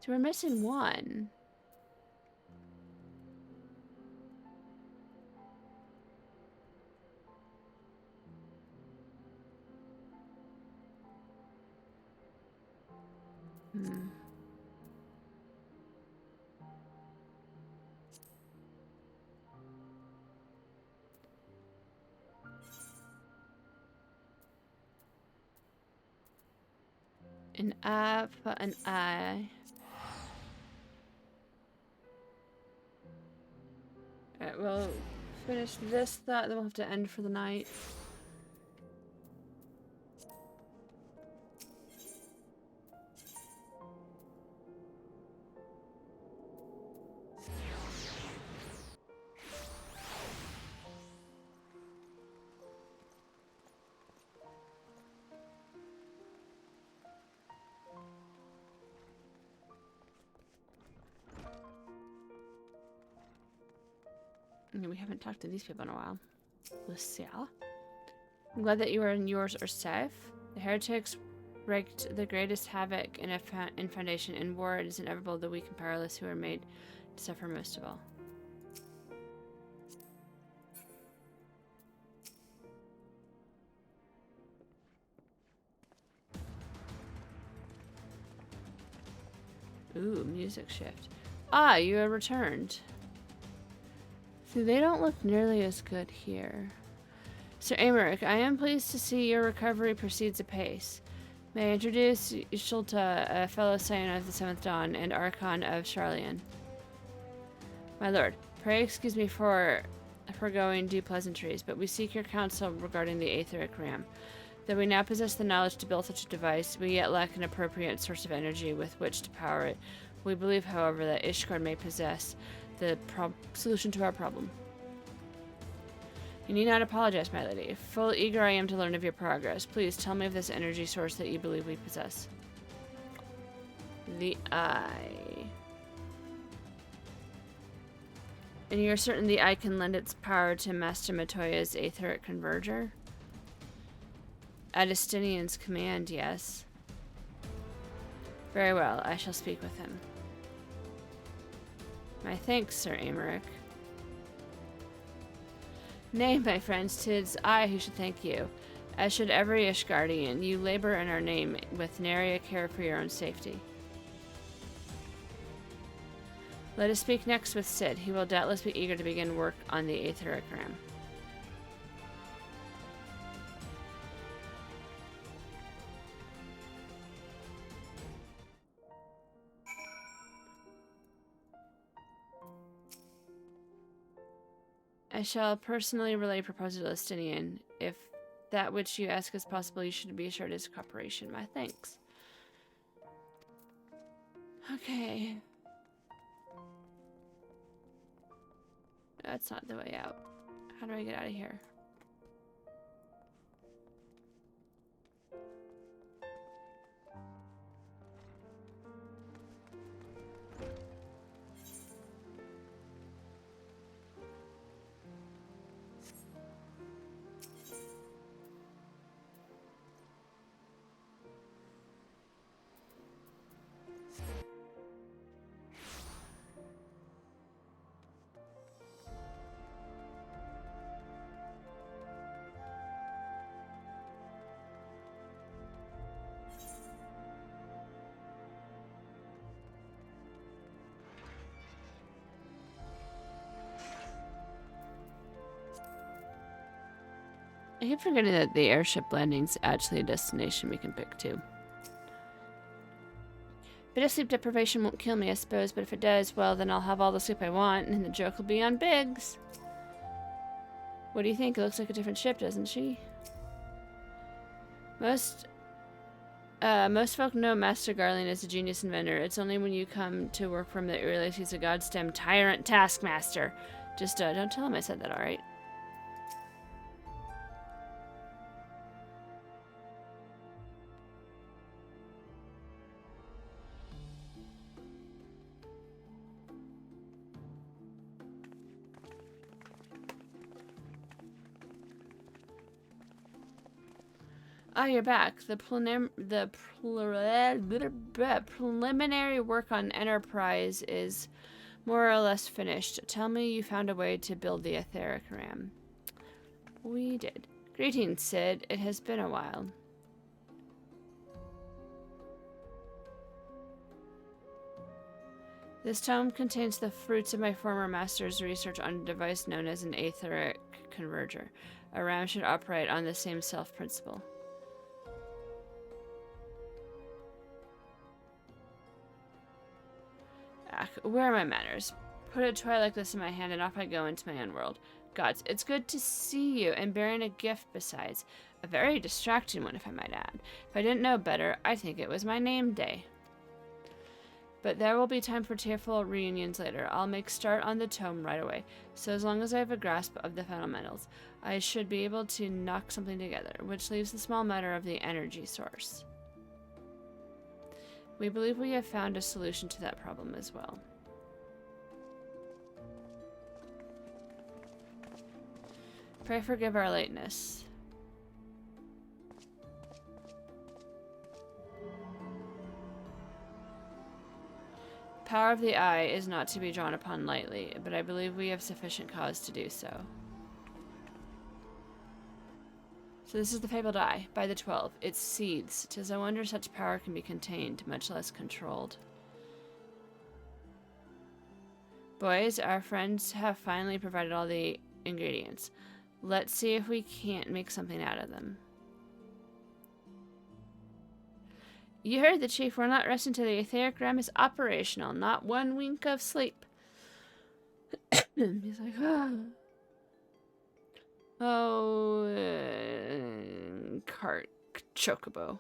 So we're missing one. An eye for an eye. Alright, we'll finish this thought, then we'll have to end for the night. We haven't talked to these people in a while. Lucia. I'm glad that you and yours are safe. The heretics wreaked the greatest havoc in Foundation. In war, it is inevitable the weak and powerless who are made to suffer most of all. Ooh, music shift. Ah, you have returned. See, they don't look nearly as good here. Sir Amaric, I am pleased to see your recovery proceeds apace. May I introduce Ishulta, a fellow Scion of the Seventh Dawn, and Archon of Charlian. My lord, pray excuse me for foregoing due pleasantries, but we seek your counsel regarding the aetheric ram. Though we now possess the knowledge to build such a device, we yet lack an appropriate source of energy with which to power it. We believe, however, that Ishgard may possess the solution to our problem. You need not apologize, my lady. Full eager I am to learn of your progress. Please tell me of this energy source that you believe we possess. The Eye. And you're certain the Eye can lend its power to Master Matoya's Aetheric Converger? At Estinian's command, yes. Very well, I shall speak with him. My thanks, Sir Amaric. Nay, my friends, 'tis I who should thank you. As should every Ishgardian. You labor in our name with nary a care for your own safety. Let us speak next with Sid. He will doubtless be eager to begin work on the Aetheric Ram. I shall personally relay proposal to Estinian. If that which you ask is possible, you should be assured his cooperation. My thanks. Okay. That's not the way out. How do I get out of here? I keep forgetting that the airship landing's actually a destination we can pick too. Bit of sleep deprivation won't kill me, I suppose, but if it does, well, then I'll have all the sleep I want, and the joke will be on Biggs. What do you think? It looks like a different ship, doesn't she? Most folk know Master Garland is a genius inventor. It's only when you come to work for him that you realize he's a goddamn tyrant taskmaster. Just, don't tell him I said that, alright? Ah, you're back. The preliminary work on Enterprise is more or less finished. Tell me you found a way to build the Aetheric Ram. We did. Greetings, Sid. It has been a while. This tome contains the fruits of my former master's research on a device known as an Aetheric Converger. A ram should operate on the same self-principle. Where are my manners? Put a toy like this in my hand and off I go into my own world. Gods, it's good to see you, and bearing a gift besides. A very distracting one, if I might add. If I didn't know better, I'd think it was my name day. But there will be time for tearful reunions later. I'll make start on the tome right away. So as long as I have a grasp of the fundamentals, I should be able to knock something together, which leaves the small matter of the energy source. We believe we have found a solution to that problem as well. Pray forgive our lateness. Power of the Eye is not to be drawn upon lightly, but I believe we have sufficient cause to do so. So this is the fabled Eye, by the 12. It seethes. 'Tis a wonder such power can be contained, much less controlled. Boys, our friends have finally provided all the ingredients. Let's see if we can't make something out of them. You heard the chief. We're not resting till the Aetheric Ram is operational. Not one wink of sleep. He's like, cart chocobo.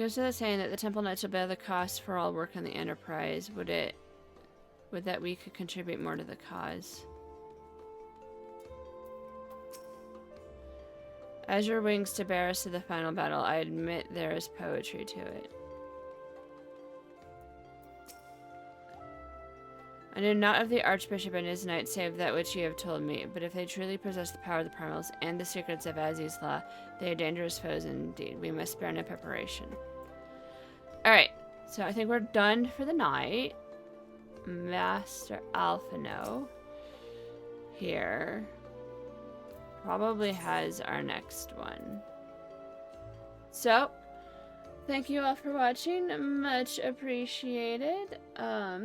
goes without saying that the Temple Knights will bear the cost for all work on the Enterprise. Would that we could contribute more to the cause? As your wings to bear us to the final battle, I admit there is poetry to it. I know not of the Archbishop and his knights save that which you have told me, but if they truly possess the power of the primals and the secrets of Aziz's law, they are dangerous foes indeed. We must spare no preparation. Alright, so I think we're done for the night. Master Alphino here probably has our next one. So, thank you all for watching. Much appreciated. A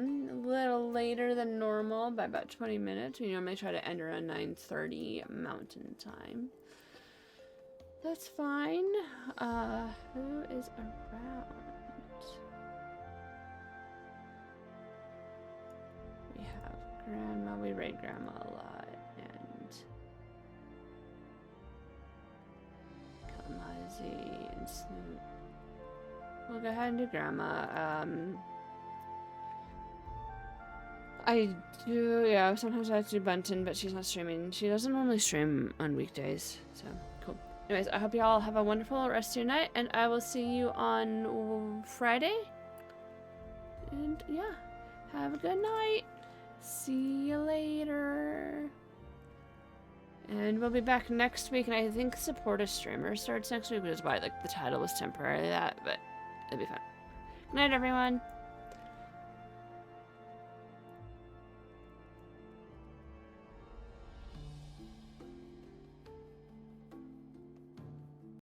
little later than normal by about 20 minutes. We normally try to end around 9:30 Mountain Time. That's fine. Who is around? We have Grandma. We raid Grandma a lot. And Kamazi and Snoop. We'll go ahead and do Grandma. I do, yeah, sometimes I have to do Bunton, but she's not streaming. She doesn't normally stream on weekdays, so cool. Anyways, I hope you all have a wonderful rest of your night, and I will see you on Friday. And yeah, have a good night. See you later. And we'll be back next week, and I think Support a Streamer starts next week, which is why like the title was temporarily that, but it'll be fun. Good night, everyone.